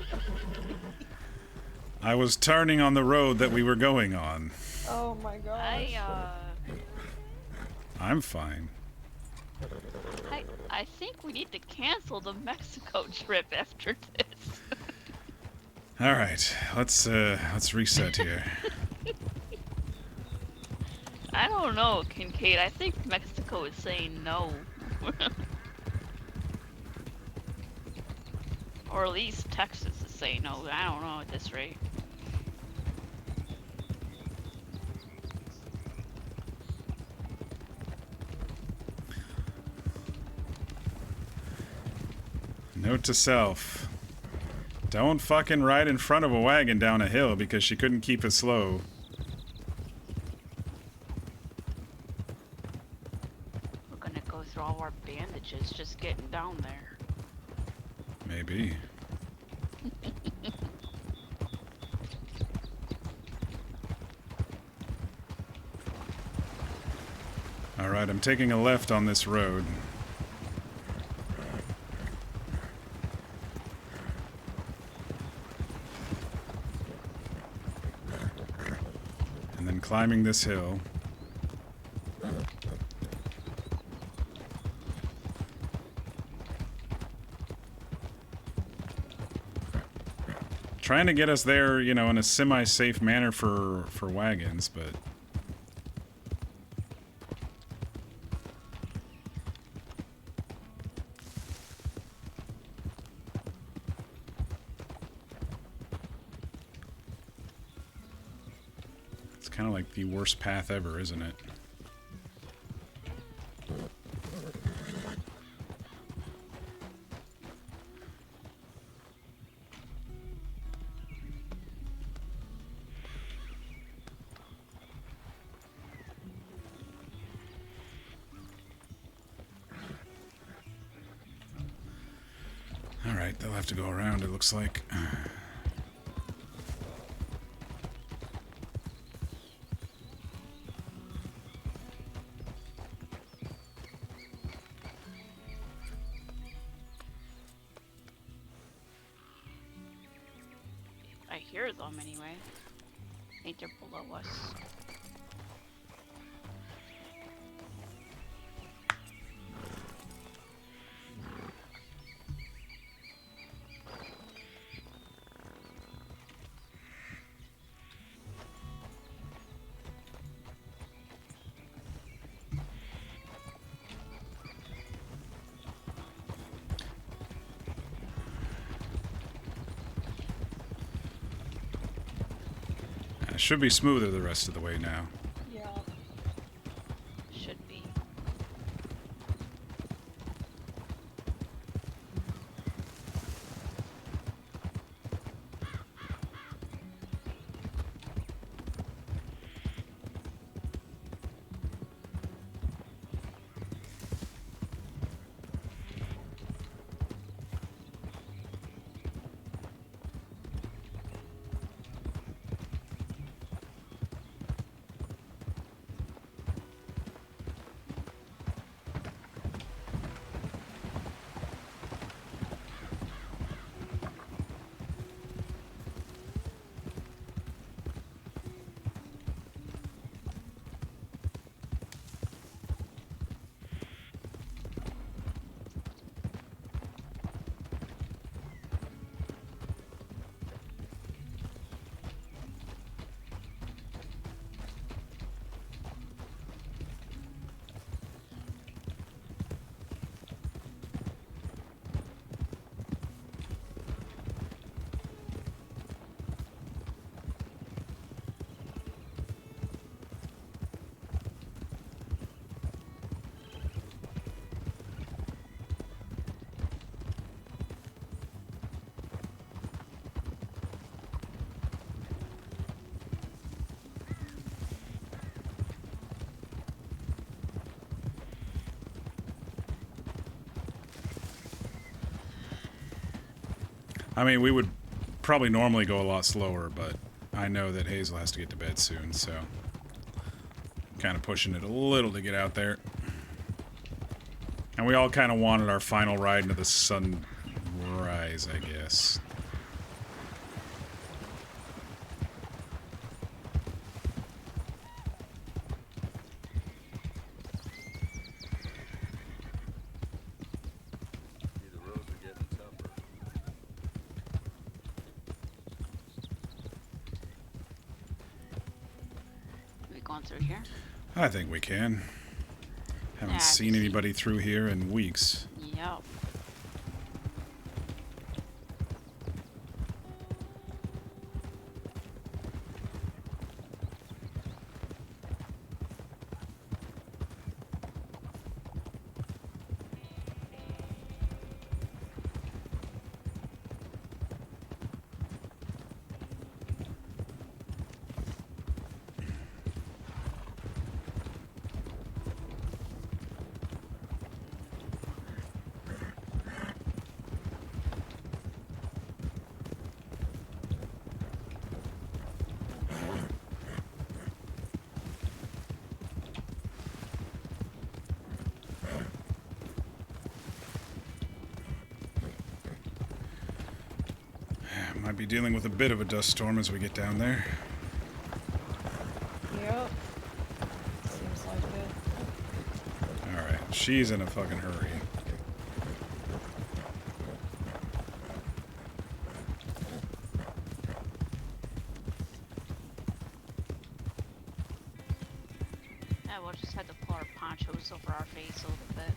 I was turning on the road that we were going on. Oh my gosh. I'm fine. I think we need to cancel the Mexico trip after this. All right, let's reset here. I don't know, Kincaid. I think Mexico is saying no. Or at least Texas is saying no. I don't know at this rate. Note to self. Don't fucking ride in front of a wagon down a hill because she couldn't keep it slow. We're gonna go through all our bandages just getting down there. Maybe. Alright, I'm taking a left on this road. And then climbing this hill. Trying to get us there, you know, in a semi-safe manner for wagons, but kind of like the worst path ever, isn't it? Alright, they'll have to go around, it looks like. I hear them anyway. I think they're below us. It should be smoother the rest of the way now. Yeah. Should be. I mean, we would probably normally go a lot slower, but I know that Hazel has to get to bed soon, so kind of pushing it a little to get out there. And we all kind of wanted our final ride into the sunrise, I guess. Going through here? I think we can. Haven't Yeah, seen anybody through here in weeks. Yep. Might be dealing with a bit of a dust storm as we get down there. Yep. Seems like it. Alright, she's in a fucking hurry. Yeah, we'll just have to pull our ponchos over our face a little bit.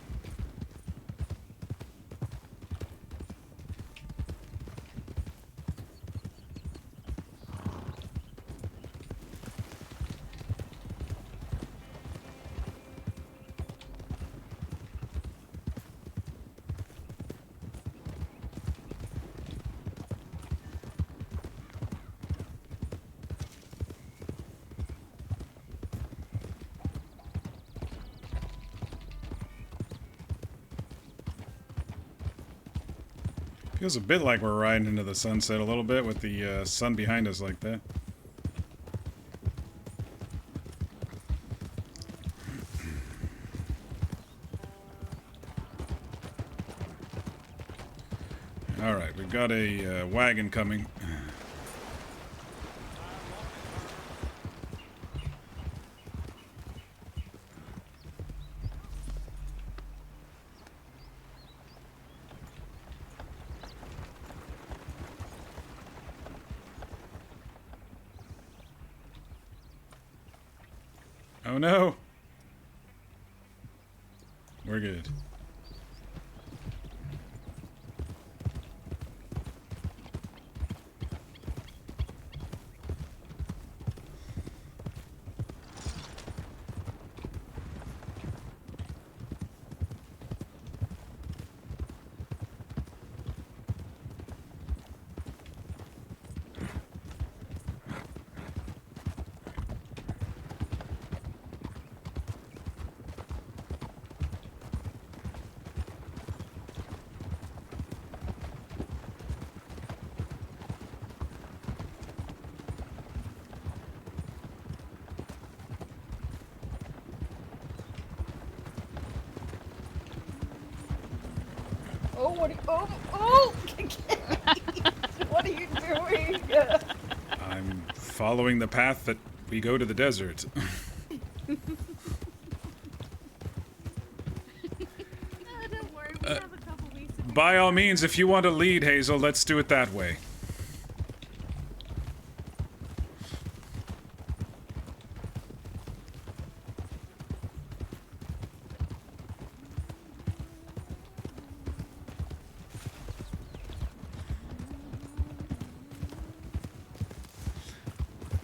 Feels a bit like we're riding into the sunset a little bit with the sun behind us like that. Alright, we've got a wagon coming. Oh no! We're good. Oh, what are you, oh, what are you doing? I'm following the path that we go to the desert. Don't worry, we have a couple weeks to By all means, if you want to lead, Hazel, let's do it that way.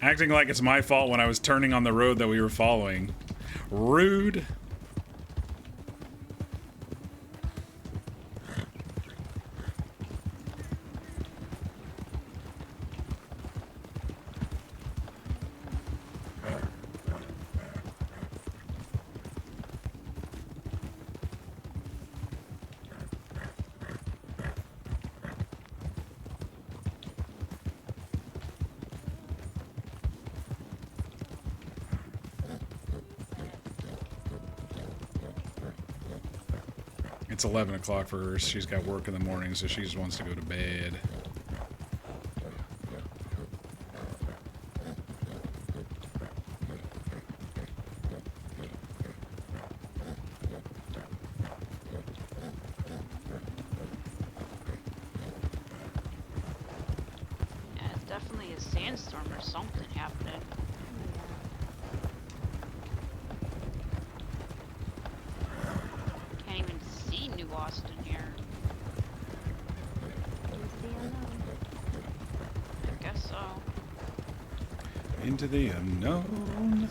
Acting like it's my fault when I was turning on the road that we were following. Rude. It's 11 o'clock for her. She's got work in the morning, so she just wants to go to bed. Yeah, it's definitely a sandstorm or something happening. Can't even see New Austin here. I guess so. Into the unknown.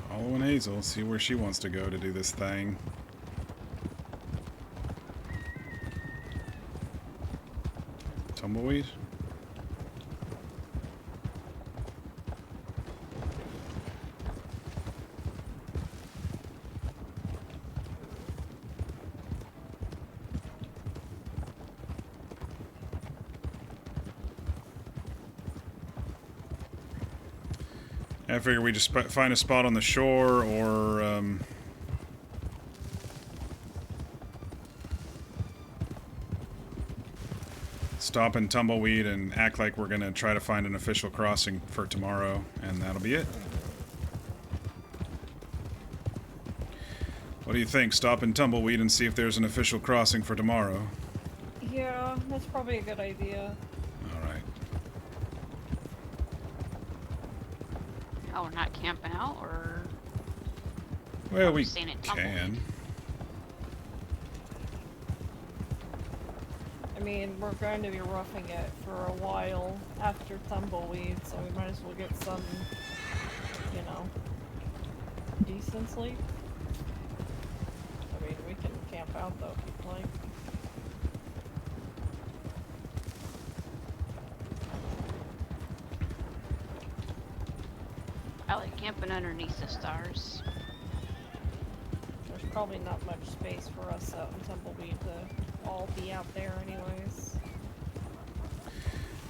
Following Hazel, see where she wants to go to do this thing. Tumbleweed? I figure we just find a spot on the shore or stop in Tumbleweed and act like we're gonna try to find an official crossing for tomorrow, and that'll be it. What do you think? Stop in Tumbleweed and see if there's an official crossing for tomorrow. Yeah, that's probably a good idea. Alright. Oh, we're not camping out, or Well, we staying at Tumbleweed? can. I mean, we're going to be roughing it for a while after Tumbleweed, so we might as well get some, you know, decent sleep. I mean, we can camp out though if you'd like. I like camping underneath the stars. There's probably not much space for us out in Tumbleweed to all be out there anyways.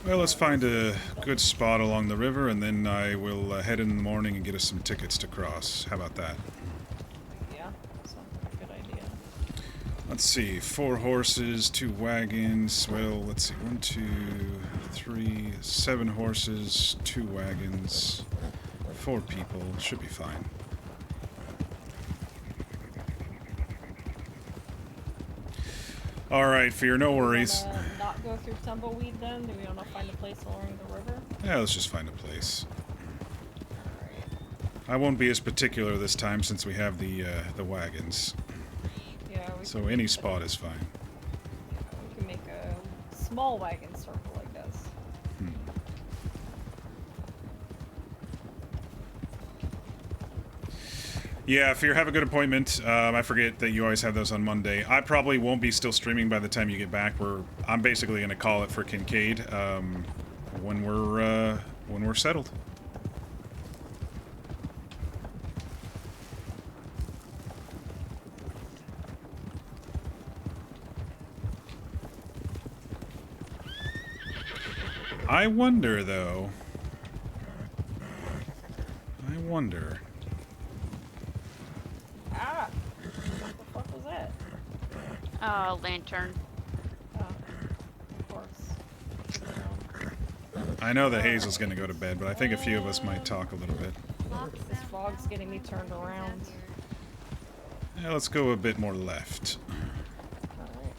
Well, let's find a good spot along the river, and then I will head in the morning and get us some tickets to cross. How about that? Yeah, sounds like a good idea. Let's see. 4 horses, 2 wagons. Well, let's see. 1, 2, 3, 7 horses, 2 wagons, 4 people. Should be fine. Alright, fear no worries. Not go through Tumbleweed then? Do we want to find a place along the river? Yeah, let's just find a place. Alright. I won't be as particular this time since we have the wagons. Yeah, So any spot is fine. we can make a small wagon circle, I guess. Yeah, if you have a good appointment, I forget that you always have those on Monday. I probably won't be still streaming by the time you get back. I'm basically going to call it for Kincaid when we're settled. I wonder, though. I wonder. Ah! What the fuck was that? Lantern. Oh, of course. I know that Hazel's going to go to bed, but I think a few of us might talk a little bit. This fog's getting me turned around. Yeah, let's go a bit more left. Alright.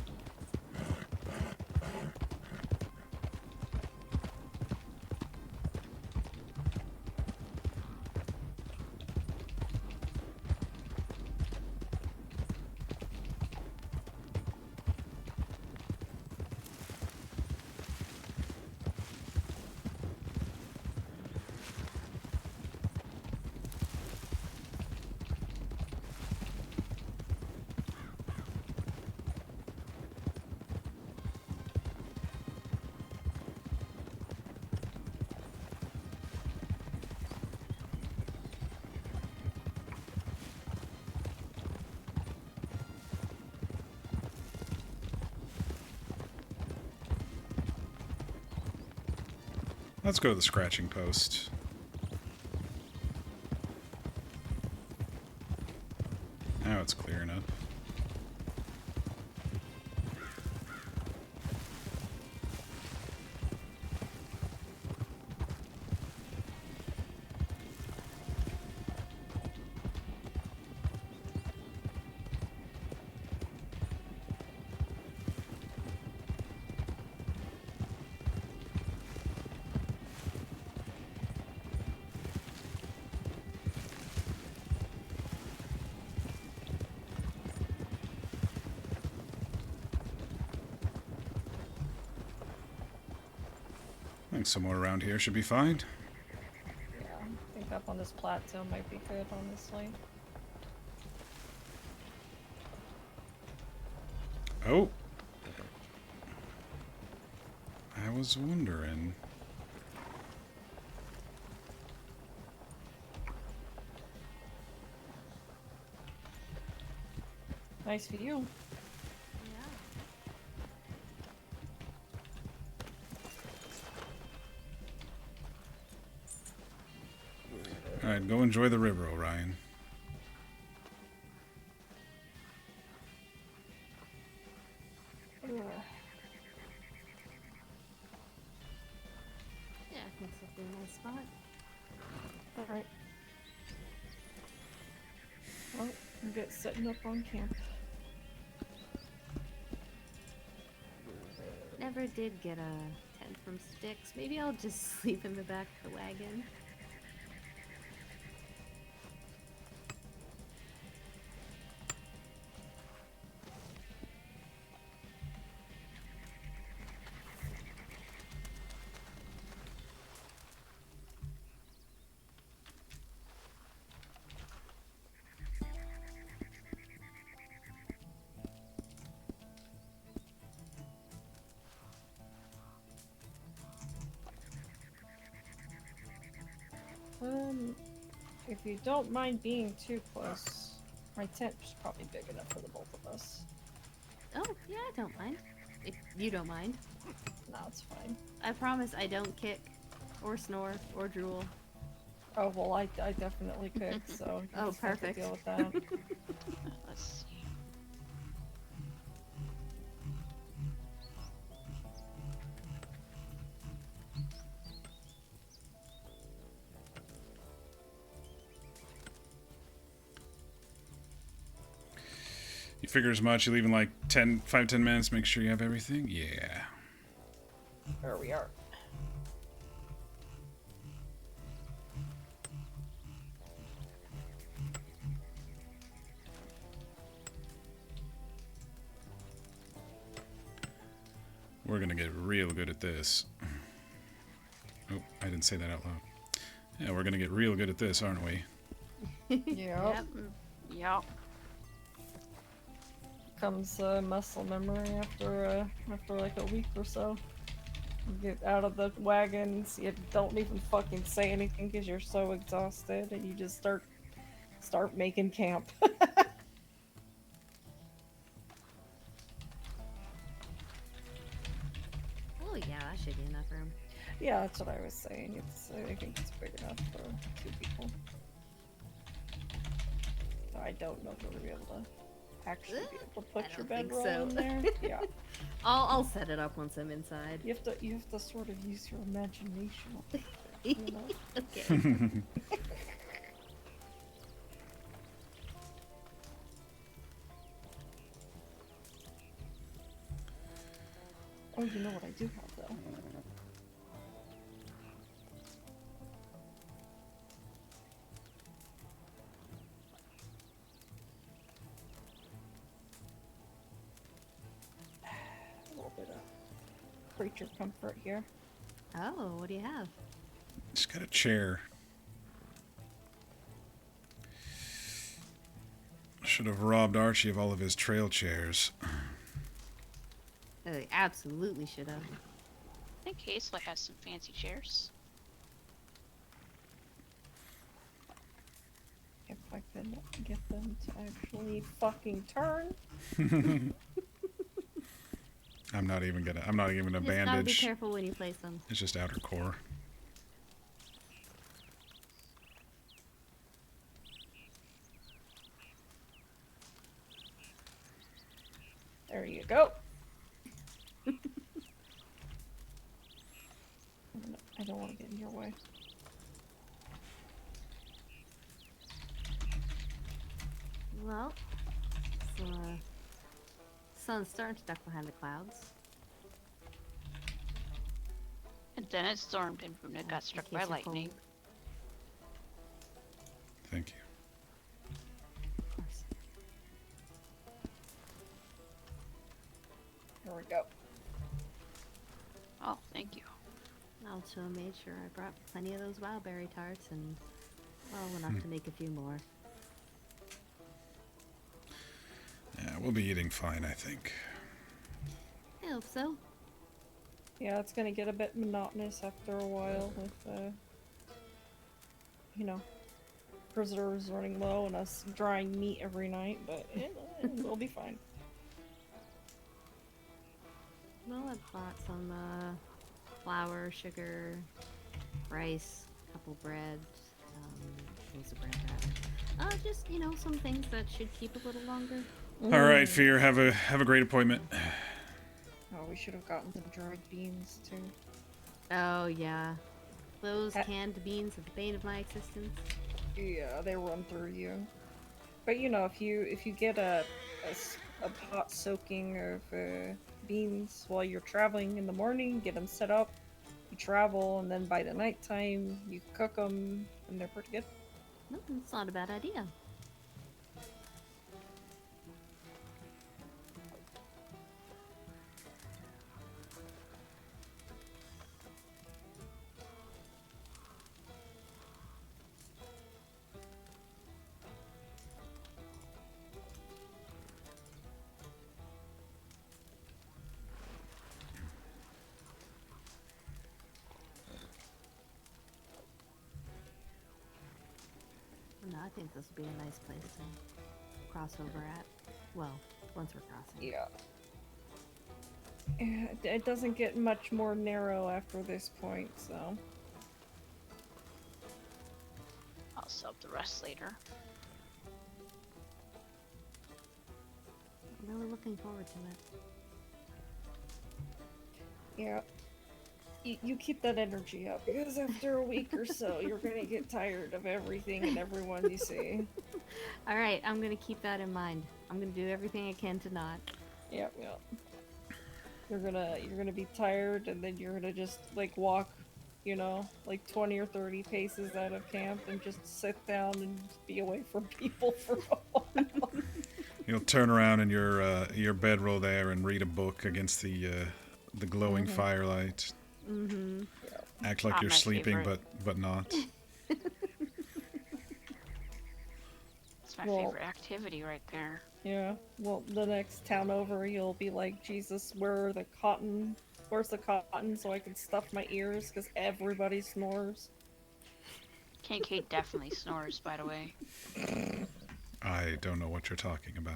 Let's go to the scratching post. Now it's clearing up. I think somewhere around here should be fine. Yeah, I think up on this plateau might be good, honestly. Oh! I was wondering. Nice view. enjoy the river, Orion. Ugh. Yeah, I think this will be a nice spot. Alright. Well, we'll get setting up on camp. Never did get a tent from sticks. Maybe I'll just sleep in the back of the wagon. If you don't mind being too close, my tent's probably big enough for the both of us. Oh, yeah, I don't mind. If you don't mind. No, it's fine. I promise I don't kick, or snore, or drool. Oh, well, I definitely could, so you Oh, just have to perfect. deal with that. Let's see. You figure as much. You leave in like 5-10 minutes. Make sure you have everything. Yeah. There we are. We're gonna get real good at this. Oh, I didn't say that out loud. Yeah, we're gonna get real good at this, aren't we? Yep. Yep. Comes muscle memory after like a week or so. You get out of the wagons, you don't even fucking say anything because you're so exhausted, and you just start making camp. Oh, yeah, that should be enough room. Yeah, that's what I was saying. I think it's big enough for 2 people. I don't know if we're gonna be able to actually be able to put I your don't think bedroll so. in there. Yeah, I'll set it up once I'm inside. you have to sort of use your imagination. You know? Okay. Oh, you know what I do have though? A little bit of creature comfort here. Oh, what do you have? Just got a chair. Should have robbed Archie of all of his trail chairs. I absolutely should have. I think Hazel has some fancy chairs. If I could get them to actually fucking turn. I'm not even a Just gotta be bandage. careful when you place them. It's just outer core. There you go. I don't want to get in your way. Well, so, sun's starting to duck behind the clouds. And then it stormed and Bruna got struck in by case you're lightning. cold. Thank you. Of course. There we go. Oh, thank you. I also made sure I brought plenty of those wildberry tarts and, well, enough to make a few more. Yeah, we'll be eating fine, I think. I hope so. Yeah, it's gonna get a bit monotonous after a while with, you know, preserves running low and us drying meat every night, but we'll be fine. Well, I bought some flour, sugar, rice, a couple breads, supposed to branch out. Just, you know, some things that should keep a little longer. All right, Fear. Have a great appointment. Oh, we should have gotten the dried beans too. Oh, yeah. Those canned beans are the bane of my existence. Yeah, they run through you. But you know, if you get a pot soaking of beans while you're traveling in the morning, get them set up, you travel, and then by the nighttime you cook them, and they're pretty good. No, it's not a bad idea. No, I think this would be a nice place to cross over at. Well, once we're crossing. Yeah. It doesn't get much more narrow after this point, so. I'll sub the rest later. I'm really looking forward to it. Yeah. You keep that energy up, because after a week or so, you're gonna get tired of everything and everyone you see. Alright, I'm gonna keep that in mind. I'm gonna do everything I can to not. Yep. You're gonna be tired, and then you're gonna just like walk, you know, like 20 or 30 paces out of camp and just sit down and be away from people for a while. You'll turn around in your bedroll there and read a book against the glowing firelight. Mm-hmm. Act like Not you're my sleeping, favorite. but not. It's my Well- favorite activity right there. Yeah. Well, the next town over, you'll be like, Jesus, where's the cotton, so I can stuff my ears, because everybody snores. Kincaid definitely snores, by the way. I don't know what you're talking about.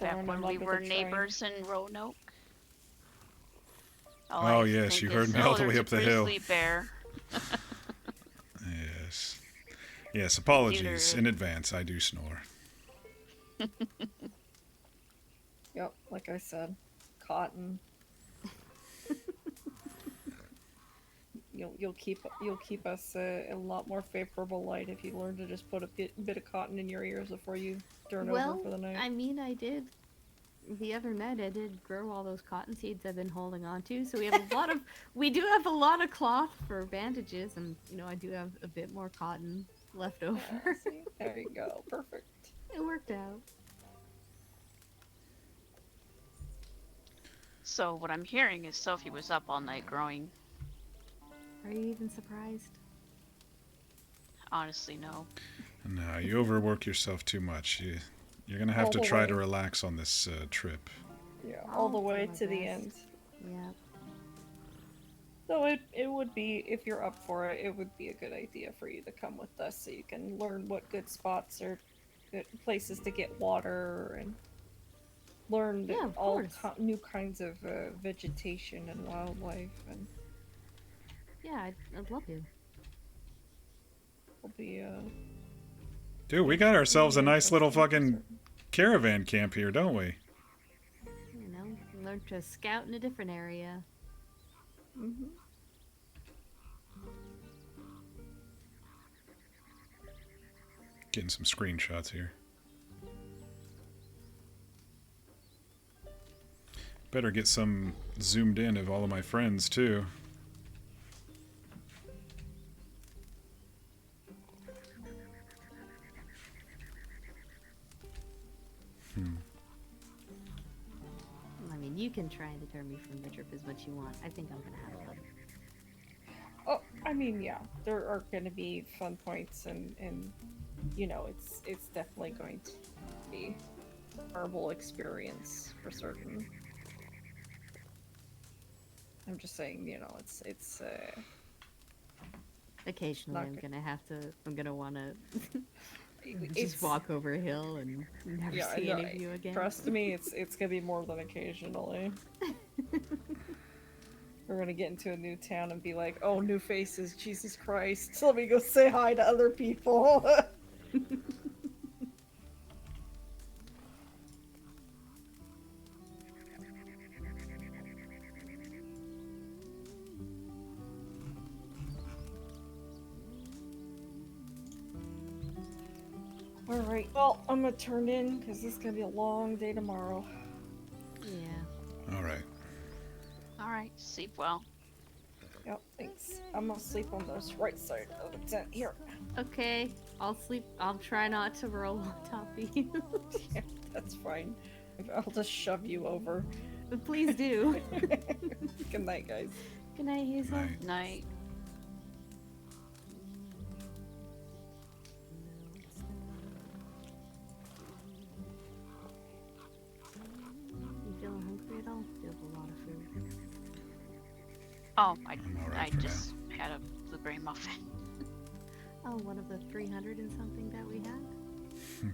Back Throwing when him we under were the train. neighbors in Roanoke. Oh, I yes, think you is, heard me all the there's way a up the hill." grizzly bear. Yes. Yes, apologies Either- in advance. I do snore. Yep, like I said, cotton. You'll keep us a lot more favorable light if you learn to just put a bit of cotton in your ears before you turn over for the night. I mean, I did. The other night, I did grow all those cotton seeds I've been holding on to. So we have a lot of, we do have a lot of cloth for bandages, and you know, I do have a bit more cotton left over. Yeah, see? There you go, perfect. It worked out. So what I'm hearing is Sophie was up all night growing. Are you even surprised? Honestly, no. No, you overwork yourself too much. You're gonna have All to the try way. to relax on this trip. Yeah, all the I'll do way my to the best. end. Yeah. So it would be, if you're up for it, it would be a good idea for you to come with us so you can learn what good spots are, good places to get water, and learn Yeah, of all course. new kinds of vegetation and wildlife, and Yeah, I'd love to. it'll be Dude, we got ourselves a nice little interesting. fucking caravan camp here, don't we? You know, learn to scout in a different area. Mhm. Getting some screenshots here. Better get some zoomed in of all of my friends, too. I mean, you can try and deter me from the trip as much you want. I think I'm gonna have fun. Oh, I mean, yeah, there are going to be fun points, and you know, it's definitely going to be a horrible experience for certain. I'm just saying, you know, it's Occasionally, Not I'm good. gonna have to. I'm gonna wanna it's just walk over a hill and never Yeah, see no, any of you again. Trust me, it's gonna be more than occasionally. We're gonna get into a new town and be like, oh, new faces, Jesus Christ. Let me go say hi to other people. Alright, well, I'm gonna turn in because this is gonna be a long day tomorrow. Yeah. All right. All right, sleep well. Yep, thanks. I'm gonna sleep on this right side of the tent here. Okay, I'll sleep. I'll try not to roll on top of you. Yeah, that's fine. I'll just shove you over. But please do. Good night, guys. Good night, Hazel. Night. Night. You feeling hungry at all? Do you have a lot of food? Oh, I'm all right I for just had a blueberry muffin. Oh, one of the 300 and something that we had?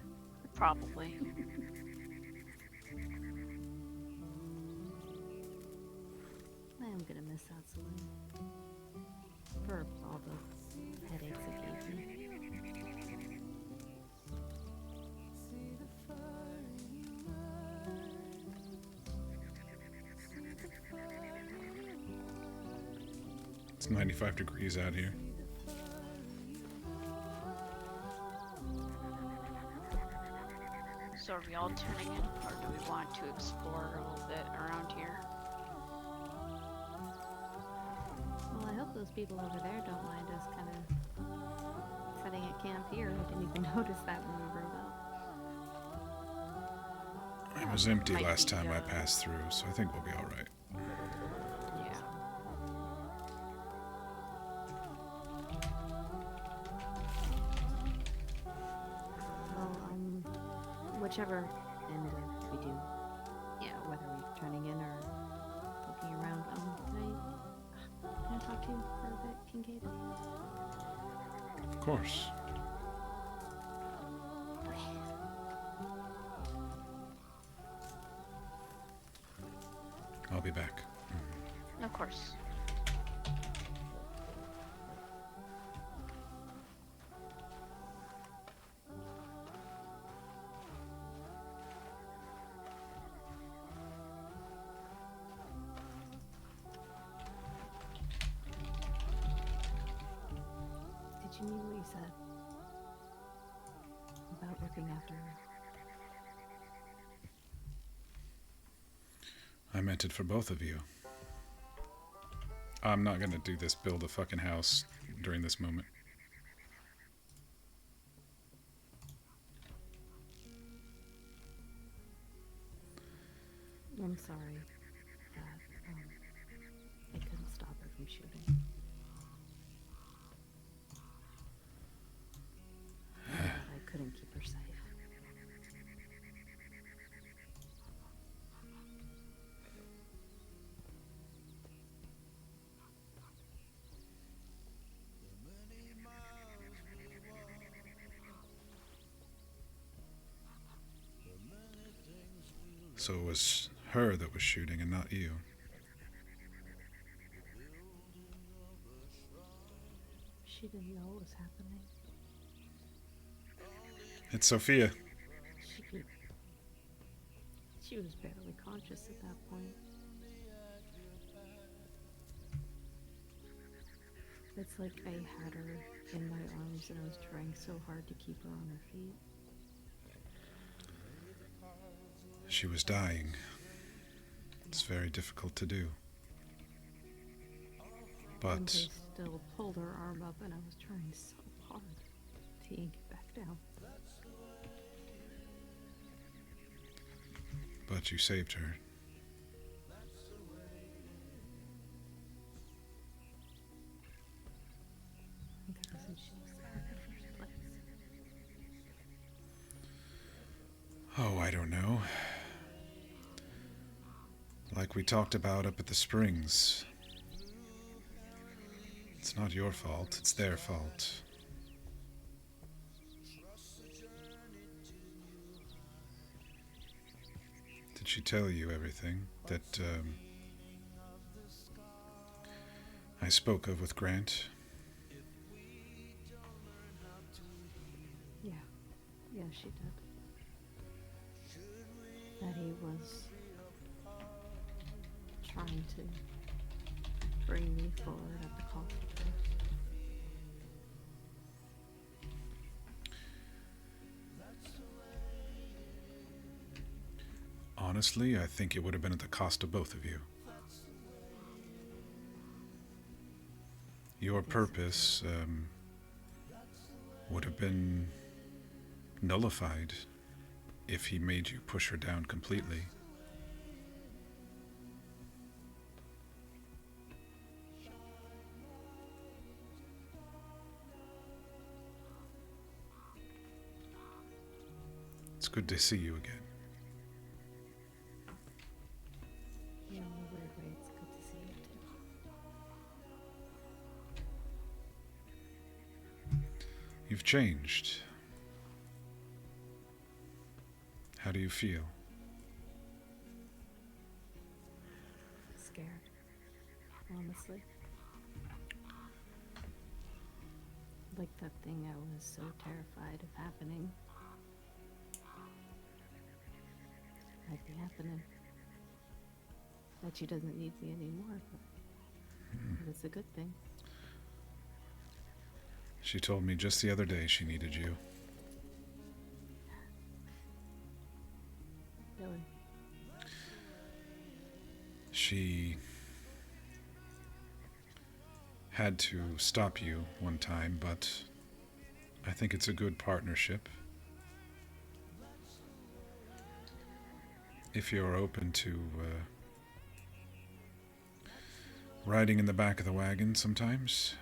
Probably. I am gonna miss that saloon. For all the headaches it gave me. It's 95 degrees out here. So are we all turning in, or do we want to explore a little bit around here? Well, I hope those people over there don't mind us kind of setting a camp here. I didn't even notice that when we rode up. It was empty Might last be, time I passed through, so I think we'll be all right. Yeah. Well, whichever end we do, yeah, whether we're turning in or looking around, can I talk to you for a bit, Kincaid? Of course. I'll be back. Of course. Did you mean what you said about looking after her? I meant it for both of you. I'm not gonna do this build a fucking house during this moment. I'm sorry that I couldn't stop her from shooting. I couldn't keep her safe. So it was her that was shooting and not you. She didn't know what was happening. It's Sophia. She was barely conscious at that point. It's like I had her in my arms and I was trying so hard to keep her on her feet. She was dying. It's very difficult to do. And But they still pulled her arm up and I was trying so hard to yank it back down. you saved her. The reason she was there in the first place. Oh, I don't know. Like we talked about up at the Springs. It's not your fault, it's their fault. Did she tell you everything? That I spoke of with Grant. Yeah. Yeah, she did. That he was trying to bring me forward at the cost of her. Honestly, I think it would have been at the cost of both of you. Your purpose would have been nullified if he made you push her down completely. It's good to see you again. Yeah, in a weird way, it's good to see you too. You've changed. How do you feel? Scared, honestly. Like that thing I was so terrified of happening. Might be happening. That she doesn't need me anymore, but it's a good thing. She told me just the other day she needed you. Really. She had to stop you one time, but I think it's a good partnership. If you're open to riding in the back of the wagon sometimes.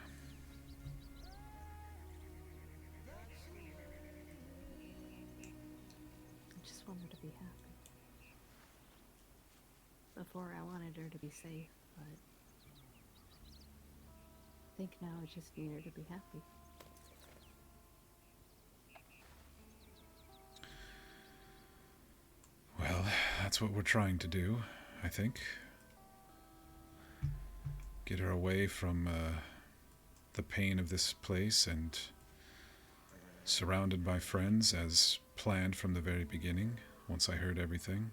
I just want her to be happy. Before I wanted her to be safe, but I think now I just need her to be happy. Well, that's what we're trying to do, I think. Get her away from the pain of this place and surrounded by friends as planned from the very beginning, once I heard everything.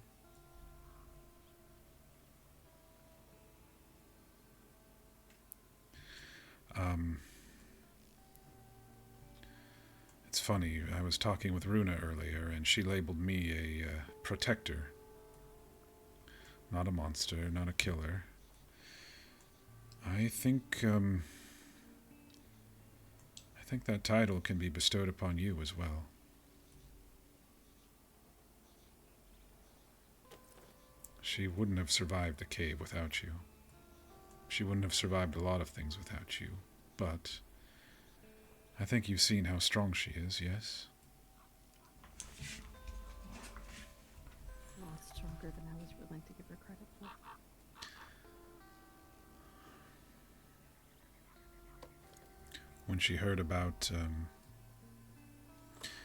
It's funny, I was talking with Runa earlier, and she labeled me a protector. Not a monster, not a killer. I think that title can be bestowed upon you as well. She wouldn't have survived the cave without you. She wouldn't have survived a lot of things without you, but I think you've seen how strong she is, yes? A lot stronger than I was willing to give her credit for. When she heard about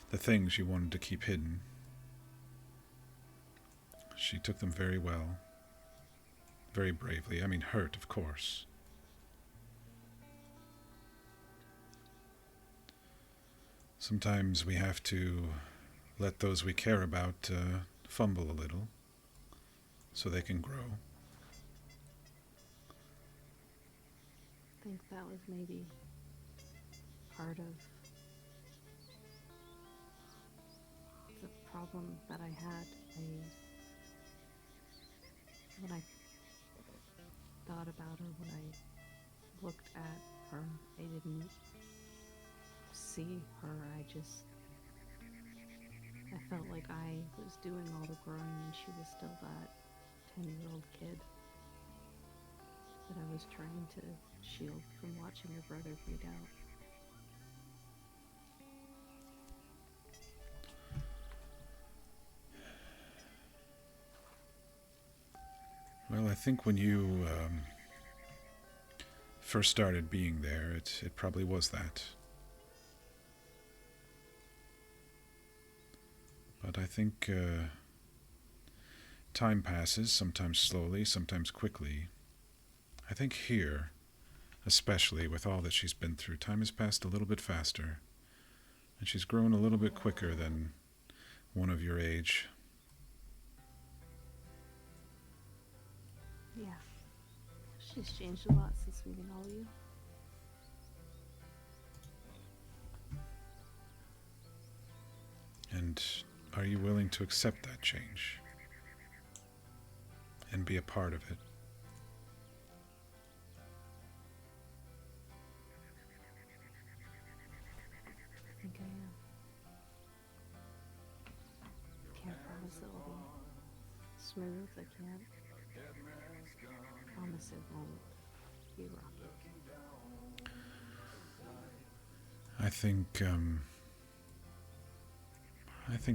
the things you wanted to keep hidden, she took them very well, very bravely. I mean, hurt, of course. Sometimes we have to let those we care about fumble a little so they can grow. I think that was maybe part of the problem that I had. When I thought about her, when I looked at her, I didn't see her. I felt like I was doing all the growing and she was still that 10-year-old kid that I was trying to shield from watching her brother bleed out. Well, I think when you first started being there, it probably was that. But I think time passes, sometimes slowly, sometimes quickly. I think here, especially with all that she's been through. Time has passed a little bit faster, and she's grown a little bit quicker than one of your age. Yeah. She's changed a lot since meeting all of you. And are you willing to accept that change and be a part of it? I think I am. Can't promise it'll be smooth. I can't promise it won't be rocky. I think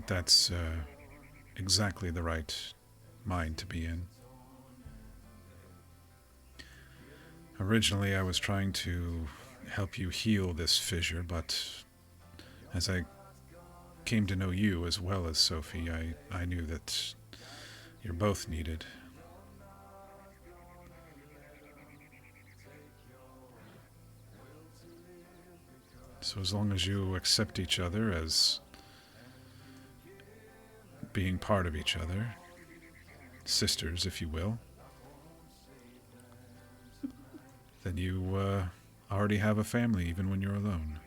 that's exactly the right mind to be in. Originally, I was trying to help you heal this fissure, but as I came to know you as well as Sophie, I knew that you're both needed. So as long as you accept each other as being part of each other, sisters, if you will, then you already have a family even when you're alone.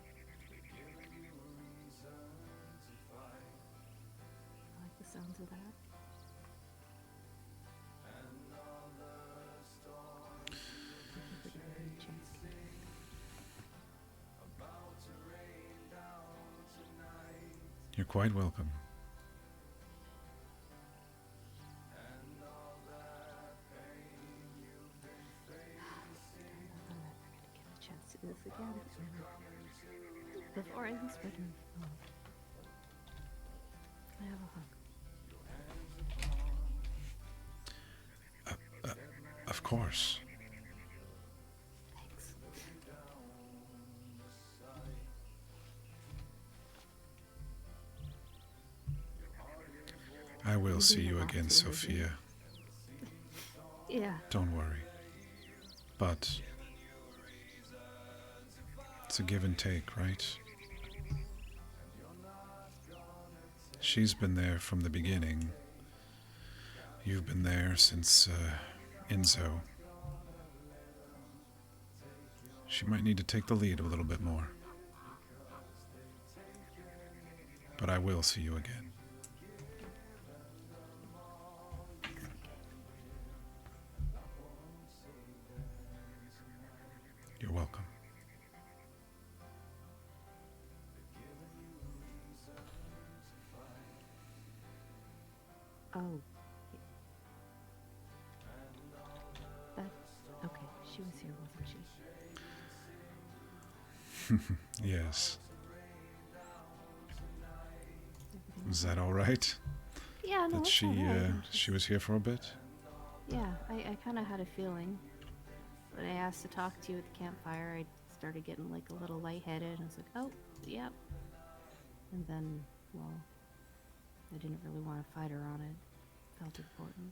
I like the sounds of that. Thank you for giving me a chance, Kincaid. You're quite welcome. I'm never gonna get a chance to do this again. Before I lose my nerve. Can I have a hug? Of course. Thanks. I will You see mean a you lot again, to me, Sophia. Yeah. Don't worry. But it's a give and take, right? She's been there from the beginning. You've been there since Enzo. She might need to take the lead a little bit more. But I will see you again. You're welcome. Oh. That. Okay, she was here, wasn't she? Yes. Everything Is okay? that all right? Yeah, no, That it's she all right. I'm she just- was here for a bit? Yeah, I kind of had a feeling. When I asked to talk to you at the campfire, I started getting like a little lightheaded. And I was like, oh, yep. And then, well, I didn't really want to fight her on it. Felt important.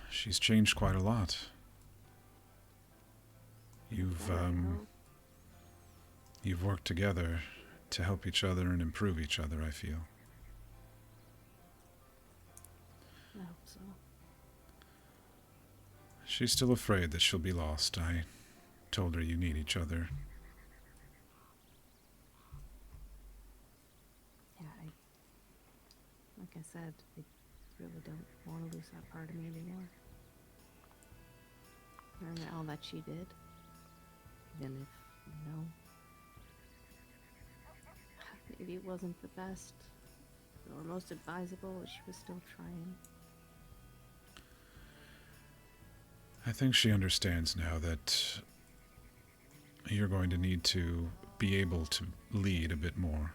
She's changed quite a lot. You've Yeah, I hope. you've worked together to help each other and improve each other, I feel. I hope so. She's still afraid that she'll be lost. I told her you need each other. Yeah, like I said, I really don't want to lose that part of me anymore. Learning all that she did, even if, maybe it wasn't the best or most advisable, she was still trying. I think she understands now that you're going to need to be able to lead a bit more.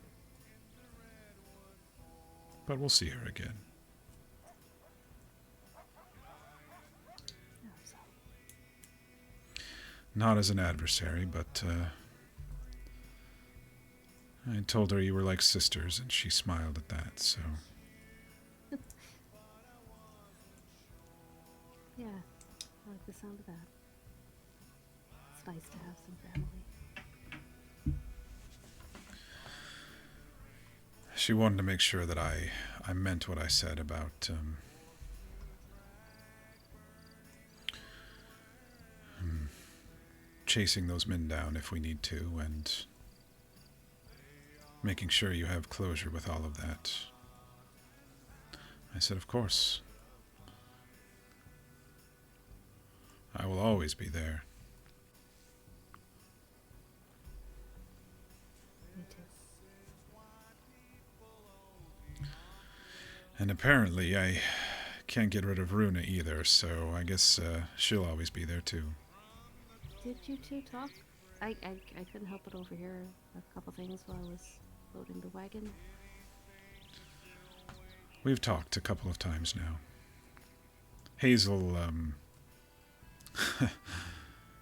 But we'll see her again. I hope so. Not as an adversary, but I told her you were like sisters, and she smiled at that, so... Yeah, I like the sound of that. It's nice to have some family. She wanted to make sure that I meant what I said about chasing those men down if we need to, and making sure you have closure with all of that. I said, of course. I will always be there. Me too. And apparently I can't get rid of Runa either, so I guess she'll always be there too. Did you two talk? I couldn't help but overhear a couple things while I was loading the wagon. We've talked a couple of times now. Hazel,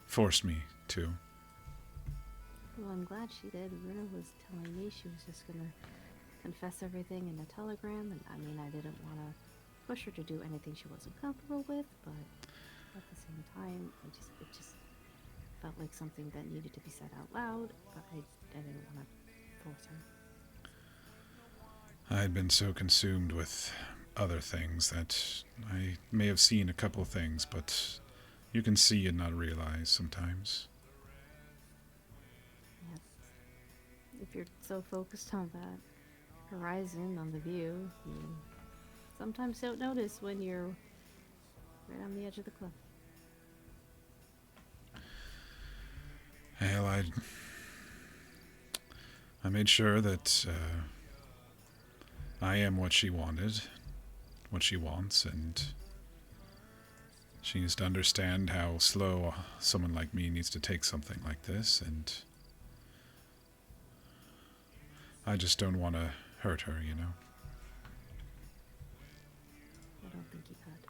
forced me to. Well, I'm glad she did. Runa was telling me she was just gonna confess everything in a telegram, and I mean, I didn't want to push her to do anything she wasn't comfortable with, but at the same time, it just felt like something that needed to be said out loud, but I didn't want to force her. I had been so consumed with other things that I may have seen a couple of things, but you can see and not realize sometimes. Yes. If you're so focused on that horizon, on the view, you sometimes don't notice when you're right on the edge of the cliff. Hell, I made sure that I am what she wanted, what she wants, and she needs to understand how slow someone like me needs to take something like this, and I just don't want to hurt her, you know? I don't think you could.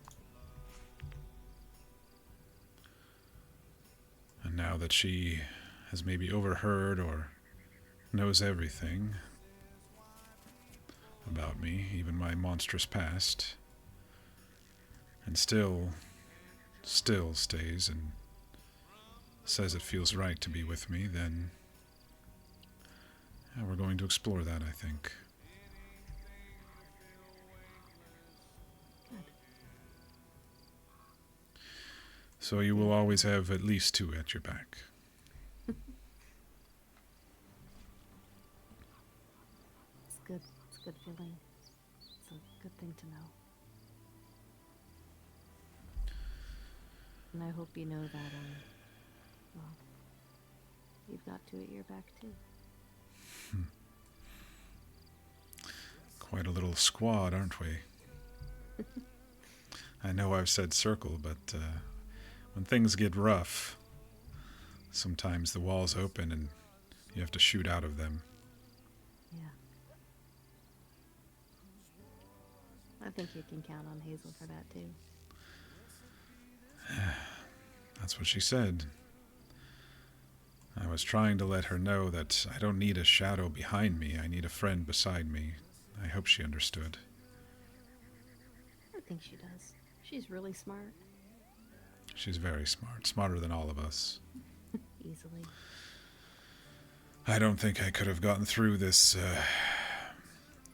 And now that she has maybe overheard or knows everything about me, even my monstrous past, and still stays and says it feels right to be with me, then yeah, we're going to explore that, I think. Good. So you will always have at least two at your back. It's good. It's a good feeling. It's a good thing to know. And I hope you know that, well, you've got two at your back too. Quite a little squad, aren't we? I know I've said circle, but when things get rough, sometimes the walls open and you have to shoot out of them. Yeah. I think you can count on Hazel for that too. That's what she said. I was trying to let her know that I don't need a shadow behind me. I need a friend beside me. I hope she understood. I think she does. She's really smart. She's very smart. Smarter than all of us. Easily. I don't think I could have gotten through this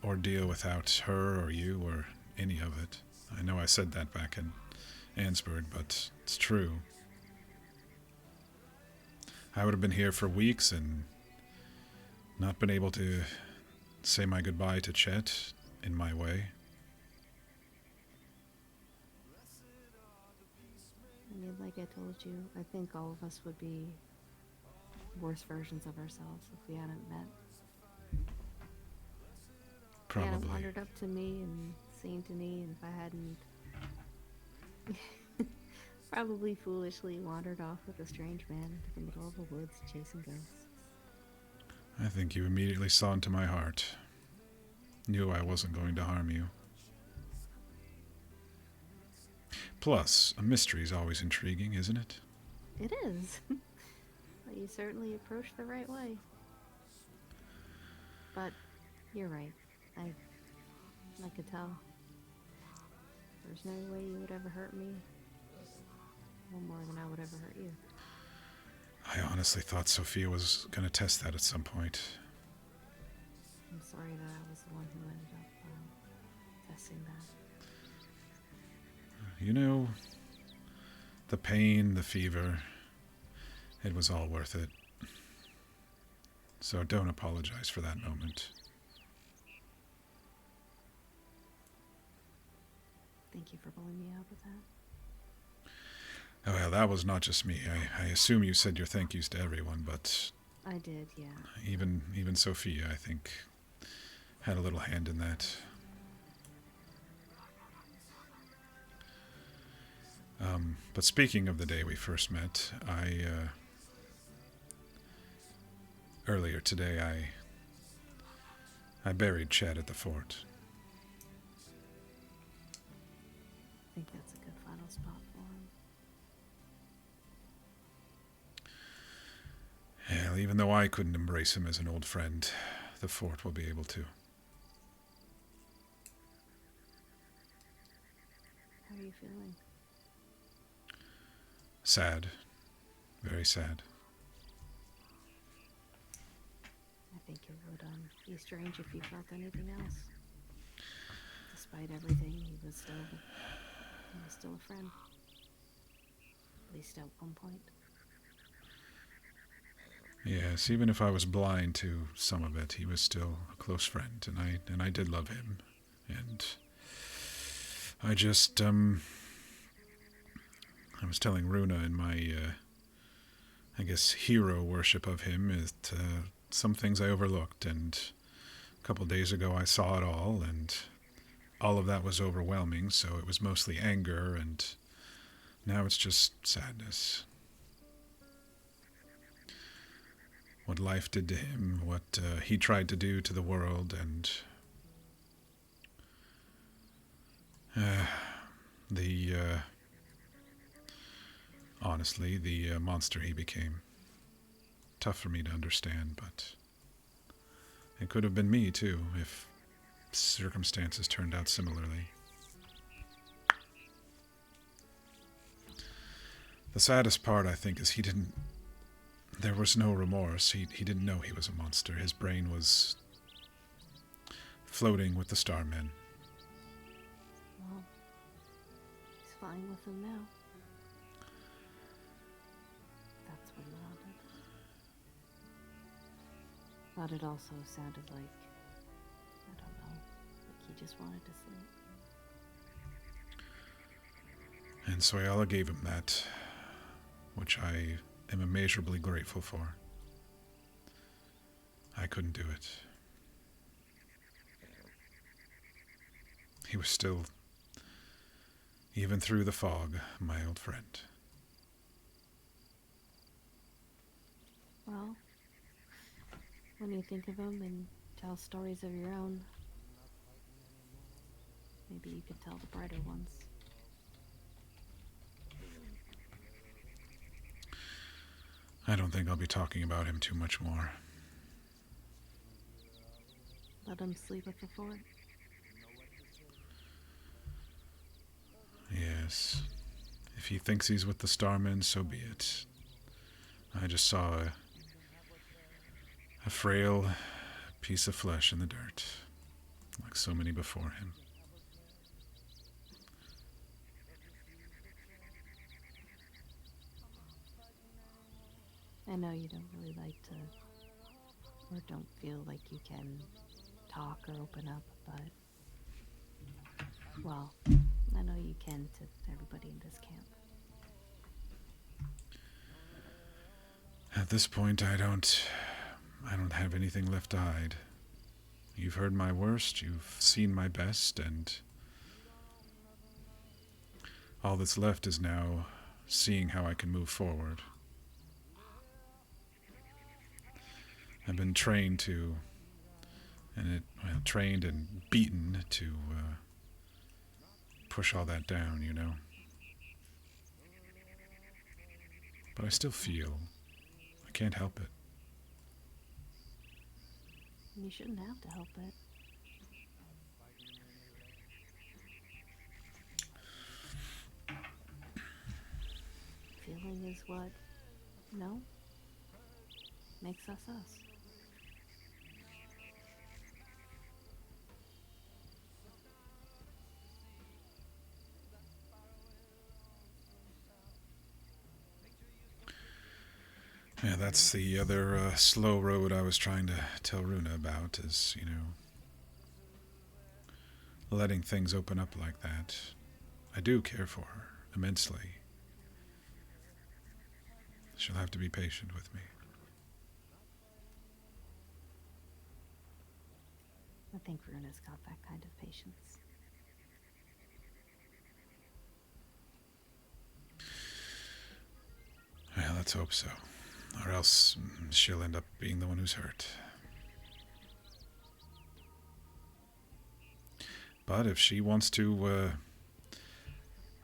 ordeal without her or you or any of it. I know I said that back in Ansburg, but it's true. I would have been here for weeks and not been able to say my goodbye to Chet in my way. I mean, like I told you, I think all of us would be worse versions of ourselves if we hadn't met. If you hadn't Probably. wandered up to me and seen to me, and if I hadn't probably foolishly wandered off with a strange man into the middle of the woods chasing ghosts. I think you immediately saw into my heart. Knew I wasn't going to harm you. Plus, a mystery is always intriguing, isn't it? It is. But you certainly approached the right way. But you're right. I could tell. There's no way you would ever hurt me. No more than I would ever hurt you. I honestly thought Sophia was going to test that at some point. I'm sorry that I was the one who ended up testing that. You know, the pain, the fever, it was all worth it. So don't apologize for that moment. Thank you for pulling me out with that. Oh, well, that was not just me. I assume you said your thank yous to everyone, but I did, yeah. even Sophia, I think, had a little hand in that. But speaking of the day we first met, earlier today, I buried Chad at the fort. I think that's a good final spot for him. Hell, even though I couldn't embrace him as an old friend, the fort will be able to. How are you feeling? Sad. Very sad. I think it would be strange if you felt anything else. Despite everything, he was still a friend. At least at one point. Yes, even if I was blind to some of it, he was still a close friend, and I did love him. And I just I was telling Runa in my I guess hero worship of him is some things I overlooked, and a couple days ago I saw it all, and all of that was overwhelming, so it was mostly anger, and now it's just sadness. What life did to him, what he tried to do to the world, and honestly, the monster he became. Tough for me to understand, but it could have been me too, if circumstances turned out similarly. The saddest part, I think, is there was no remorse. He didn't know he was a monster. His brain was floating with the Starmen. Well, he's flying with them now. That's what he wanted. But it also sounded like, I don't know, like he just wanted to sleep. And Soyala gave him that, which I am immeasurably grateful for. I couldn't do it. He was still, even through the fog, my old friend. Well, when you think of him and tell stories of your own, maybe you could tell the brighter ones. I don't think I'll be talking about him too much more. Let him sleep at the fort. Yes. If he thinks he's with the Starmen, so be it. I just saw a frail piece of flesh in the dirt, like so many before him. I know you don't really like to, or don't feel like you can talk or open up, but, well, I know you can to everybody in this camp. At this point, I don't have anything left to hide. You've heard my worst, you've seen my best, and all that's left is now seeing how I can move forward. I've been trained trained and beaten to push all that down, you know. But I still feel. I can't help it. You shouldn't have to help it. is what, you know, makes us us. Yeah, that's the other slow road I was trying to tell Runa about, is, letting things open up like that. I do care for her immensely. She'll have to be patient with me. I think Runa's got that kind of patience. Well, let's hope so. Or else she'll end up being the one who's hurt. But if she wants to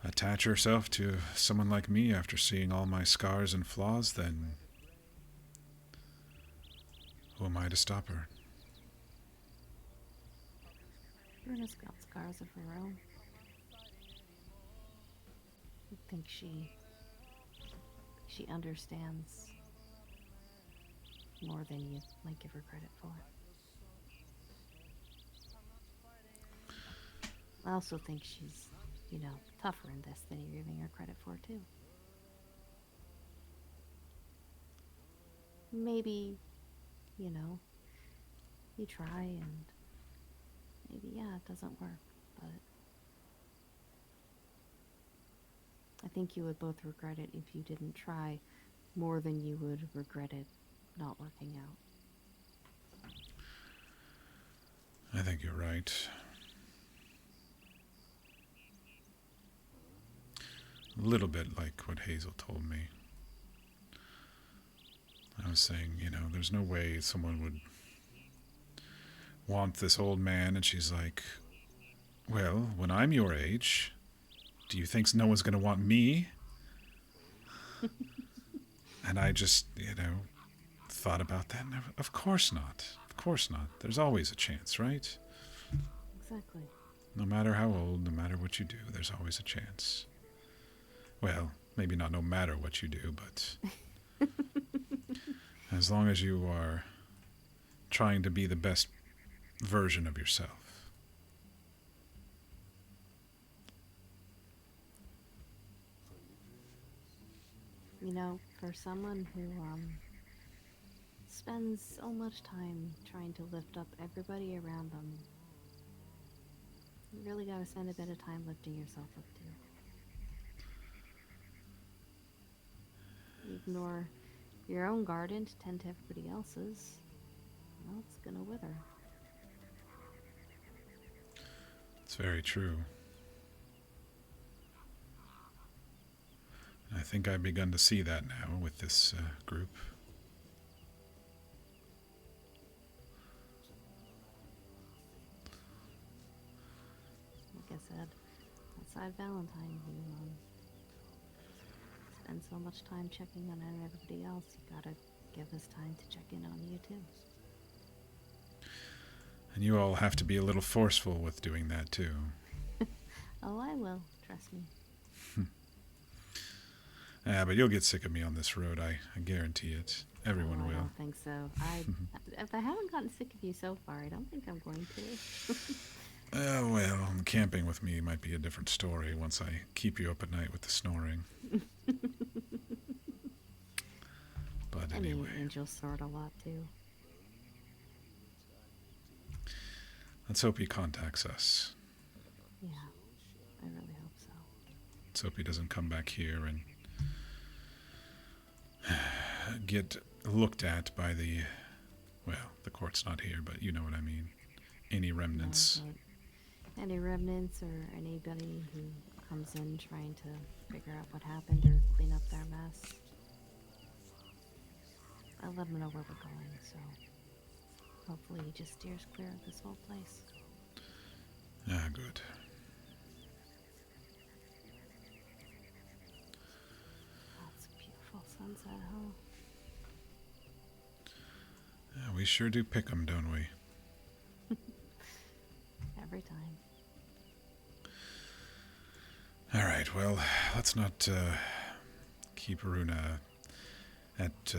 attach herself to someone like me after seeing all my scars and flaws, then who am I to stop her? Runa's got scars of her own. I think she understands more than you might give her credit for. I also think she's, tougher in this than you're giving her credit for, too. Maybe, you try and maybe, it doesn't work, but I think you would both regret it if you didn't try more than you would regret it not working out. I think you're right. A little bit like what Hazel told me. I was saying, there's no way someone would want this old man, and she's like, well, when I'm your age, do you think no one's going to want me? And I just, thought about that, and of course not. Of course not. There's always a chance, right? Exactly. No matter how old, no matter what you do, there's always a chance. Well, maybe not no matter what you do, but as long as you are trying to be the best version of yourself. For someone who spends so much time trying to lift up everybody around them, you really gotta spend a bit of time lifting yourself up too. You ignore your own garden to tend to everybody else's, well, it's gonna wither. It's very true. I think I've begun to see that now with this group. Like I said, outside Valentine, you spend so much time checking on everybody else, you gotta give us time to check in on you too. And you all have to be a little forceful with doing that too. Oh, I will, trust me. Yeah, but you'll get sick of me on this road, I guarantee it. Everyone will. I don't think so. If I haven't gotten sick of you so far, I don't think I'm going to. Well, camping with me might be a different story once I keep you up at night with the snoring. But anyway. Angel snort a lot too. Let's hope he contacts us. Yeah, I really hope so. Let's hope he doesn't come back here and get looked at by the court's not here, but you know what I mean. Any remnants. No, any remnants or anybody who comes in trying to figure out what happened or clean up their mess. I'll let him know where we're going, so hopefully he just steers clear of this whole place. Ah, good. That's a beautiful sunset, huh? Yeah, we sure do pick 'em, don't we? Every time. All right, well, let's not keep Aruna at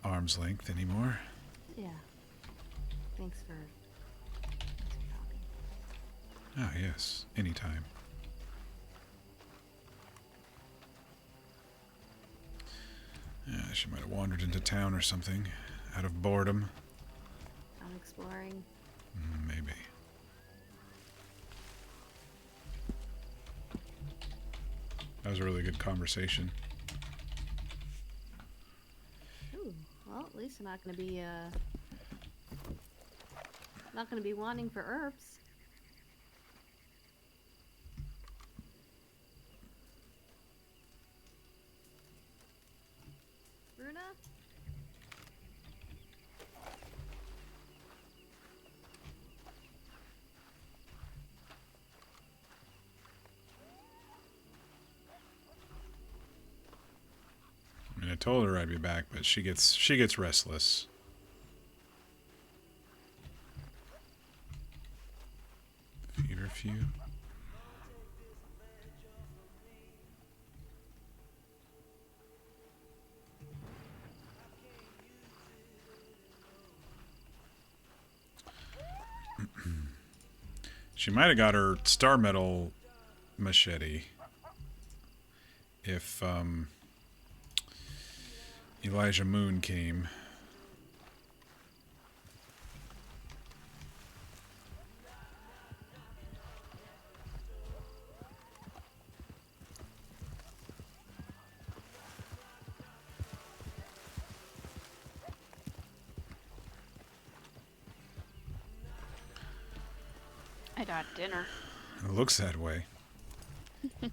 arm's length anymore. Yeah. Thanks for talking. Ah, yes, anytime. Yeah, she might have wandered into town or something, out of boredom. I'm exploring. Maybe. That was a really good conversation. Ooh, well, at least I'm not gonna be wanting for herbs. Bruna? I mean, I told her I'd be back, but she gets restless. Feverfew. She might have got her star medal machete if Elijah Moon came. I got dinner. It looks that way. Look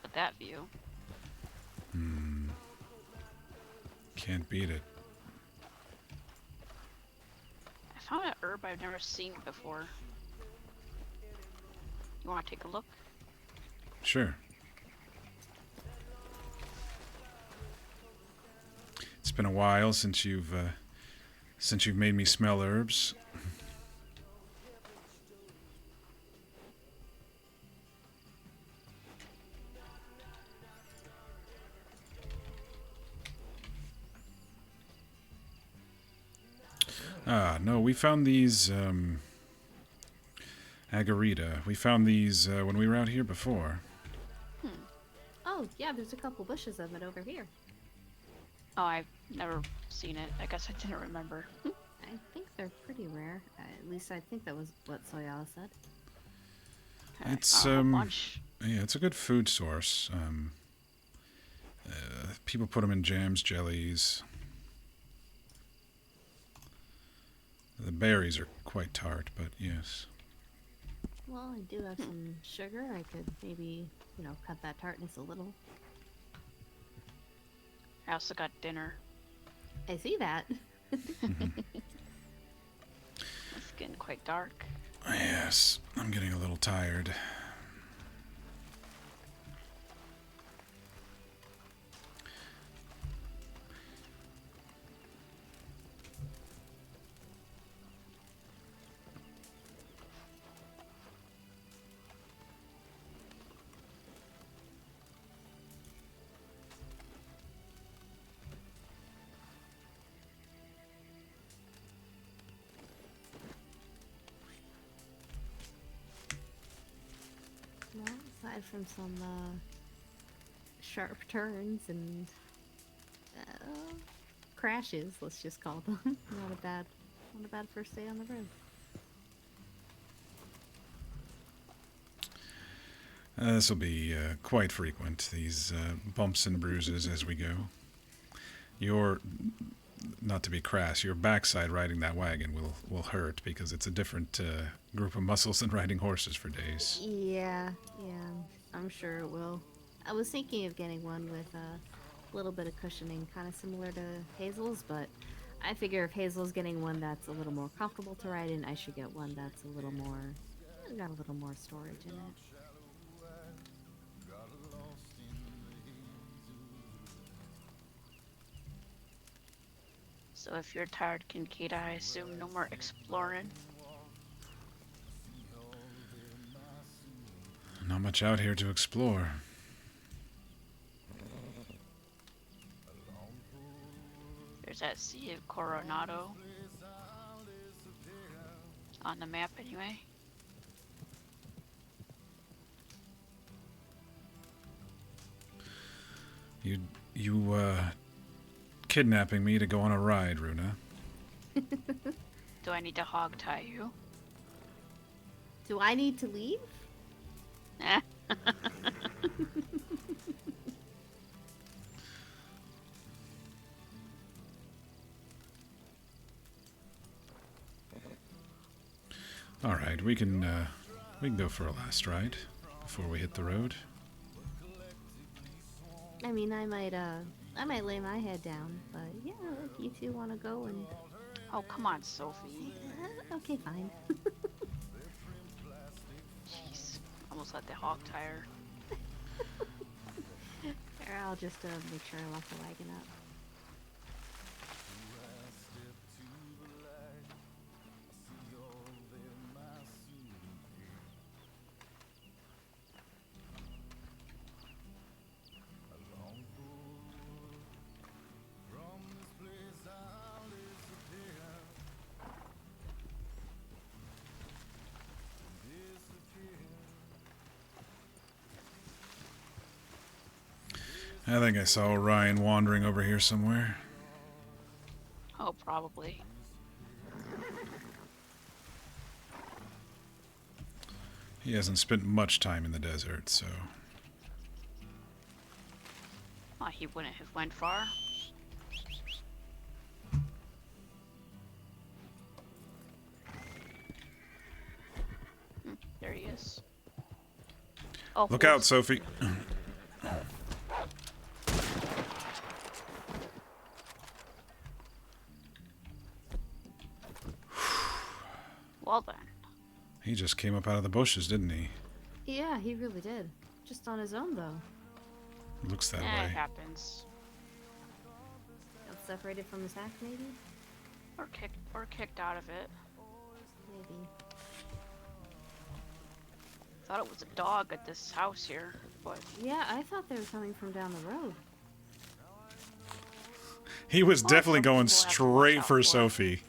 at that view. Can't beat it. I found an herb I've never seen before. You want to take a look? Sure. It's been a while since you've made me smell herbs. Ah, no, we found these agarita. We found these when we were out here before. Oh, yeah, there's a couple bushes of it over here. Oh, I've never seen it. I guess I didn't remember. I think they're pretty rare. At least I think that was what Soyala said. It's A bunch. yeah, it's a good food source. People put them in jams, jellies. The berries are quite tart, but yes. Well, I do have some sugar. I could maybe, cut that tartness a little. I also got dinner. I see that. It's getting quite dark. Yes, I'm getting a little tired. Well, aside from some sharp turns and crashes, let's just call them, not a bad first day on the road. This will be quite frequent, these bumps and bruises as we go. Not to be crass, your backside riding that wagon will hurt because it's a different group of muscles than riding horses for days. Yeah, I'm sure it will. I was thinking of getting one with a little bit of cushioning, kind of similar to Hazel's, but I figure if Hazel's getting one that's a little more comfortable to ride in, I should get one that's got a little more storage in it. So if you're tired, Kincaid, I assume no more exploring. Not much out here to explore. There's that Sea of Coronado. On the map, anyway. You kidnapping me to go on a ride, Runa. Do I need to hog tie you? Do I need to leave? All right, we can go for a last ride before we hit the road. I mean, I might lay my head down, but yeah, if you two want to go and... Oh, come on, Sophie. Okay, fine. Jeez, almost let the hog tire. Here, I'll just make sure I lock the wagon up. I think I saw Orion wandering over here somewhere. Oh, probably. He hasn't spent much time in the desert, so... Oh, he wouldn't have went far. There he is. Oh, Look out, Sophie. Well then. He just came up out of the bushes, didn't he? Yeah, he really did. Just on his own, though. Looks that It way. happens. Got separated from his pack, maybe? Or kicked out of it. Maybe. Thought it was a dog at this house here, but Yeah, I thought they were coming from down the road. He was definitely some going people have to straight watch for out for. Sophie.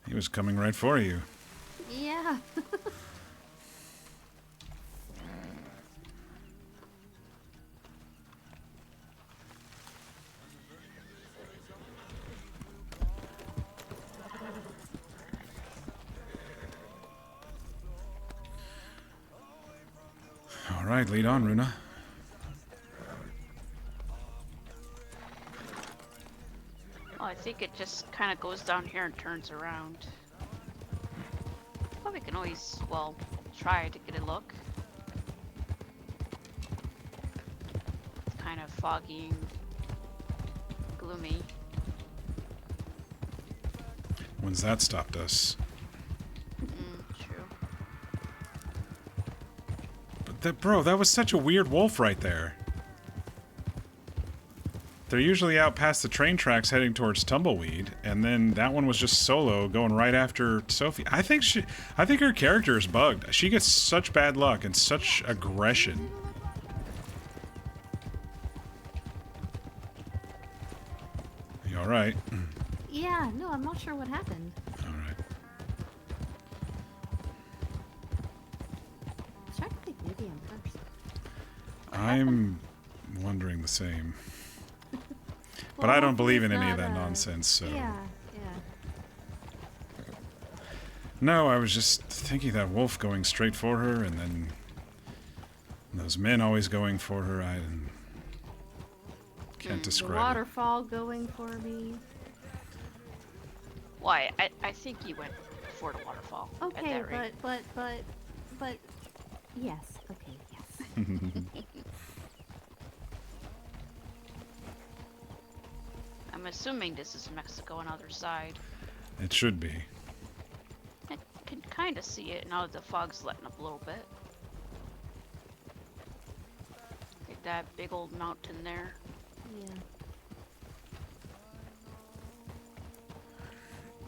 He was coming right for you. Yeah. All right, lead on, Runa. oh, I think it just kind of goes down here and turns around. Well, we can always, well, try to get a look. It's kind of foggy and gloomy. When's that stopped us? True. But that was such a weird wolf right there. They're usually out past the train tracks heading towards Tumbleweed, and then that one was just solo going right after Sophie. I think her character is bugged. She gets such bad luck and such aggression. You all right? Yeah, no, I'm not sure what happened. All right. Try to think maybe I'm first. I'm wondering the same. But Well, I don't believe in hopefully any it's of that not, nonsense, so... Yeah. No, I was just thinking that wolf going straight for her, and then those men always going for her. I can't The describe it. waterfall going for me. Why? I think he went for the waterfall. at Okay, that rate. but yes. Okay, yes. I'm assuming this is Mexico on the other side. It should be. I can kind of see it now that the fog's letting up a little bit. Like that big old mountain there. Yeah.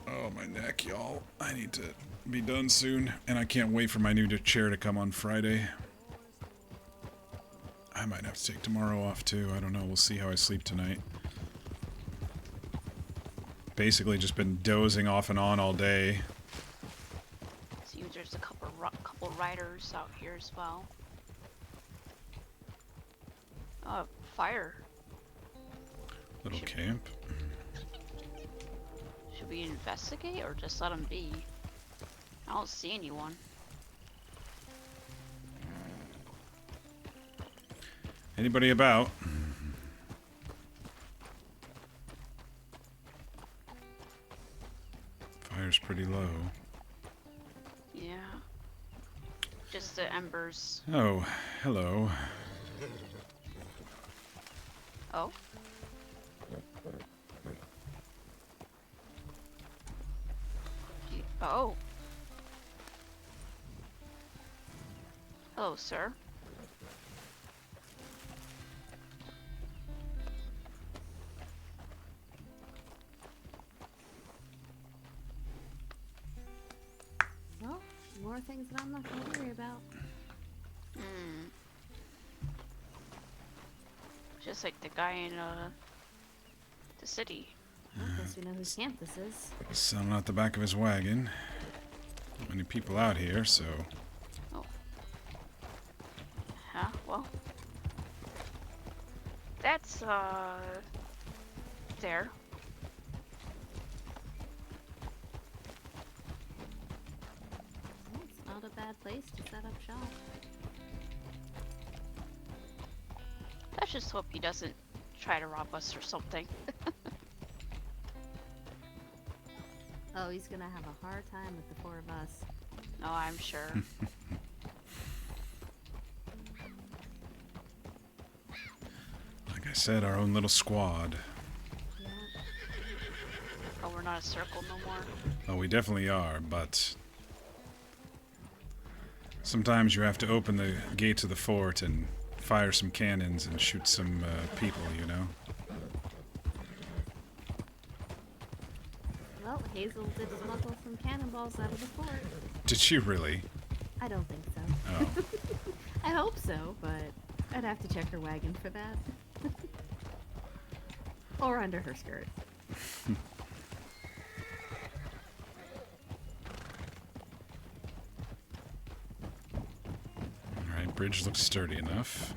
Oh, my neck, y'all. I need to be done soon, and I can't wait for my new chair to come on Friday. I might have to take tomorrow off too. I don't know. We'll see how I sleep tonight. Basically, just been dozing off and on all day. Seems there's a couple riders out here as well. Oh, fire. Little camp. Should we investigate or just let them be? I don't see anyone. Anybody about? Fire's pretty low. Yeah. Just the embers. Oh, hello. Oh? Oh. Hello, sir. Well, more things that I'm not gonna worry about. Hmm. Just like the guy in the city. Well, I guess we know whose camp this is. Someone out the back of his wagon. Not many people out here, so... Oh. Huh? Well. That's, there. Well, it's not a bad place to set up shop. Let's just hope he doesn't try to rob us or something. Oh, he's gonna have a hard time with the four of us. No, I'm sure. Like I said, our own little squad. Yeah. Oh, we're not a circle no more. Oh, we definitely are, but... sometimes you have to open the gates of the fort and fire some cannons and shoot some people, you know? Well, Hazel did smuggle some cannonballs out of the fort. Did she really? I don't think so. Oh. I hope so, but I'd have to check her wagon for that. Or under her skirt. Alright, bridge looks sturdy enough.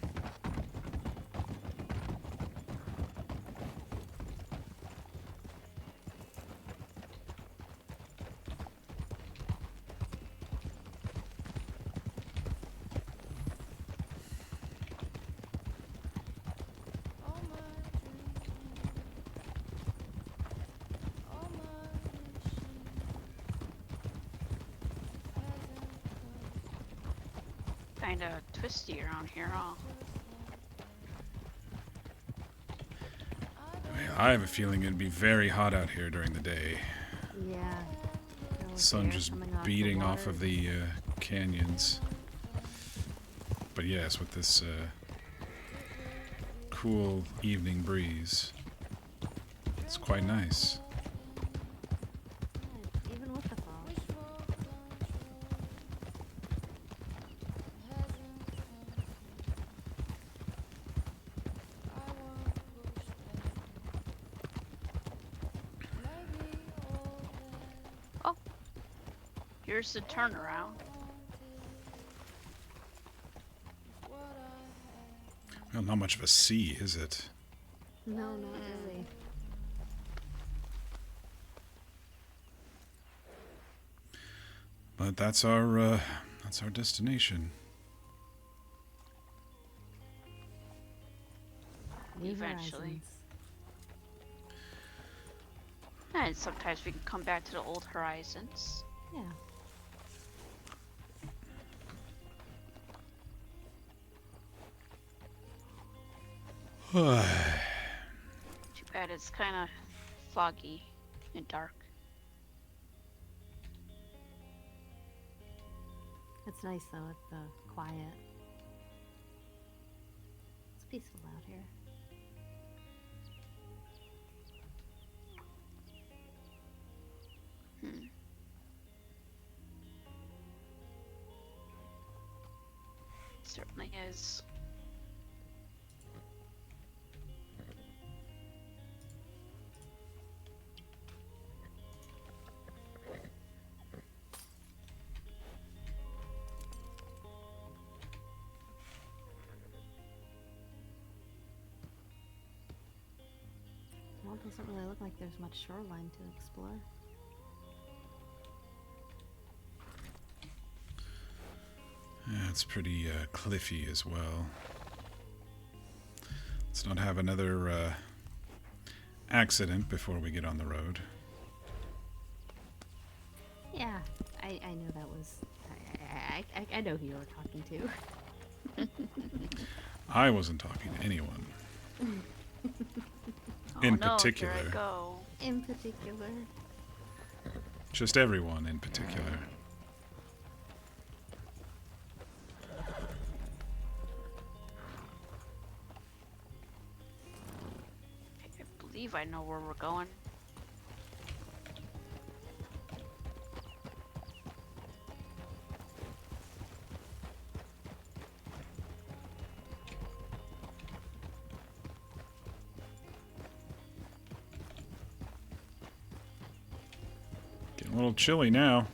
Kinda twisty around here, huh? I have a feeling it'd be very hot out here during the day. Yeah. The sun just beating off of the canyons. But yes, with this cool evening breeze, it's quite nice. Even with the fog. Oh. Here's the turnaround. Well, not much of a sea, is it? No, not really. But that's our destination. New Eventually. horizons. And sometimes we can come back to the old horizons. Yeah. Too bad it's kind of foggy and dark. It's nice though, it's quiet. It's peaceful out here. certainly is. Well, it doesn't really look like there's much shoreline to explore. Yeah, it's pretty cliffy as well. Let's not have another accident before we get on the road. Yeah, I know that was... I know who you were talking to. I wasn't talking to anyone. Oh In no, particular. here I go. In particular. Just everyone in particular. I believe I know where we're going. Getting a little chilly now.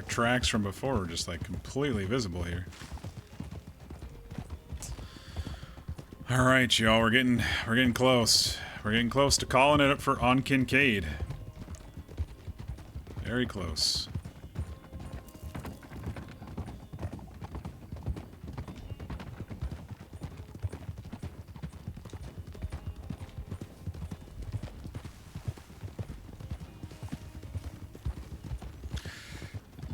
Tracks from before are just like completely visible here. All right, y'all, we're getting close. We're getting close to calling it up for on Kincaid. Very close.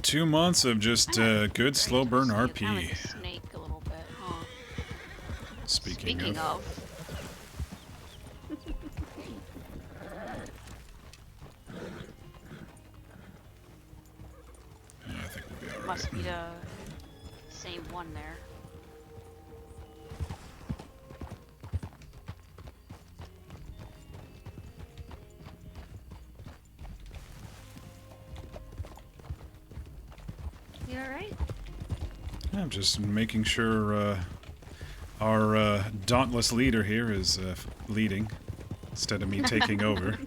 Two months of just good slow burn RP. Kind of like a snake a little bit, huh? Speaking of. Yeah, I think we'll be alright. Must be the same one there. You alright? I'm just making sure our dauntless leader here is leading instead of me taking over.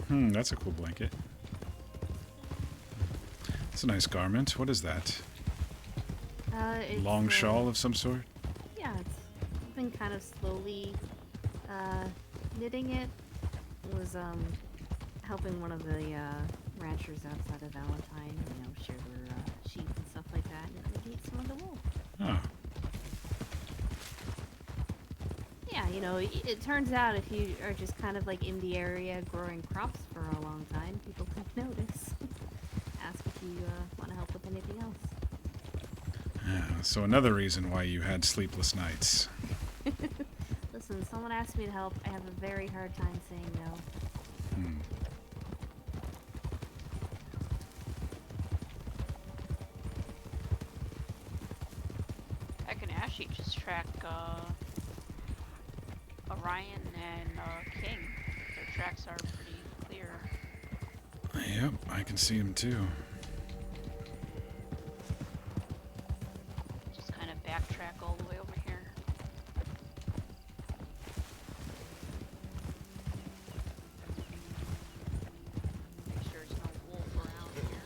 That's a cool blanket. It's a nice garment. What is that? It's Long shawl of some sort? Yeah, I've been kind of slowly knitting it. Was helping one of the ranchers outside of Valentine, shear their sheep and stuff like that, and get some of the wool. Oh. Yeah, it turns out if you are just kind of like in the area growing crops for a long time, people can notice. Ask if you want to help with anything else. Yeah, so another reason why you had sleepless nights. Listen, someone asked me to help. I have a very hard time saying no. I can actually just track Orion and King. Their tracks are pretty clear. Yep, I can see him too. Just kind of backtrack all the way over here. Make sure there's no wolf around here.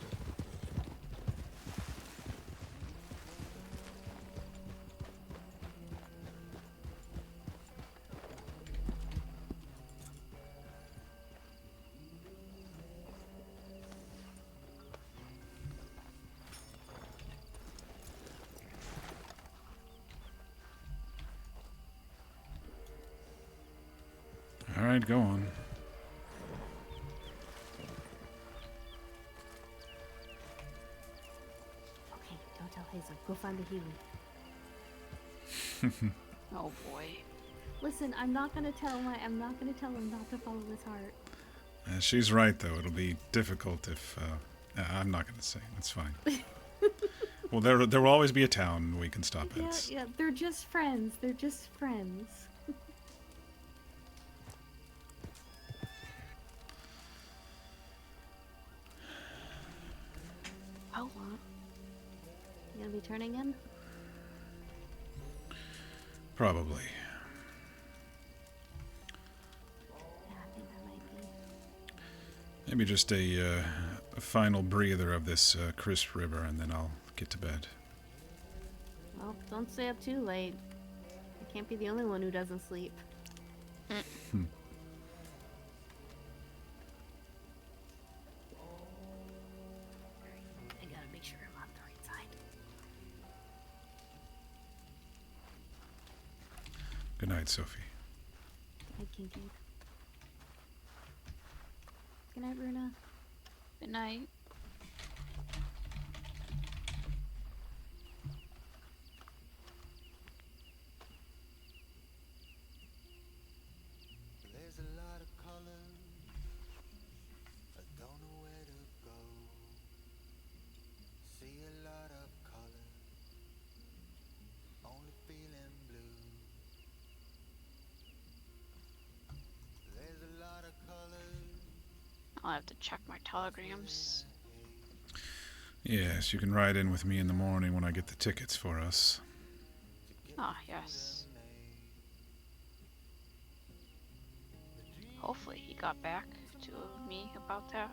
right, go on. Okay, don't tell Hazel. Go find the Healy. Oh boy. Listen, I'm not gonna tell him not to follow his heart. She's right, though. It'll be difficult if... I'm not going to say. It's fine. Well, there will always be a town we can stop at. Yeah, they're just friends. They're just friends. Oh. You gonna be turning in? Probably. Yeah, I think that might be. Maybe just a final breather of this crisp river, and then I'll get to bed. Well, don't stay up too late. I can't be the only one who doesn't sleep. Hmm. I gotta make sure I'm on the right side. Good night, Sophie. Good night, Kincaid. Good night, Runa. Good night. There's a lot of color, I don't know where to go. See a lot of color, only feeling blue. There's a lot of color. I'll have to check my telegrams. Yes, you can ride in with me in the morning when I get the tickets for us. Ah, yes. Hopefully he got back to me about that.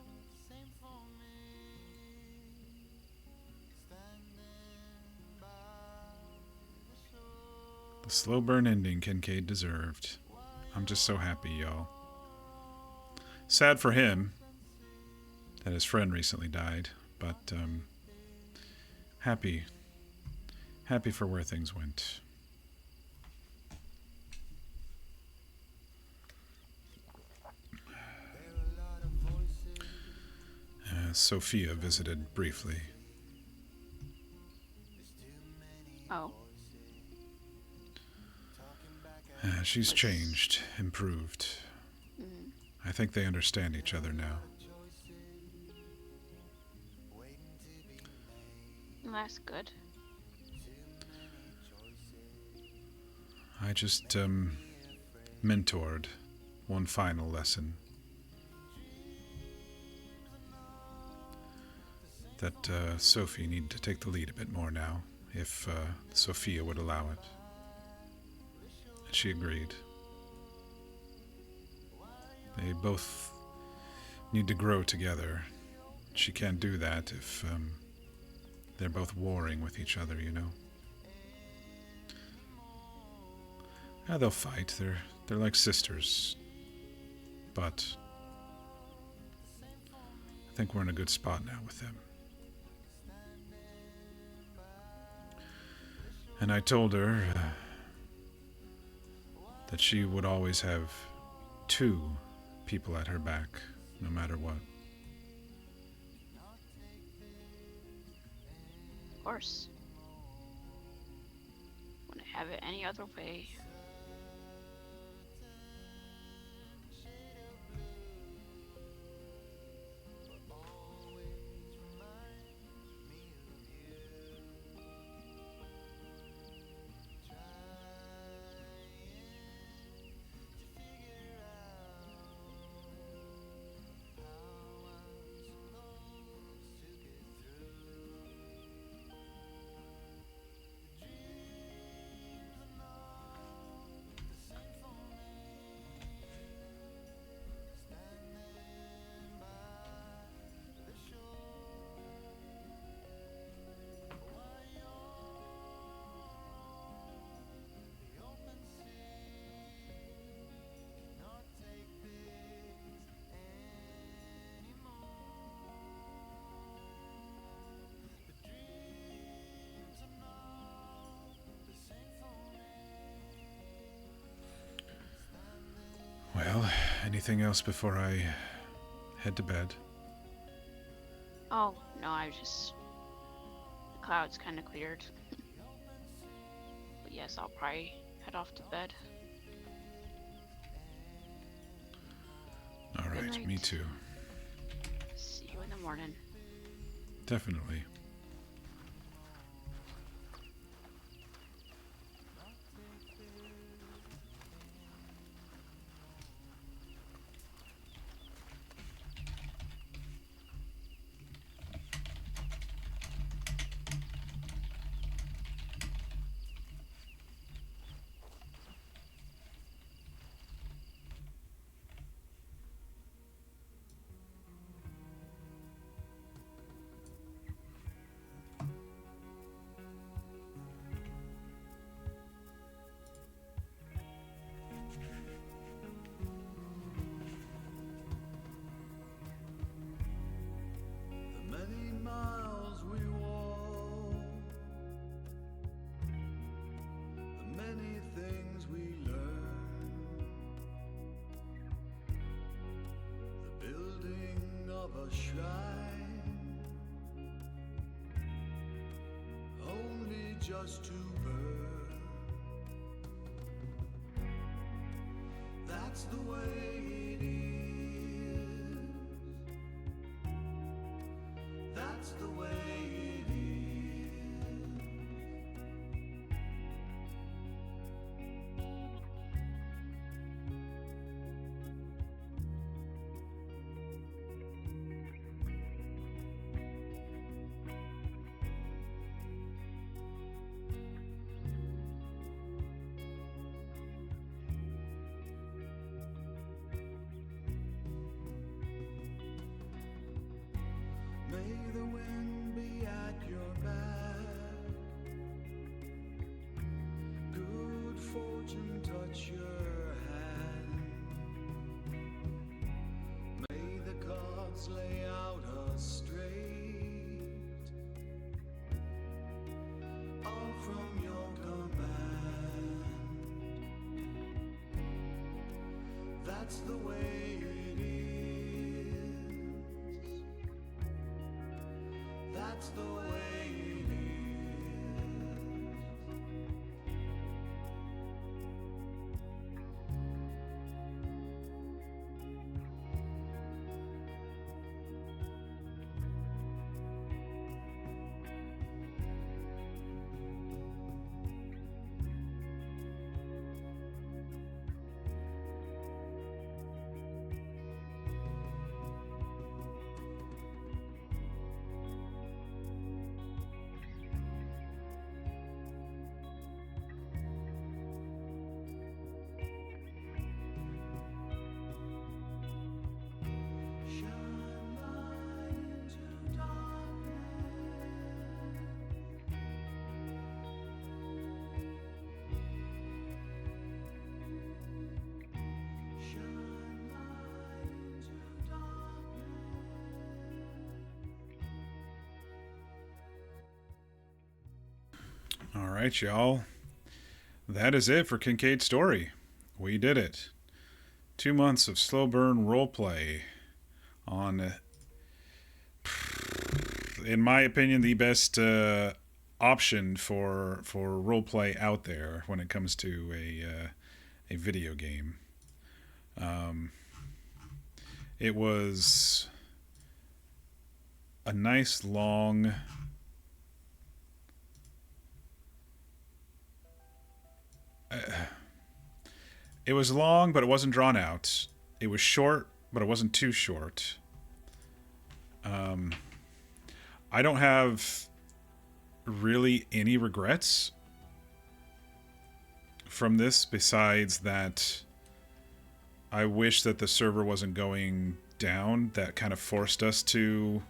The slow burn ending Kincaid deserved. I'm just so happy, y'all. Sad for him that his friend recently died, but happy for where things went. Sophia visited briefly. Oh. She's changed, improved. Mm. I think they understand each other now. Well, that's good. I just mentored one final lesson. That Sophie needed to take the lead a bit more now, if Sophia would allow it. And she agreed. They both need to grow together. She can't do that if they're both warring with each other, you know. Yeah, they'll fight. They're like sisters. But I think we're in a good spot now with them. And I told her that she would always have two people at her back, no matter what. Of course. Wouldn't have it any other way. Anything else before I head to bed? Oh, no, I just... The clouds kind of cleared. But yes, I'll probably head off to bed. All right, night. me too. See you in the morning. Definitely. The many miles we walk, the many things we learn, the building of a shrine, only just to burn. That's the way it is. That's the way it is. May the wind be at your back, good fortune touch your hand. May the cards lay out a straight, all from your command. That's the way it is. That's the way it is. Shine light into darkness. Shine light into darkness. All right, y'all. That is it for Kincaid's story. We did it. 2 months of slow burn roleplay on, in my opinion, the best option for roleplay out there when it comes to a video game. It was a nice long it was long, but it wasn't drawn out. It was short, but it wasn't too short. I don't have really any regrets from this besides that I wish that the server wasn't going down. That kind of forced us to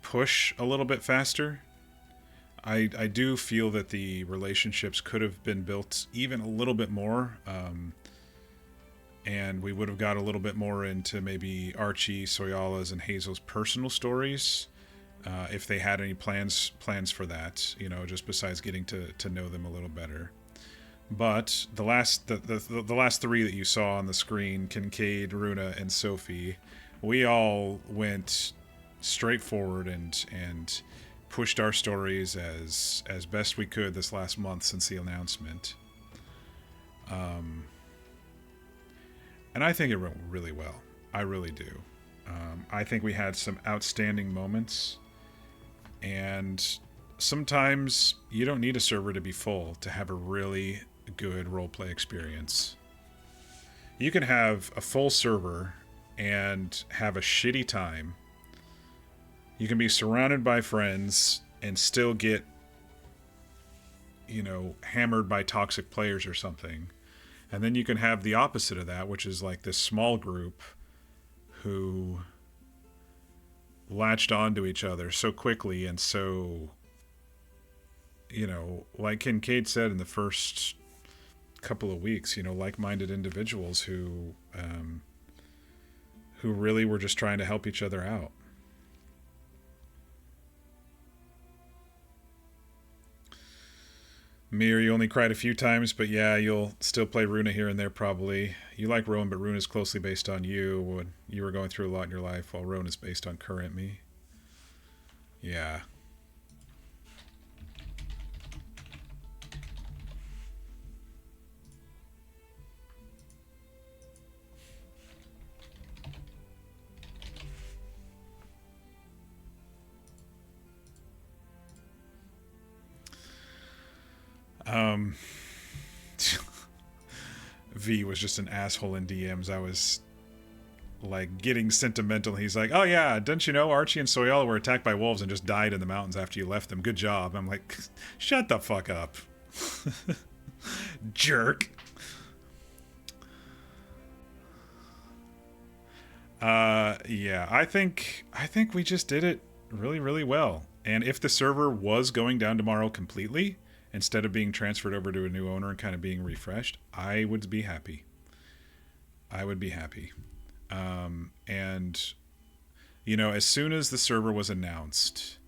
push a little bit faster. I do feel that the relationships could have been built even a little bit more, and we would have got a little bit more into maybe Archie, Soyala's, and Hazel's personal stories, if they had any plans for that, you know, just besides getting to know them a little better. But the last three that you saw on the screen, Kincaid, Runa, and Sophie, we all went straight forward and pushed our stories as best we could this last month since the announcement. And I think it went really well. I really do. I think we had some outstanding moments, and sometimes you don't need a server to be full to have a really good roleplay experience. You can have a full server and have a shitty time. You can be surrounded by friends and still get, hammered by toxic players or something. And then you can have the opposite of that, which is like this small group who latched onto each other so quickly and so, like Kincaid said in the first couple of weeks, like-minded individuals who really were just trying to help each other out. Mir, you only cried a few times, but yeah, you'll still play Runa here and there probably. You like Rowan, but Runa's closely based on you when you were going through a lot in your life, while Rowan is based on current me. Yeah. V was just an asshole in DMs. I was like getting sentimental. He's like, "Oh yeah, didn't you know Archie and Soyala were attacked by wolves and just died in the mountains after you left them? Good job." I'm like, "Shut the fuck up." Jerk. Yeah, I think we just did it really, really well. And if the server was going down tomorrow completely, instead of being transferred over to a new owner and kind of being refreshed, I would be happy. I would be happy. And, as soon as the server was announced,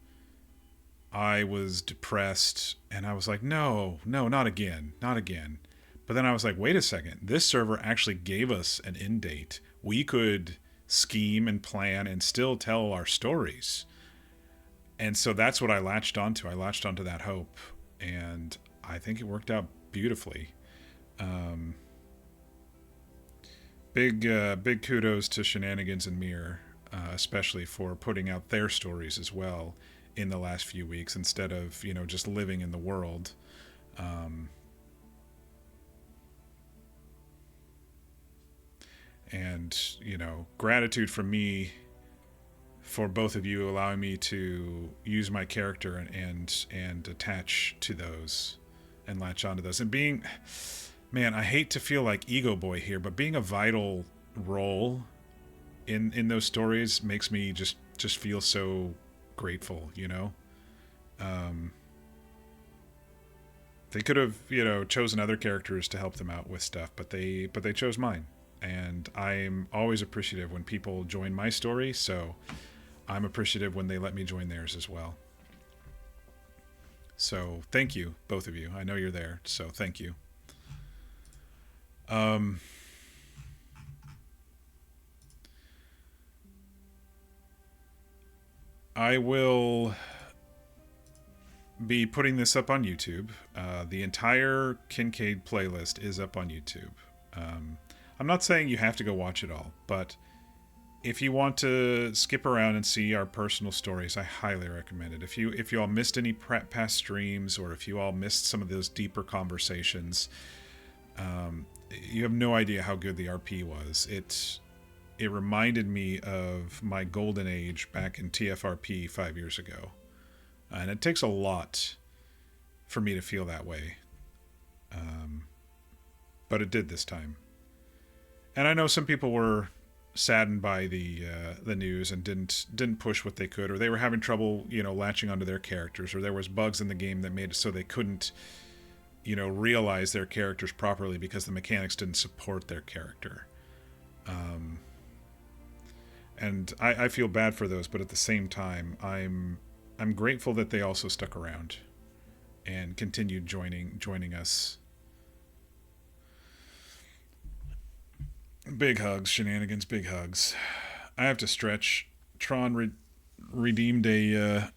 I was depressed and I was like, no, not again, not again. But then I was like, wait a second, this server actually gave us an end date. We could scheme and plan and still tell our stories. And so that's what I latched onto. I latched onto that hope. And I think it worked out beautifully. Big kudos to Shenanigans and Mir, especially for putting out their stories as well in the last few weeks instead of just living in the world. And gratitude from me for both of you allowing me to use my character and attach to those and latch onto those. And being, man, I hate to feel like ego boy here, but being a vital role in those stories makes me just feel so grateful, They could have, chosen other characters to help them out with stuff, but they chose mine. And I'm always appreciative when people join my story, so I'm appreciative when they let me join theirs as well. So thank you, both of you. I know you're there, so thank you. I will be putting this up on YouTube. The entire Kincaid playlist is up on YouTube. I'm not saying you have to go watch it all, but if you want to skip around and see our personal stories, I highly recommend it. If you all missed any past streams, or if you all missed some of those deeper conversations, you have no idea how good the RP was. It reminded me of my golden age back in TFRP 5 years ago. And it takes a lot for me to feel that way. But it did this time. And I know some people were saddened by the news and didn't push what they could, or they were having trouble, latching onto their characters, or there was bugs in the game that made it so they couldn't, realize their characters properly because the mechanics didn't support their character. And I feel bad for those, but at the same time, I'm grateful that they also stuck around and continued joining us Big hugs, shenanigans, big hugs. I have to stretch. Tron redeemed a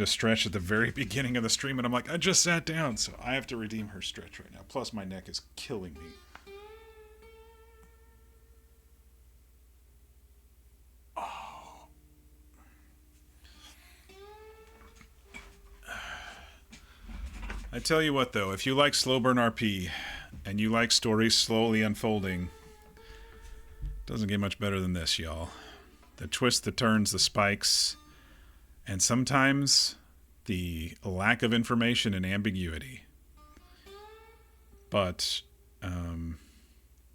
stretch at the very beginning of the stream, and I'm like, I just sat down, so I have to redeem her stretch right now. Plus, my neck is killing me. Oh. I tell you what, though, if you like slow burn RP and you like stories slowly unfolding, it doesn't get much better than this, y'all. The twists, the turns, the spikes, and sometimes the lack of information and ambiguity. But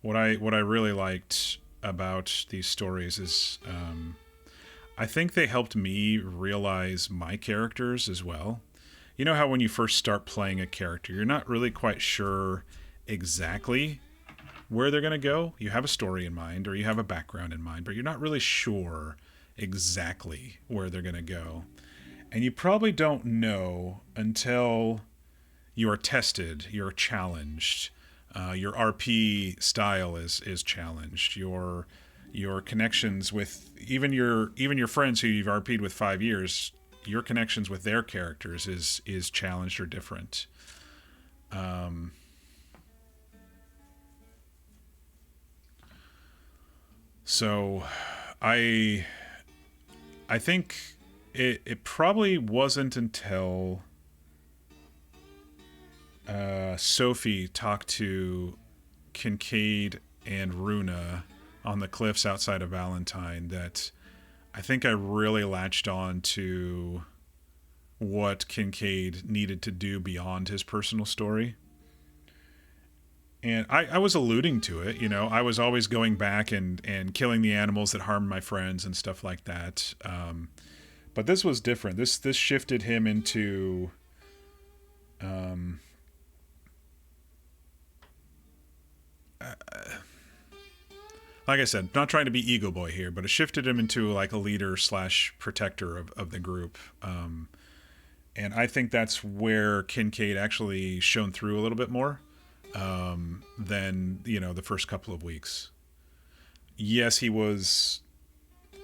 what I really liked about these stories is I think they helped me realize my characters as well. You know how when you first start playing a character, you're not really quite sure exactly where they're going to go. You have a story in mind or you have a background in mind, but you're not really sure exactly where they're going to go. And you probably don't know until you are tested, you're challenged, your RP style is challenged, your connections with even your friends who you've RP'd with 5 years, your connections with their characters is challenged or different. So I think it probably wasn't until Sophie talked to Kincaid and Runa on the cliffs outside of Valentine that I think I really latched on to what Kincaid needed to do beyond his personal story. And I was alluding to it, you know, I was always going back and killing the animals that harmed my friends and stuff like that. But this was different. This shifted him into like I said, not trying to be ego boy here, but it shifted him into like a leader / protector of the group. And I think that's where Kincaid actually shone through a little bit more than, you know, the first couple of weeks. Yes, he was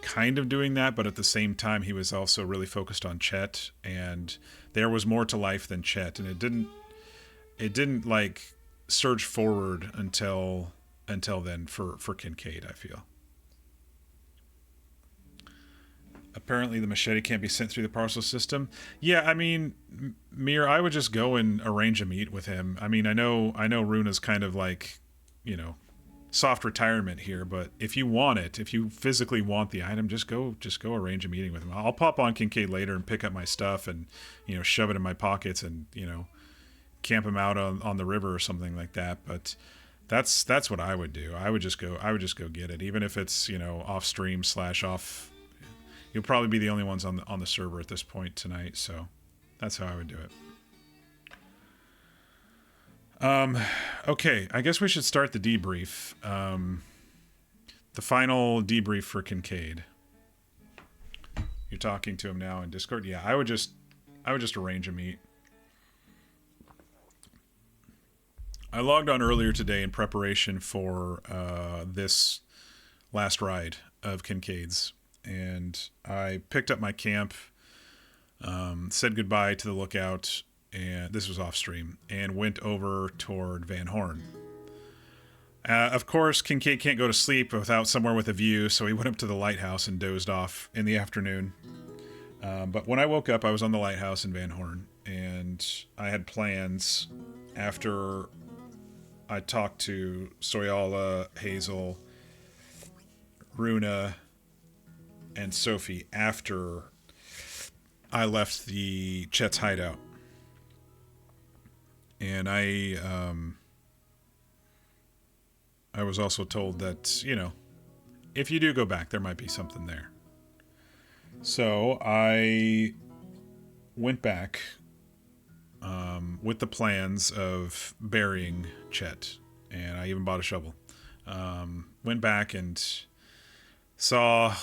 kind of doing that, but at the same time, he was also really focused on Chet, and there was more to life than Chet, and it didn't like surge forward until then for Kincaid, I feel. Apparently the machete can't be sent through the parcel system. Yeah, I mean, Mir, I would just go and arrange a meet with him. I mean, I know Runa's kind of like, you know, soft retirement here, but if you want it, if you physically want the item, just go arrange a meeting with him. I'll pop on Kincaid later and pick up my stuff and, you know, shove it in my pockets and, you know, camp him out on the river or something like that. But that's what I would do. I would just go get it, even if it's, you know, off stream / off. You'll probably be the only ones on the server at this point tonight, so that's how I would do it. Okay, I guess we should start the debrief. The final debrief for Kincaid. You're talking to him now in Discord? Yeah, I would just arrange a meet. I logged on earlier today in preparation for this last ride of Kincaid's, and I picked up my camp, said goodbye to the lookout, and this was off stream, and went over toward Van Horn. Of course, Kincaid can't go to sleep without somewhere with a view, so he went up to the lighthouse and dozed off in the afternoon. But when I woke up, I was on the lighthouse in Van Horn, and I had plans after I talked to Soyala, Hazel, Runa, and Sophie after I left the Chet's hideout. And I was also told that, you know, if you do go back, there might be something there. So I went back with the plans of burying Chet, and I even bought a shovel. Went back and saw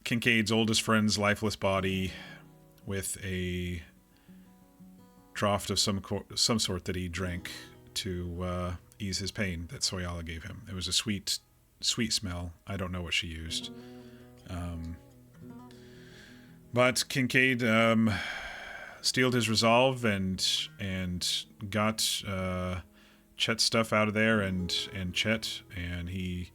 Kincaid's oldest friend's lifeless body with a draught of some sort that he drank to ease his pain that Soyala gave him. It was a sweet smell. I don't know what she used. But Kincaid steeled his resolve and got Chet's stuff out of there and Chet, and he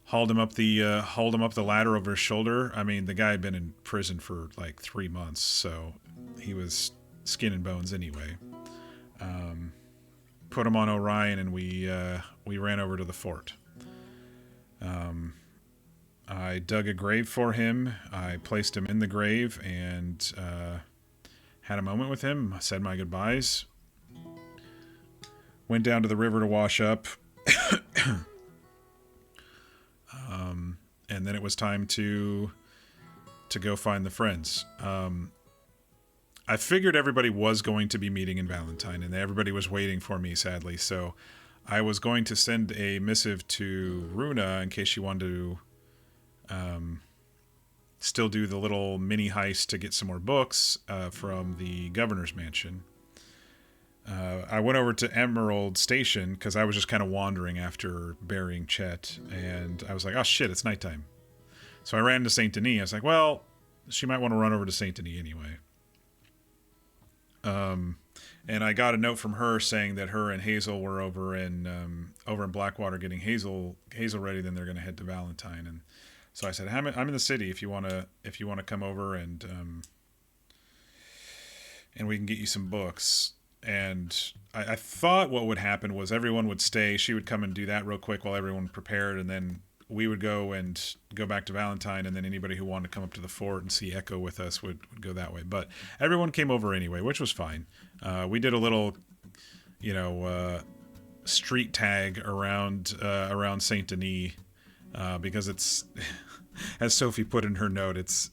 hauled him up the ladder over his shoulder. I mean, the guy had been in prison for like 3 months, so he was skin and bones anyway. Put him on Orion, and we ran over to the fort. I dug a grave for him. I placed him in the grave and had a moment with him. I said my goodbyes. Went down to the river to wash up. And then it was time to go find the friends. I figured everybody was going to be meeting in Valentine, and everybody was waiting for me, sadly. So I was going to send a missive to Runa in case she wanted to still do the little mini heist to get some more books from the governor's mansion. I went over to Emerald Station because I was just kind of wandering after burying Chet, and I was like, oh shit, it's nighttime. So I ran to Saint Denis. I was like, well, she might want to run over to Saint Denis anyway. And I got a note from her saying that her and Hazel were over in Blackwater getting Hazel ready. Then they're going to head to Valentine, and so I said, I'm in the city if you want to come over and we can get you some books. And I thought what would happen was everyone would stay. She would come and do that real quick while everyone prepared, and then we would go back to Valentine, and then anybody who wanted to come up to the fort and see Echo with us would go that way. But everyone came over anyway, which was fine. We did a little, street tag around Saint Denis because it's, as Sophie put in her note, it's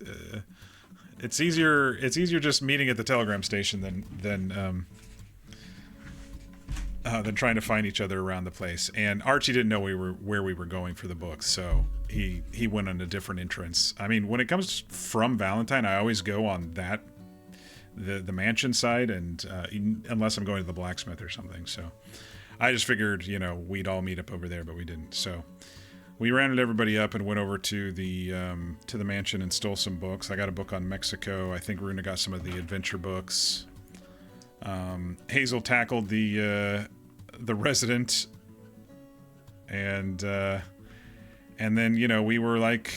easier just meeting at the telegram station than trying to find each other around the place. And Archie didn't know where we were going for the books, so he went on a different entrance. I mean, when it comes from Valentine, I always go on the mansion side, and unless I'm going to the blacksmith or something. So I just figured, we'd all meet up over there, but we didn't. So we rounded everybody up and went over to the mansion and stole some books. I got a book on Mexico. I think Runa got some of the adventure books. Hazel tackled the resident, and then we were like,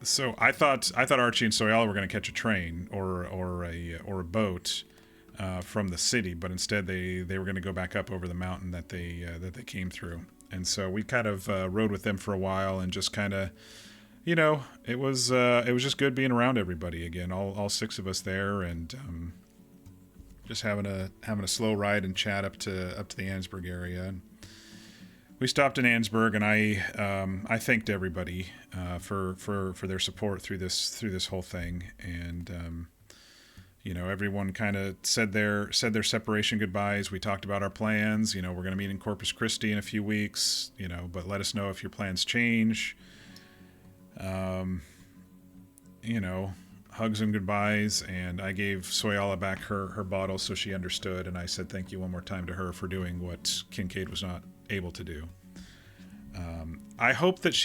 so I thought Archie and Soyala were going to catch a train or a boat from the city, but instead they were going to go back up over the mountain that they came through, and so we kind of rode with them for a while and just kind of, it was just good being around everybody again, all 6 of us there, and just having a slow ride and chat up to the Ansburg area. And we stopped in Ansburg, and I thanked everybody for their support through this whole thing. And everyone kind of said their separation goodbyes. We talked about our plans. We're going to meet in Corpus Christi in a few weeks. But let us know if your plans change. Hugs and goodbyes, and I gave Soyala back her bottle so she understood, and I said thank you one more time to her for doing what Kincaid was not able to do. I hope that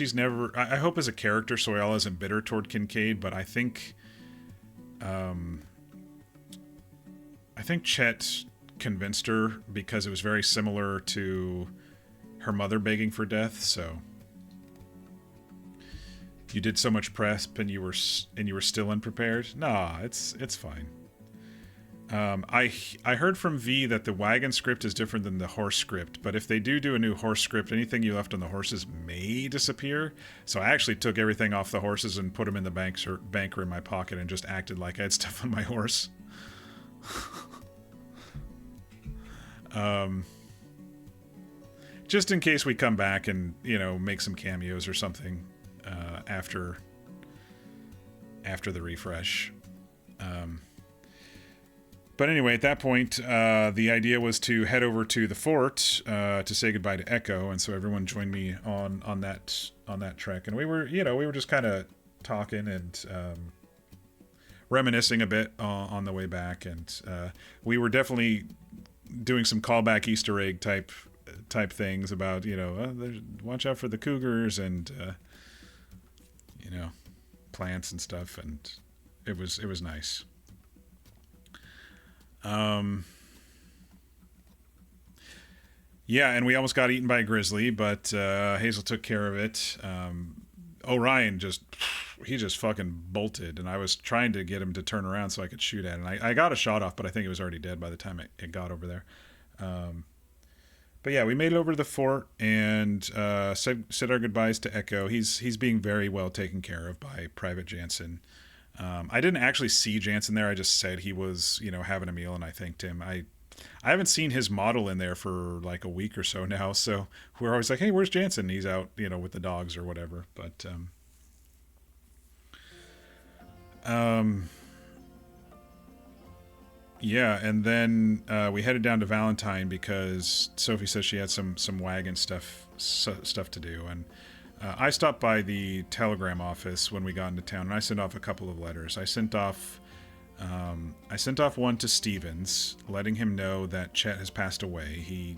I hope as a character Soyala isn't bitter toward Kincaid, but I think Chet convinced her because it was very similar to her mother begging for death, so... You did so much prep and you were still unprepared? Nah, it's fine. I heard from V that the wagon script is different than the horse script, but if they do a new horse script, anything you left on the horses may disappear. So I actually took everything off the horses and put them in the banker in my pocket and just acted like I had stuff on my horse. Just in case we come back and make some cameos or something. After the refresh. But anyway, at that point, the idea was to head over to the fort to say goodbye to Echo, and so everyone joined me on that trek. And we were just kind of talking and reminiscing a bit on the way back, and we were definitely doing some callback Easter egg type things about, watch out for the cougars and plants and stuff, and it was nice. Yeah, and we almost got eaten by a grizzly, but Hazel took care of it. Orion just fucking bolted, and I was trying to get him to turn around so I could shoot at it. And I got a shot off, but I think it was already dead by the time it got over there. But yeah, we made it over to the fort and said our goodbyes to Echo. He's being very well taken care of by Private Jansen. I didn't actually see Jansen there. I just said he was, having a meal, and I thanked him. I haven't seen his model in there for like a week or so now, so we're always like, hey, where's Jansen? He's out, with the dogs or whatever. But yeah, and then we headed down to Valentine because Sophie says she had some wagon stuff to do, and I stopped by the telegram office when we got into town, and I sent off a couple of letters. I sent off one to Stevens, letting him know that Chet has passed away.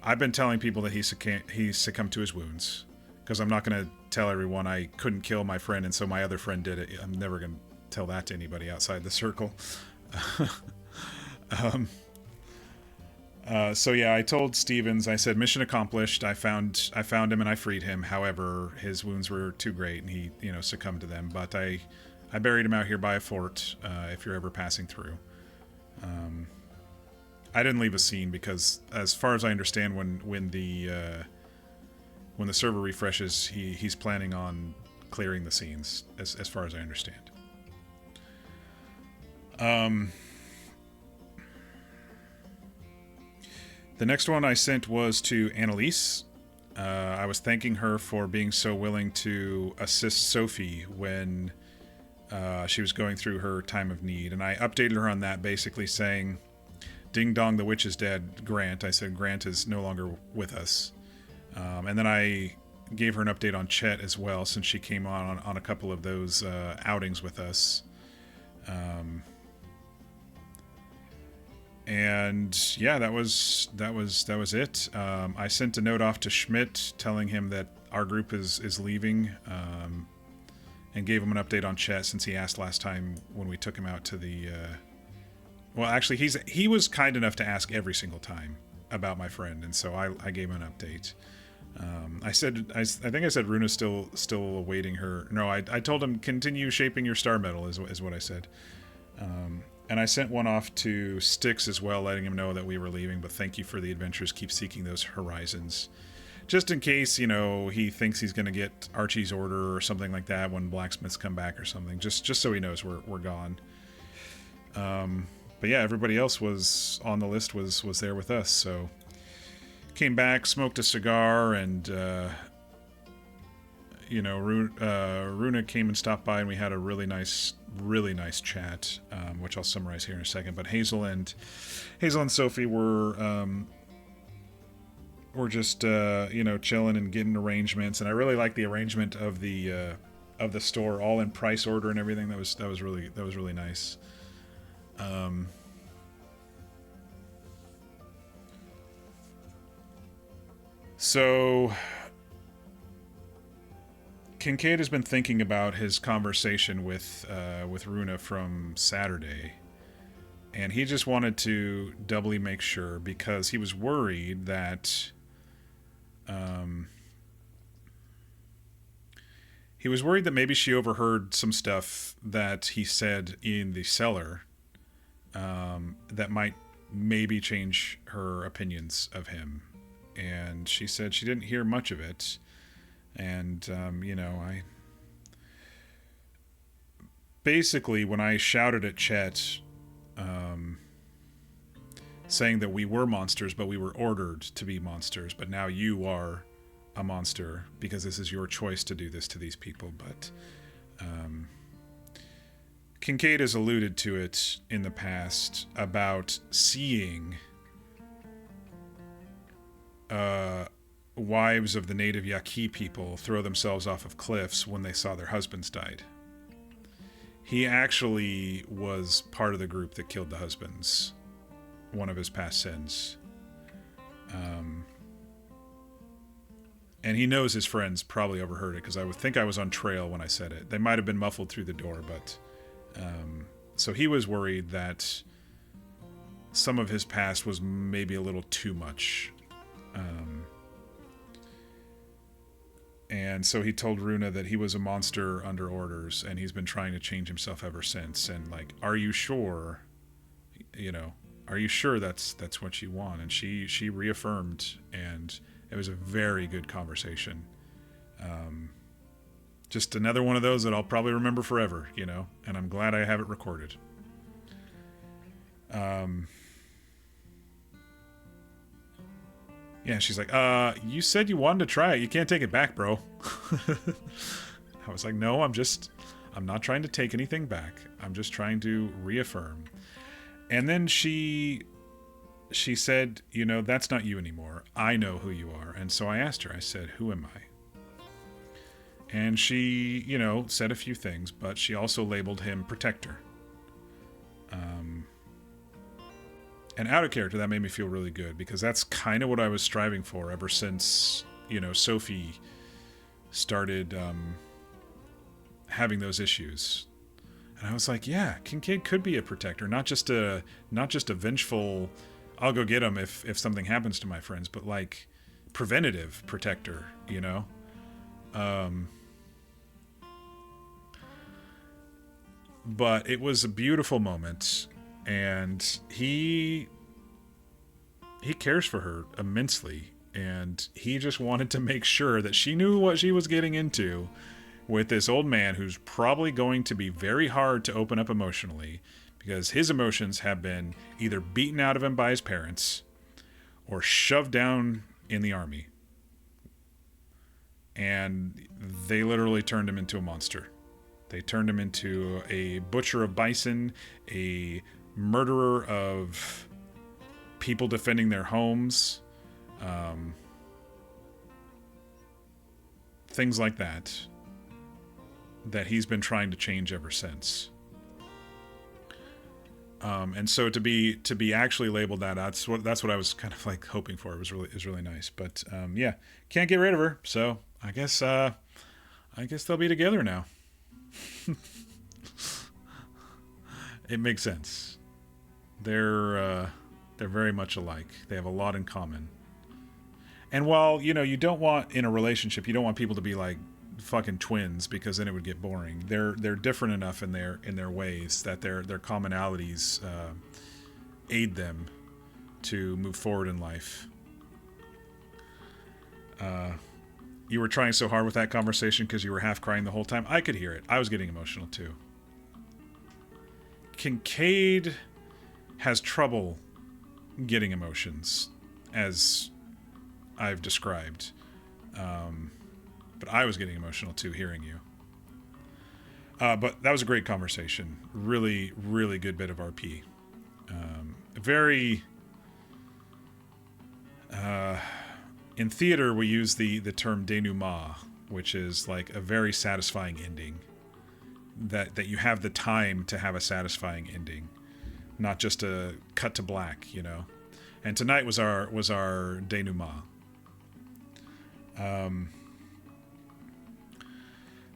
I've been telling people that he succumbed to his wounds, because I'm not going to tell everyone I couldn't kill my friend, and so my other friend did it. I'm never going to tell that to anybody outside the circle. So yeah, I told Stevens, I said, mission accomplished. I found him and I freed him. However, his wounds were too great and he, succumbed to them. But I buried him out here by a fort, if you're ever passing through. I didn't leave a scene because, as far as I understand, when the server refreshes, he's planning on clearing the scenes, as far as I understand. The next one I sent was to Annalise. I was thanking her for being so willing to assist Sophie when she was going through her time of need. And I updated her on that, basically saying, ding dong, the witch is dead, Grant. I said Grant is no longer with us. And then I gave her an update on Chet as well, since she came on a couple of those outings with us. And yeah, that was it. I sent a note off to Schmidt telling him that our group is leaving, and gave him an update on Chet, since he asked last time when we took him out to the well, actually he was kind enough to ask every single time about my friend, and so I gave him an update. I think I said Runa's still awaiting her. No, I told him continue shaping your star medal is what I said. And I sent one off to Styx as well, letting him know that we were leaving, but thank you for the adventures. Keep seeking those horizons. Just in case, he thinks he's going to get Archie's order or something like that when blacksmiths come back or something. Just so he knows we're gone. But yeah, everybody else was on the list, was there with us. So came back, smoked a cigar, and Runa came and stopped by, and we had a really nice chat, which I'll summarize here in a second. But Hazel and Sophie were just chilling and getting arrangements, and I really like the arrangement of the store, all in price order and everything. That was really nice. So Kincaid has been thinking about his conversation with Runa from Saturday, and he just wanted to doubly make sure, because he was worried that maybe she overheard some stuff that he said in the cellar that might maybe change her opinions of him. And she said she didn't hear much of it. And, I basically, when I shouted at Chet, saying that we were monsters, but we were ordered to be monsters, but now you are a monster because this is your choice to do this to these people. But Kincaid has alluded to it in the past about seeing wives of the native Yaqui people throw themselves off of cliffs when they saw their husbands died. He actually was part of the group that killed the husbands. one of his past sins. And he knows his friends probably overheard it, because I would think I was on trail when I said it. They might have been muffled through the door, but... so he was worried that some of his past was maybe a little too much. And so he told Runa that he was a monster under orders, and he's been trying to change himself ever since. And, like, are you sure? You know, are you sure that's what you want? And she reaffirmed, and it was a very good conversation. Just another one of those that I'll probably remember forever, you know, and I'm glad I have it recorded. Yeah, she's like, you said you wanted to try it. You can't take it back, bro. I was like, no, I'm not trying to take anything back. I'm just trying to reaffirm. And then she said, you know, that's not you anymore. I know who you are. And so I asked her, I said, who am I? And she, you know, said a few things, but she also labeled him Protector. And out of character, that made me feel really good, because that's kind of what I was striving for ever since, you know, Sophie started having those issues. And I was like, yeah, Kincaid could be a protector, not just a vengeful, I'll go get him if something happens to my friends, but like preventative protector, you know? But it was a beautiful moment, and he cares for her immensely, and he just wanted to make sure that she knew what she was getting into with this old man who's probably going to be very hard to open up emotionally, because his emotions have been either beaten out of him by his parents or shoved down in the army. And they literally turned him into a monster. They turned him into a butcher of bison, a murderer of people defending their homes, things like that he's been trying to change ever since. And so to be actually labeled that's what I was kind of like hoping for. It was really nice. But yeah, can't get rid of her. So I guess they'll be together now. It makes sense. They're very much alike. They have a lot in common. And while, you know, you don't want in a relationship, you don't want people to be like fucking twins, because then it would get boring. They're different enough in their ways that their commonalities aid them to move forward in life. You were trying so hard with that conversation because you were half crying the whole time. I could hear it. I was getting emotional too. Kincaid has trouble getting emotions, as I've described. But I was getting emotional too, hearing you. But that was a great conversation. Really, really good bit of RP. Very... in theater, we use the term denouement, which is like a very satisfying ending. That you have the time to have a satisfying ending, not just a cut to black, you know. And tonight was our denouement.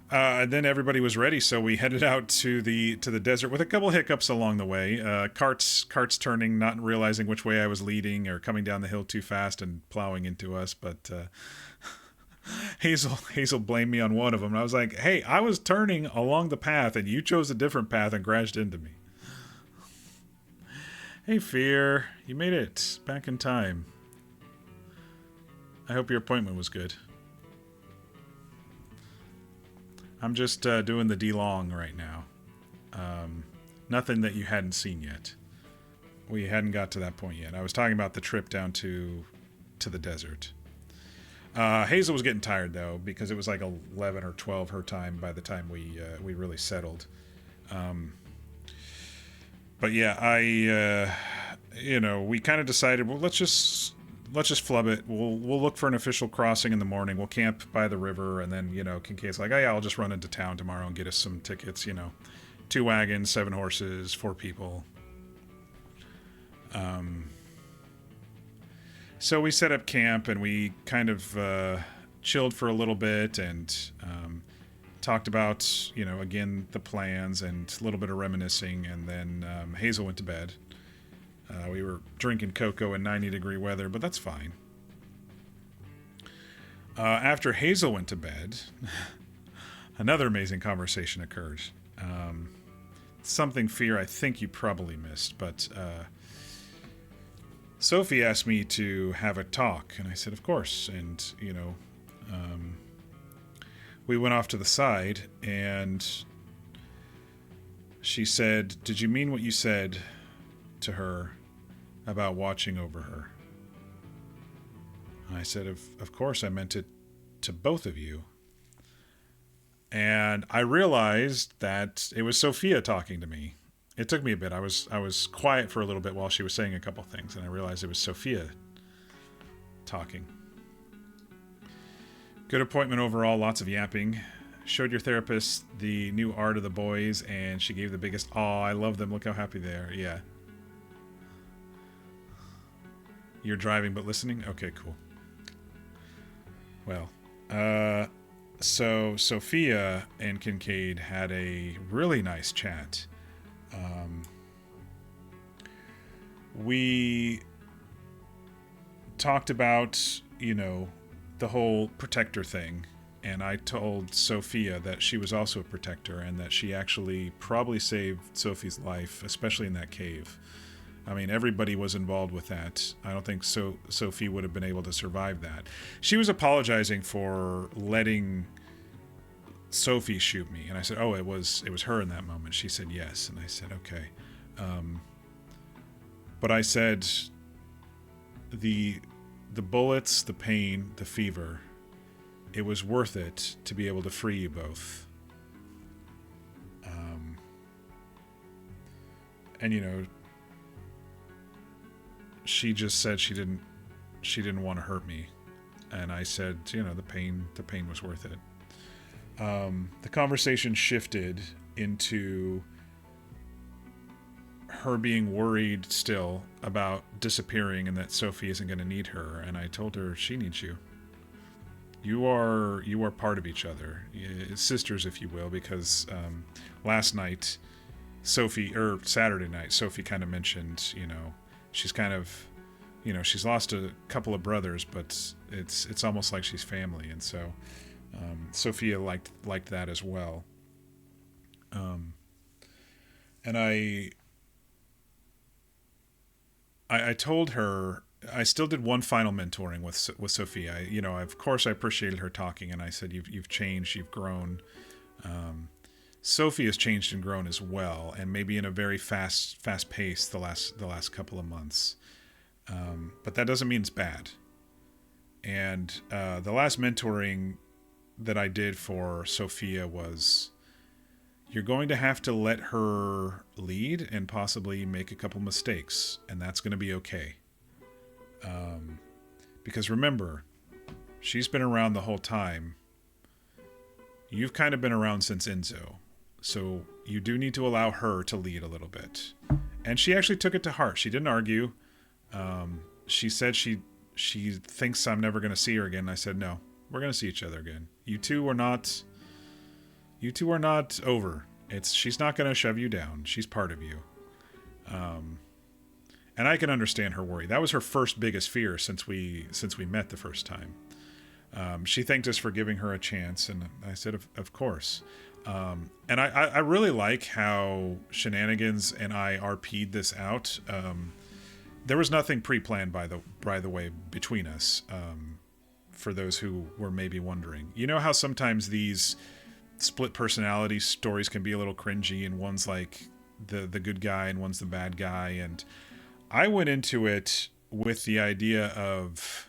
And then everybody was ready, so we headed out to the desert with a couple hiccups along the way. Carts turning, not realizing which way I was leading, or coming down the hill too fast and plowing into us. But Hazel blamed me on one of them. And I was like, hey, I was turning along the path, and you chose a different path and crashed into me. Hey, Fear, you made it back in time. I hope your appointment was good. I'm just doing the D-Long right now. Nothing that you hadn't seen yet. We hadn't got to that point yet. I was talking about the trip down to the desert. Hazel was getting tired, though, because it was like 11 or 12 her time by the time we really settled. But yeah, we kind of decided, well, let's just flub it. We'll look for an official crossing in the morning. We'll camp by the river, and then, Kincaid's like, oh yeah, I'll just run into town tomorrow and get us some tickets, 2 wagons, 7 horses, 4 people. So we set up camp and we kind of chilled for a little bit and talked about, again, the plans and a little bit of reminiscing. And then Hazel went to bed. We were drinking cocoa in 90-degree weather, but that's fine. After Hazel went to bed, another amazing conversation occurred. Something, Fear, I think you probably missed, but Sophie asked me to have a talk, and I said, of course. And, we went off to the side, and she said, did you mean what you said to her about watching over her? And I said, of course, I meant it to both of you. And I realized that it was Sophia talking to me. It took me a bit. I was quiet for a little bit while she was saying a couple things, and I realized it was Sophia talking. Good appointment overall, lots of yapping. Showed your therapist the new art of the boys, and she gave the biggest, "Aw, I love them, look how happy they are." Yeah. You're driving but listening? Okay, cool. Well, so Sophia and Kincaid had a really nice chat. We talked about, the whole protector thing, and I told Sophia that she was also a protector and that she actually probably saved Sophie's life, especially in that cave. I mean, everybody was involved with that. I don't think Sophie would have been able to survive that. She was apologizing for letting Sophie shoot me, and I said, "Oh, it was her in that moment." She said, "Yes," and I said, "Okay." But I said, the bullets, the pain, the fever, it was worth it to be able to free you both. And she just said she didn't want to hurt me, and I said, the pain was worth it. The conversation shifted into her being worried still about disappearing and that Sophie isn't going to need her, and I told her she needs you. You are part of each other, sisters, if you will, because last night, Saturday night, Sophie kind of mentioned, she's kind of, she's lost a couple of brothers, but it's almost like she's family, and so Sophia liked that as well. And I told her I still did one final mentoring with Sophia. Of course I appreciated her talking, and I said, you've changed, you've grown. Sophie has changed and grown as well, and maybe in a very fast pace the last couple of months. But that doesn't mean it's bad. And the last mentoring that I did for Sophia was, you're going to have to let her lead and possibly make a couple mistakes, and that's going to be okay. Because remember, she's been around the whole time. You've kind of been around since Enzo, so you do need to allow her to lead a little bit. And she actually took it to heart. She didn't argue. She said she thinks I'm never going to see her again. I said, no, we're going to see each other again. You two are not over. She's not going to shove you down. She's part of you. And I can understand her worry. That was her first biggest fear since we met the first time. She thanked us for giving her a chance, and I said, of course. And I really like how Shenanigans and I RP'd this out. There was nothing pre-planned, by the way, between us. For those who were maybe wondering, how sometimes these split personality stories can be a little cringy, and one's like the good guy and one's the bad guy. And I went into it with the idea of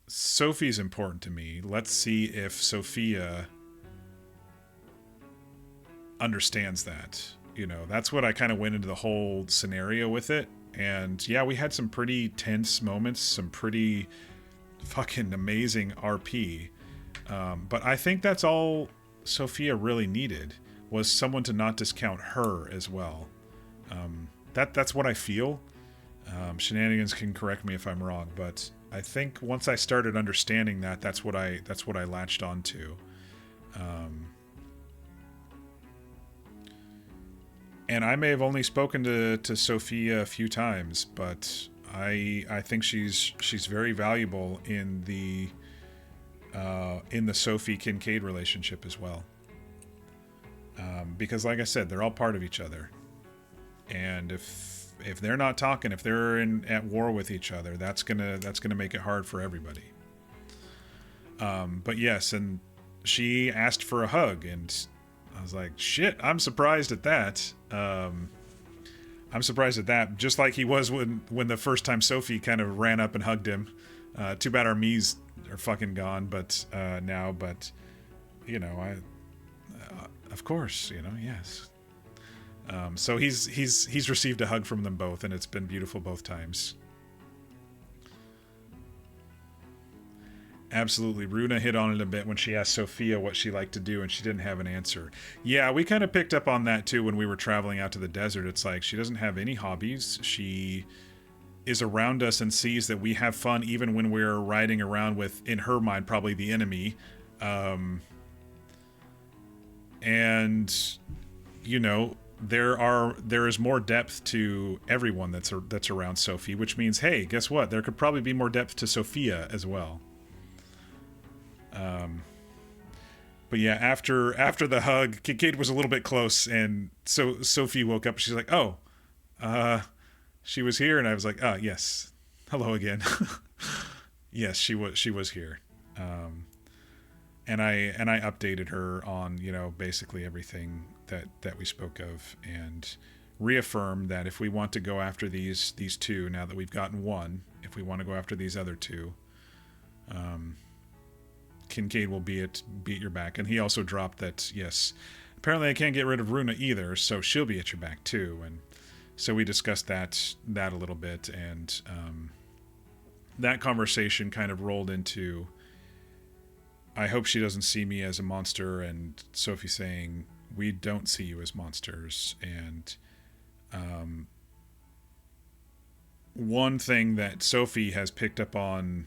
Sophie's important to me. Let's see if Sophia understands that. That's what I kind of went into the whole scenario with it. And yeah, we had some pretty tense moments, some pretty fucking amazing RP. But I think that's all Sophia really needed, was someone to not discount her as well. That's what I feel. Shenanigans can correct me if I'm wrong, but I think once I started understanding that, that's what I latched onto. And I may have only spoken to Sophia a few times, but I think she's very valuable in the Sophie Kincaid relationship as well. Because like I said, they're all part of each other. And if they're not talking, if they're at war with each other, that's gonna make it hard for everybody. But yes, and she asked for a hug, and I was like, shit, I'm surprised at that. I'm surprised at that. Just like he was when the first time Sophie kind of ran up and hugged him. Too bad our Mii's are fucking gone, but now, but you know, of course, you know, yes. So he's received a hug from them both, and it's been beautiful both times. Absolutely. Runa hit on it a bit when she asked Sophia what she liked to do, and she didn't have an answer. Yeah, we kind of picked up on that too when we were traveling out to the desert. It's like she doesn't have any hobbies. She is around us and sees that we have fun even when we're riding around with, in her mind, probably the enemy. And, you know, there is more depth to everyone that's around Sophie, which means, hey, guess what? There could probably be more depth to Sophia as well. But yeah, after the hug, Kincaid was a little bit close, and so Sophie woke up. She's like, "Oh, she was here," and I was like, "Ah, yes, hello again." Yes, she was here, and I updated her on, you know, basically everything that we spoke of, and reaffirmed that if we want to go after these two, now that we've gotten one, if we want to go after these other two, Kincaid will be at your back. And he also dropped that, yes, apparently I can't get rid of Runa either, so she'll be at your back too. And so we discussed that a little bit, and that conversation kind of rolled into, I hope she doesn't see me as a monster, and Sophie saying, we don't see you as monsters. And one thing that Sophie has picked up on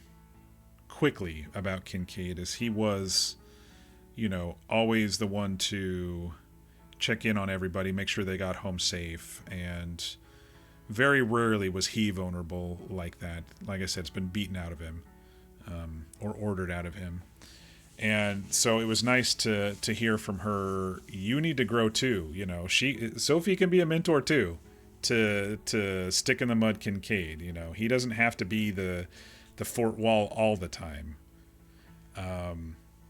quickly about Kincaid is he was, you know, always the one to check in on everybody, make sure they got home safe, and very rarely was he vulnerable like that. Like I said, it's been beaten out of him, or ordered out of him. And so it was nice to hear from her, you need to grow too. You know, Sophie can be a mentor too, to stick in the mud Kincaid. You know, he doesn't have to be the fort wall all the time.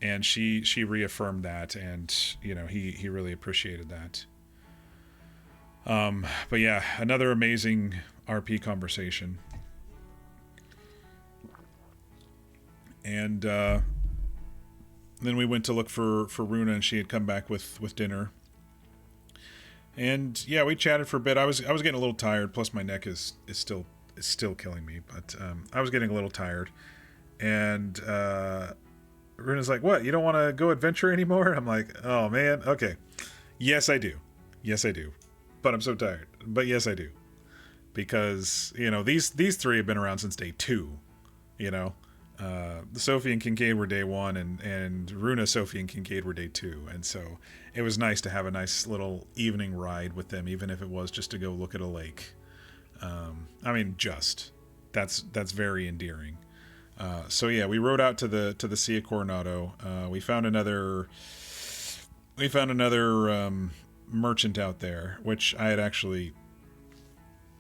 And she reaffirmed that, and, you know, he really appreciated that. But yeah, another amazing RP conversation. And then we went to look for Runa, and she had come back with dinner. And yeah, we chatted for a bit. I was getting a little tired, plus my neck is still killing me, but I was getting a little tired. And Runa's like, what, you don't want to go adventure anymore? I'm like, oh man, okay. Yes, I do. But I'm so tired. But yes, I do. Because, you know, these three have been around since day 2, you know. Sophie and Kincaid were day 1, and Runa, Sophie, and Kincaid were day 2. And so it was nice to have a nice little evening ride with them, even if it was just to go look at a lake. I mean, that's very endearing. So yeah, we rode out to the Sea of Coronado. We found another merchant out there, which I had actually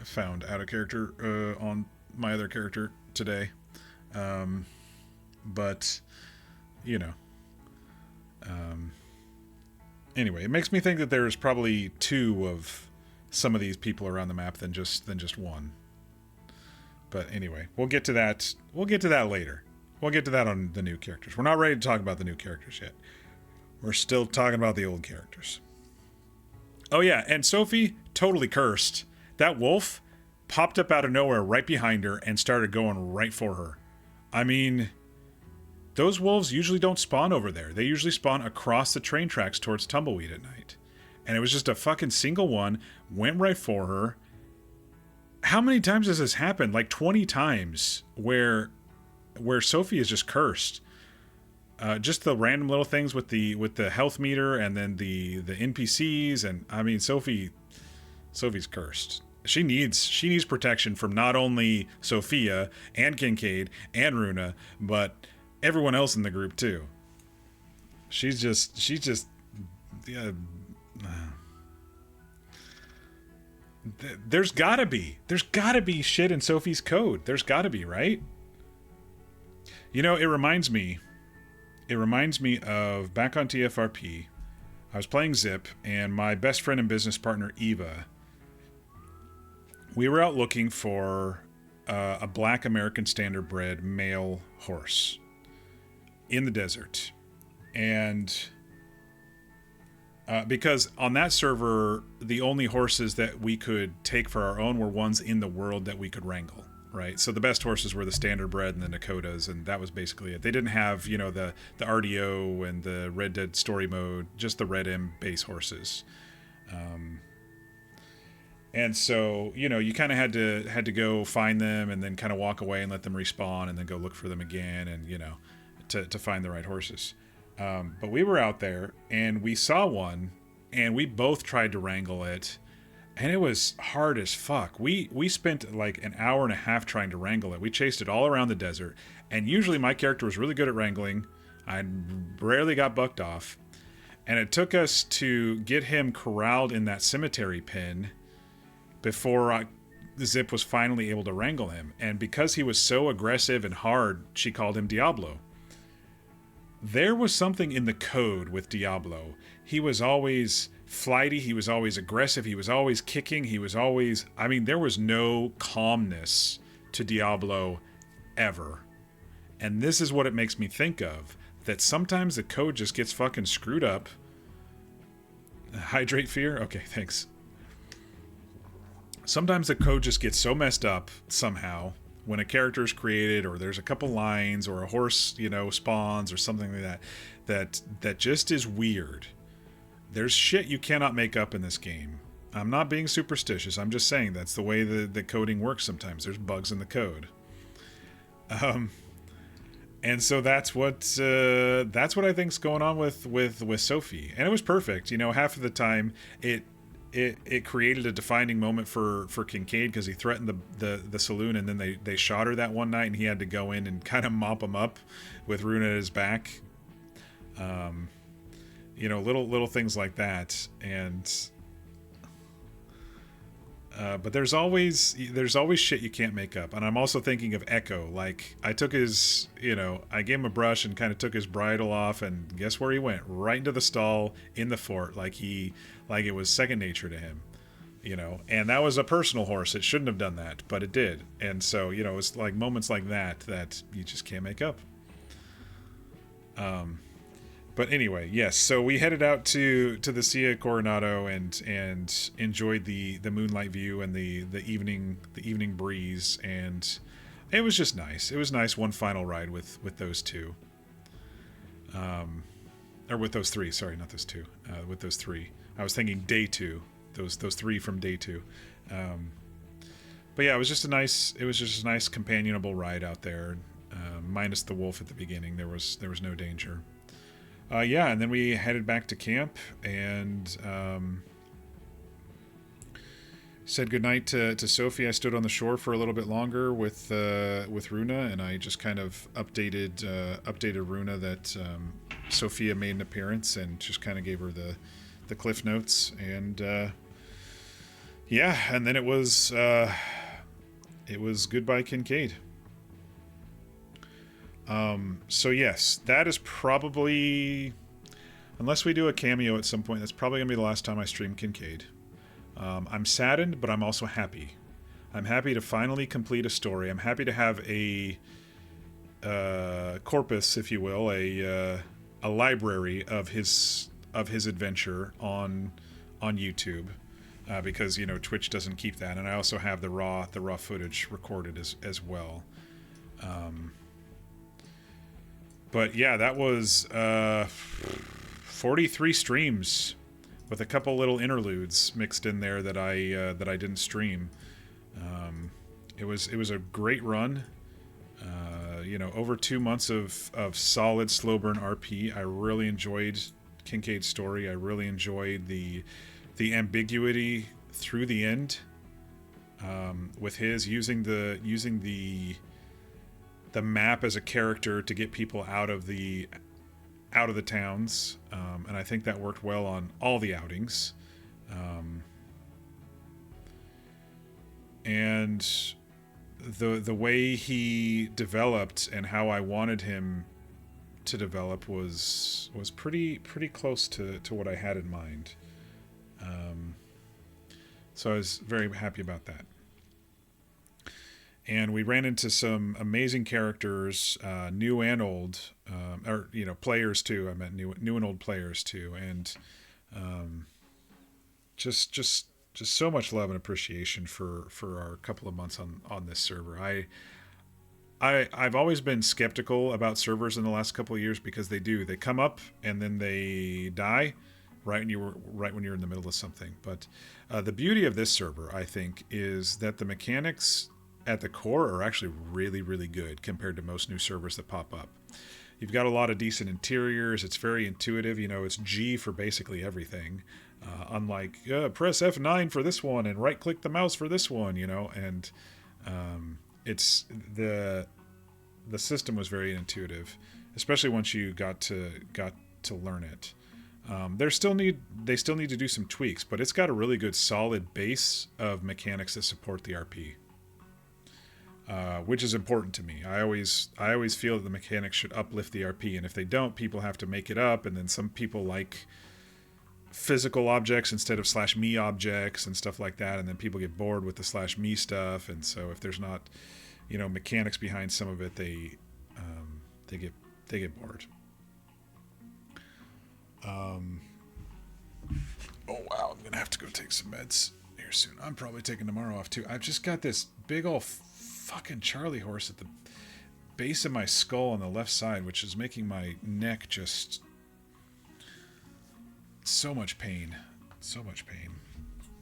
found out of character on my other character today. But you know, anyway, it makes me think that there's probably 2 of some of these people around the map than just one. But anyway, we'll get to that later. We'll get to that on the new characters. We're not ready to talk about the new characters yet. We're still talking about the old characters. Oh yeah, and Sophie totally cursed. That wolf popped up out of nowhere right behind her and started going right for her. I mean, those wolves usually don't spawn over there. They usually spawn across the train tracks towards Tumbleweed at night. and it was just a fucking single one, went right for her. How many times has this happened? Like 20 times where Sophie is just cursed. Just the random little things with the health meter and then the NPCs, and I mean Sophie's cursed. She needs protection from not only Sophia and Kincaid and Runa, but everyone else in the group too. She's just yeah. There's gotta be shit in Sophie's code. There's gotta be, right? You know, it reminds me of back on TFRP. I was playing Zip, and my best friend and business partner Eva, we were out looking for a black American standard bred male horse in the desert. And because on that server, the only horses that we could take for our own were ones in the world that we could wrangle, right? So the best horses were the standard bred and the Nakotas, and that was basically it. They didn't have, you know, the RDO and the Red Dead story mode, just the Red M base horses. And so, you know, you kind of had to go find them and then kind of walk away and let them respawn and then go look for them again, and, you know, to find the right horses. But we were out there and we saw one, and we both tried to wrangle it, and it was hard as fuck. We spent like an hour and a half trying to wrangle it. We chased it all around the desert, and usually my character was really good at wrangling. I rarely got bucked off, and it took us to get him corralled in that cemetery pen before Zip was finally able to wrangle him. And because he was so aggressive and hard, she called him Diablo. There was something in the code with Diablo. He was always flighty, he was always aggressive, he was always kicking, I mean, there was no calmness to Diablo ever. And this is what it makes me think of, that sometimes the code just gets fucking screwed up. Hydrate fear? Okay, thanks. Sometimes the code just gets so messed up somehow when a character is created, or there's a couple lines, or a horse, you know, spawns or something like that just is weird. There's shit you cannot make up in this game. I'm not being superstitious. I'm just saying that's the way the coding works sometimes. There's bugs in the code. And so that's what I think's going on with Sophie. And it was perfect. You know, half of the time it created a defining moment for Kincaid, because he threatened the saloon, and then they shot her that one night, and he had to go in and kind of mop him up with Runa at his back. You know, little things like that. And but there's always shit you can't make up. And I'm also thinking of Echo. Like, I took his, you know, I gave him a brush and kind of took his bridle off, and guess where he went? Right into the stall in the fort, like it was second nature to him, you know. And that was a personal horse. It shouldn't have done that, but it did. And so, you know, it's like moments like that you just can't make up. But anyway, yes. So we headed out to the Sia Coronado and enjoyed the moonlight view and the evening breeze, and it was just nice. It was nice, one final ride with those two, or with those three. Sorry, not those two. With those three. I was thinking day two. Those three from day two. But yeah, it was just a nice companionable ride out there, minus the wolf at the beginning. There was no danger. Yeah, and then we headed back to camp and said goodnight to Sophie. I stood on the shore for a little bit longer with Runa, and I just kind of updated Runa that Sophia made an appearance, and just kind of gave her the cliff notes. And yeah, and then it was goodbye Kincaid. So yes, that is probably, unless we do a cameo at some point, that's probably gonna be the last time I stream Kincaid. I'm saddened, but I'm also happy. I'm happy to finally complete a story. I'm happy to have a corpus, if you will, a library of his adventure on YouTube, because, you know, Twitch doesn't keep that, and I also have the raw footage recorded as well. But yeah, that was 43 streams with a couple little interludes mixed in there that I didn't stream. It was a great run. Over 2 months of solid slow burn RP. I really enjoyed Kincaid's story. I really enjoyed the ambiguity through the end. With his using the map as a character to get people out of the towns, and I think that worked well on all the outings. And the way he developed and how I wanted him to develop was pretty close to what I had in mind. So I was very happy about that. And we ran into some amazing characters, new and old, players too. I meant new and old players too, and just so much love and appreciation for our couple of months on this server. I've always been skeptical about servers in the last couple of years because they come up and then they die right when you're in the middle of something. But the beauty of this server, I think, is that the mechanics at the core are actually really, really good compared to most new servers that pop up. You've got a lot of decent interiors. It's very intuitive. It's G for basically everything. Unlike press F9 for this one and right click the mouse for this one, and it's the system was very intuitive, especially once you got to learn it. They still need to do some tweaks, but it's got a really good solid base of mechanics that support the RP. Which is important to me. I always feel that the mechanics should uplift the RP, and if they don't, people have to make it up. And then some people like physical objects instead of /me objects and stuff like that, and then people get bored with the /me stuff. And so if there's not, mechanics behind some of it, they get bored. Oh wow, I'm gonna have to go take some meds here soon. I'm probably taking tomorrow off too. I've just got this big old fucking Charlie horse at the base of my skull on the left side, which is making my neck just so much pain.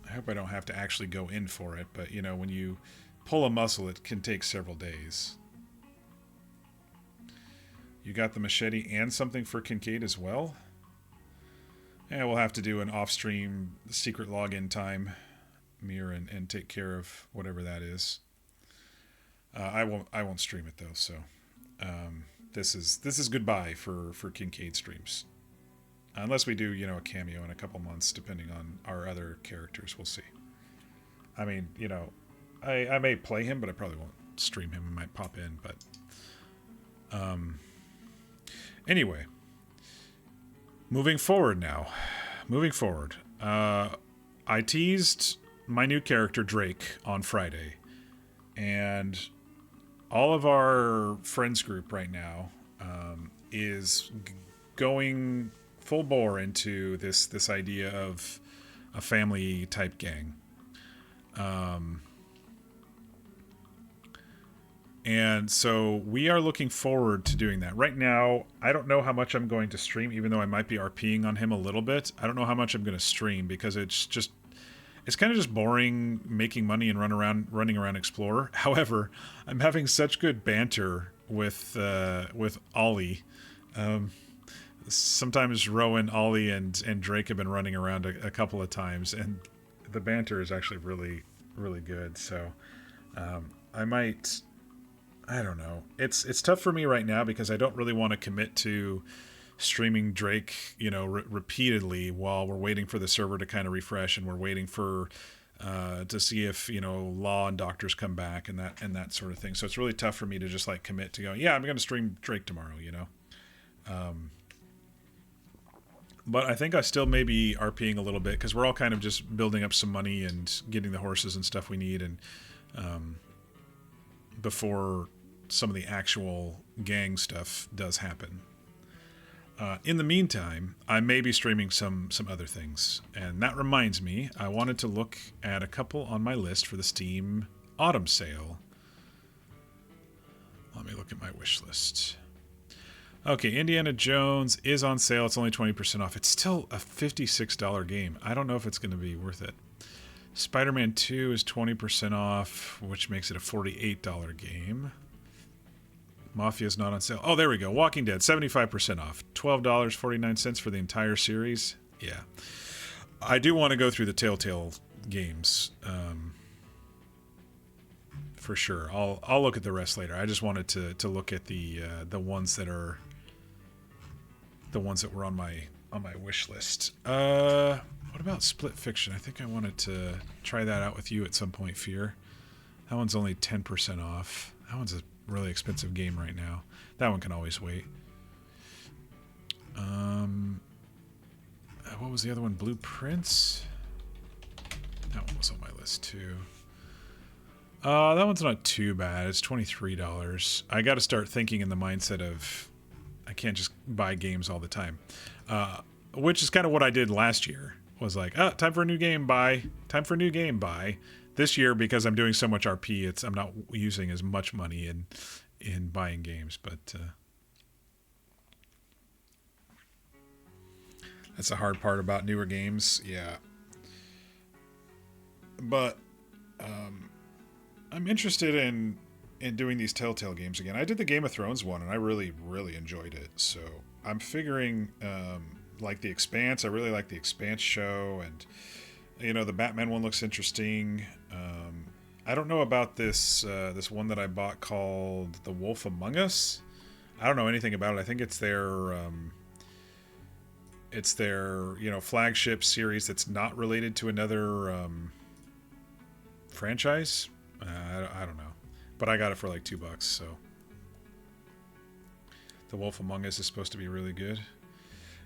I hope I don't have to actually go in for it, but when you pull a muscle, it can take several days. You got the machete and something for Kincaid as well? Yeah, we'll have to do an off-stream secret login time, Mir, and take care of whatever that is. I won't stream it though, so this is goodbye for Kincaid streams, unless we do a cameo in a couple months, depending on our other characters. We'll see. I mean, I may play him, but I probably won't stream him. I might pop in, but anyway, moving forward. I teased my new character Drake on Friday, and all of our friends group right now is going full bore into this idea of a family type gang. And so we are looking forward to doing that. Right now, I don't know how much I'm going to stream, even though I might be RPing on him a little bit. I don't know how much I'm going to stream because it's kind of just boring making money and running around Explorer. However, I'm having such good banter with Ollie. Sometimes Rowan, Ollie, and Drake have been running around a couple of times, and the banter is actually really, really good. So I don't know. It's tough for me right now because I don't really want to commit to streaming Drake, repeatedly while we're waiting for the server to kind of refresh, and we're waiting for to see if Law and Doctors come back and that sort of thing. So it's really tough for me to just like commit to going, yeah, I'm going to stream Drake tomorrow. But I think I still may be RPing a little bit because we're all kind of just building up some money and getting the horses and stuff we need, and before some of the actual gang stuff does happen. In the meantime, I may be streaming some other things. And that reminds me, I wanted to look at a couple on my list for the Steam Autumn Sale. Let me look at my wish list. Okay, Indiana Jones is on sale. It's only 20% off. It's still a $56 game. I don't know if it's going to be worth it. Spider-Man 2 is 20% off, which makes it a $48 game. Mafia's not on sale. Oh, there we go. Walking Dead, 75% off. $12.49 for the entire series. Yeah. I do want to go through the Telltale games. For sure. I'll look at the rest later. I just wanted to look at the ones that are the ones that were on my wish list. What about Split Fiction? I think I wanted to try that out with you at some point, Fear. That one's only 10% off. That one's a really expensive game right now. That one can always wait. What was the other one? Blueprints? That one was on my list too. That one's not too bad. It's $23. I got to start thinking in the mindset of I can't just buy games all the time. Which is kind of what I did last year. Was like, time for a new game, buy. Time for a new game, buy. This year, because I'm doing so much RP, I'm not using as much money in buying games, but that's the hard part about newer games. Yeah. But I'm interested in doing these Telltale games again. I did the Game of Thrones one, and I really, really enjoyed it. So I'm figuring, like The Expanse, I really like The Expanse show, and the Batman one looks interesting. I don't know about this one that I bought called The Wolf Among Us. I don't know anything about it. I think it's their flagship series that's not related to another franchise. I don't know, but I got it for like $2. So The Wolf Among Us is supposed to be really good.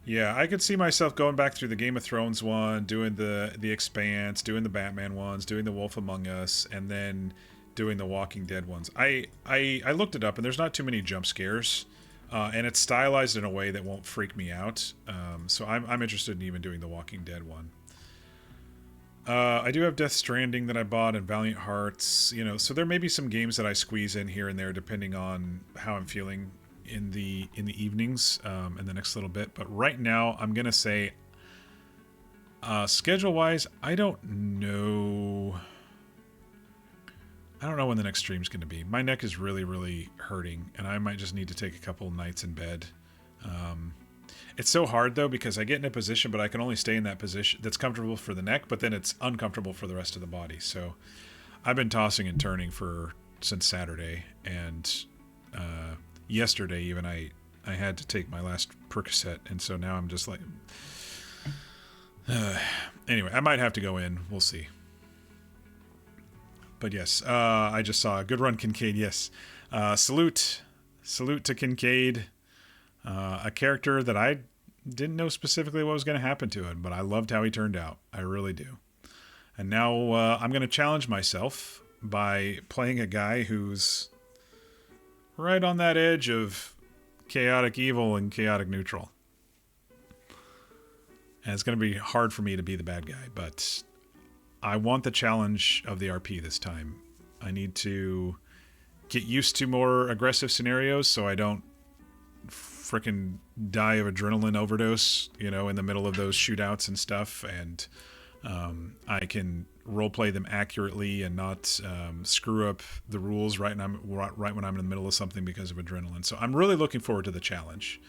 Yeah, I could see myself going back through the Game of Thrones one, doing the Expanse, doing the Batman ones, doing the Wolf Among Us, and then doing the Walking Dead ones. I looked it up, and there's not too many jump scares, and it's stylized in a way that won't freak me out. So I'm interested in even doing the Walking Dead one. I do have Death Stranding that I bought and Valiant Hearts, so there may be some games that I squeeze in here and there depending on how I'm feeling in the evenings in the next little bit. But right now I'm gonna say schedule wise, I don't know when the next stream's gonna be. My neck is really, really hurting, and I might just need to take a couple nights in bed. It's so hard though, because I get in a position, but I can only stay in that position that's comfortable for the neck, but then it's uncomfortable for the rest of the body. So I've been tossing and turning since Saturday, and yesterday even I had to take my last Percocet, and so now I'm just like anyway, I might have to go in, we'll see. But yes, I just saw a good run, Kincaid. Yes, salute to Kincaid, a character that I didn't know specifically what was going to happen to him, but I loved how he turned out. I really do. And now I'm going to challenge myself by playing a guy who's right on that edge of chaotic evil and chaotic neutral. And it's going to be hard for me to be the bad guy, but I want the challenge of the RP this time. I need to get used to more aggressive scenarios so I don't frickin' die of adrenaline overdose, in the middle of those shootouts and stuff, and I can roleplay them accurately and not screw up the rules right when I'm in the middle of something because of adrenaline. So I'm really looking forward to the challenge,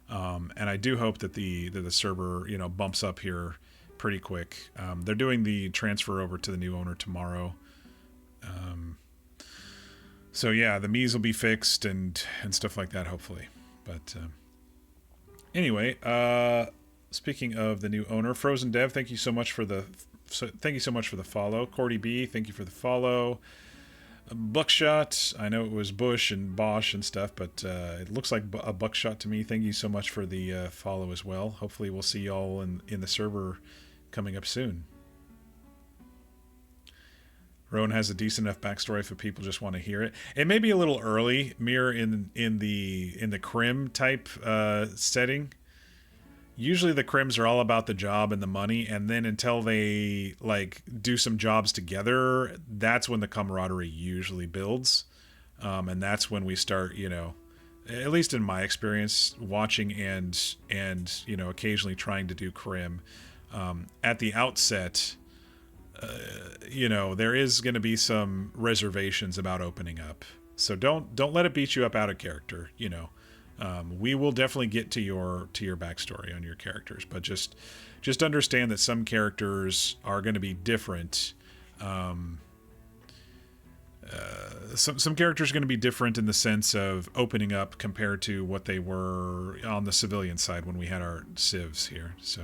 and I do hope that the server bumps up here pretty quick. They're doing the transfer over to the new owner tomorrow, so yeah, the Mii's will be fixed and stuff like that, hopefully. But anyway, speaking of the new owner, Frozen Dev, thank you so much for the follow. Cordy B, thank you for the follow. Buckshot, I know it was Bush and Bosch and stuff, but it looks like a Buckshot to me. Thank you so much for the follow as well. Hopefully we'll see y'all in the server coming up soon. Rowan has a decent enough backstory if people just want to hear it. It may be a little early, Mirror, in the crim type setting. Usually the crims are all about the job and the money, and then until they do some jobs together, that's when the camaraderie usually builds, and that's when we start at least in my experience, watching and you know, occasionally trying to do crim, at the outset, you know, there is going to be some reservations about opening up. So don't let it beat you up out of character. You know, we will definitely get to your backstory on your characters, but just understand that some characters are going to be different. Some characters are going to be different in the sense of opening up compared to what they were on the civilian side when we had our civs here. So,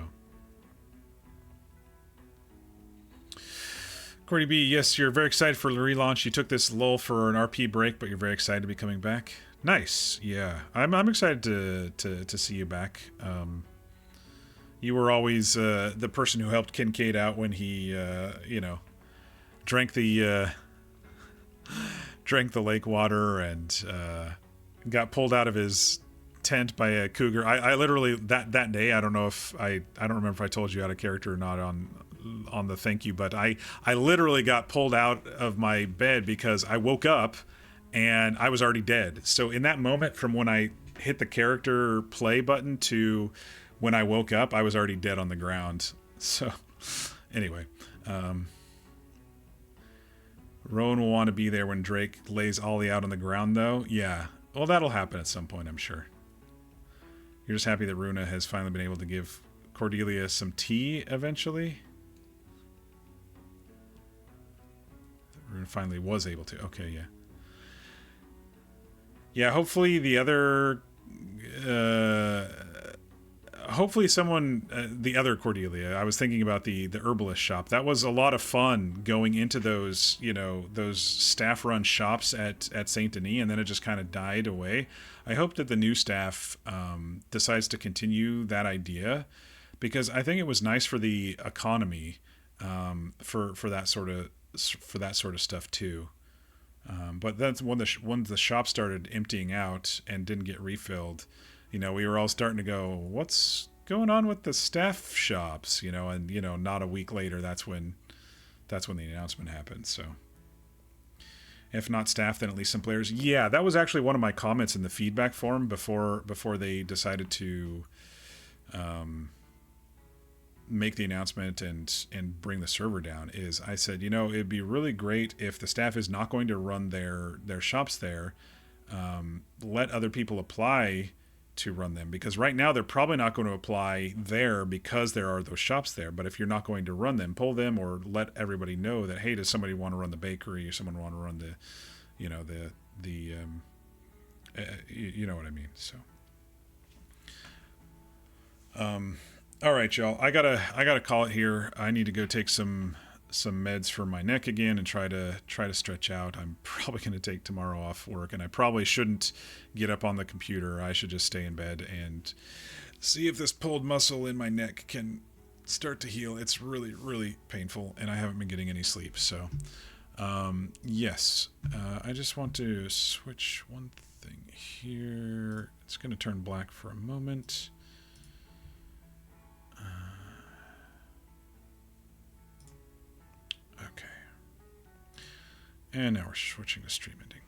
Cordy B, yes, you're very excited for the relaunch. You took this lull for an RP break, but you're very excited to be coming back. Nice, yeah. I'm excited to see you back. You were always the person who helped Kincaid out when he, you know, drank the lake water and got pulled out of his tent by a cougar. I literally that day, I don't remember if I told you out of character or not on the thank you, but I literally got pulled out of my bed because I woke up and I was already dead. So in that moment, from when I hit the character play button to when I woke up, I was already dead on the ground. So anyway, Rowan will want to be there when Drake lays Ollie out on the ground, though. Yeah, well, that'll happen at some point, I'm sure. You're just happy that Runa has finally been able to give Cordelia some tea eventually. Runa finally was able to. Okay, yeah. Yeah, hopefully the other... hopefully someone... the other Cordelia. I was thinking about the herbalist shop. That was a lot of fun going into those, you know, those staff-run shops at Saint Denis, and then it just kind of died away. I hope that the new staff decides to continue that idea, because I think it was nice for the economy, for that sort of stuff too. But that's when the shop started emptying out and didn't get refilled. You know, we were all starting to go, what's going on with the staff shops? You know, and you know, not a week later, that's when the announcement happened. So, if not staff, then at least some players. Yeah, that was actually one of my comments in the feedback forum before they decided to make the announcement and bring the server down. Is I said, you know, it'd be really great if the staff is not going to run their shops there, let other people apply to run them, because right now they're probably not going to apply there because there are those shops there. But if you're not going to run them, pull them, or let everybody know that, hey, does somebody want to run the bakery, or someone want to run the, you know, you know what I mean. So, all right, y'all. I gotta call it here. I need to go take some meds for my neck again and try to stretch out. I'm probably going to take tomorrow off work, and I probably shouldn't get up on the computer. I should just stay in bed and see if this pulled muscle in my neck can start to heal. It's really, really painful, and I haven't been getting any sleep. So, yes, I just want to switch one thing here. It's going to turn black for a moment. Okay. And now we're switching to stream ending.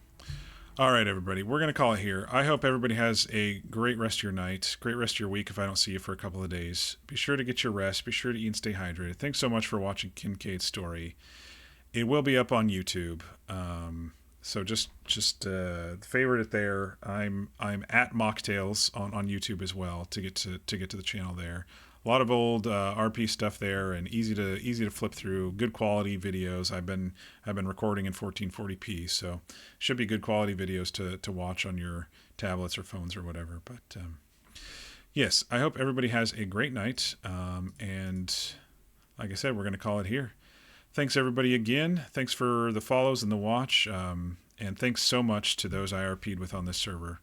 All right, everybody. We're going to call it here. I hope everybody has a great rest of your night, great rest of your week if I don't see you for a couple of days. Be sure to get your rest. Be sure to eat and stay hydrated. Thanks so much for watching Kincaid's story. It will be up on YouTube. So just favorite it there. I'm at Mocktails on YouTube as well to get to the channel there. A lot of old RP stuff there, and easy to flip through. Good quality videos. I've been recording in 1440p, so should be good quality videos to watch on your tablets or phones or whatever. But yes, I hope everybody has a great night. And like I said, we're going to call it here. Thanks everybody again. Thanks for the follows and the watch. And thanks so much to those I RP'd with on this server.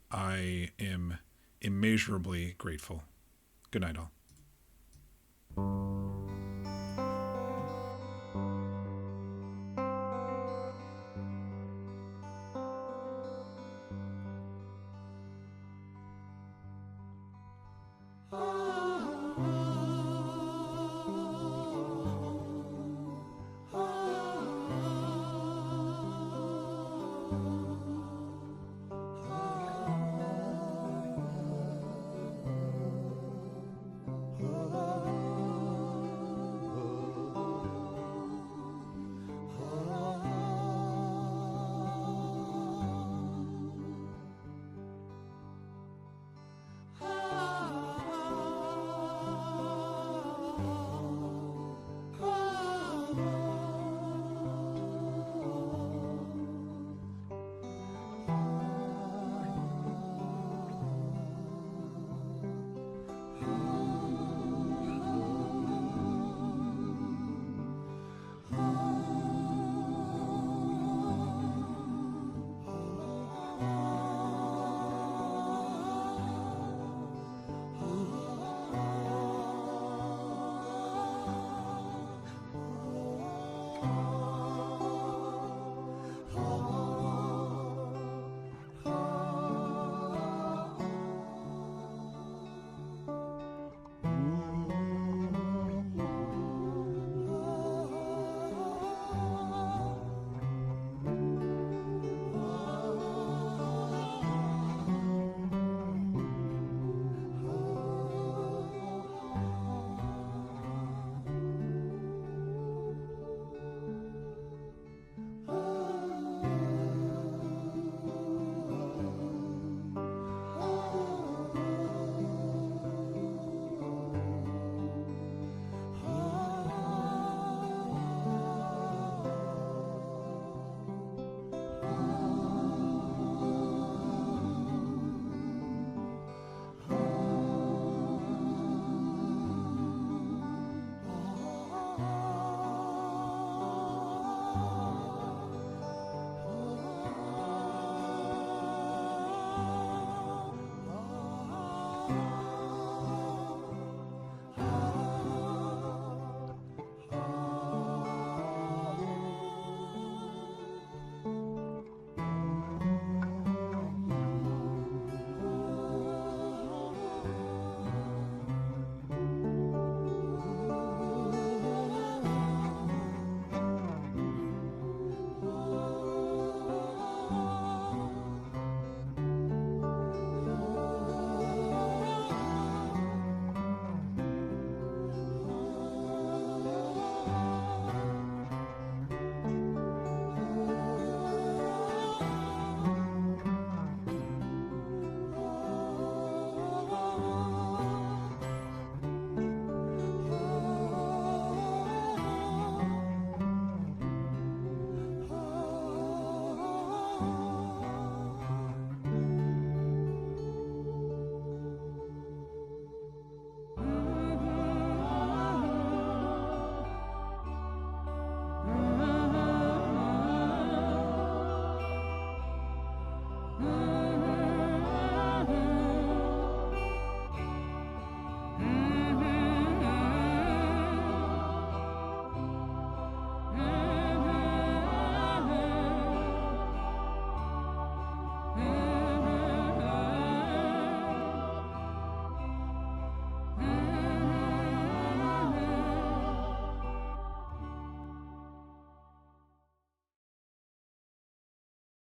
I am immeasurably grateful. Good night, all.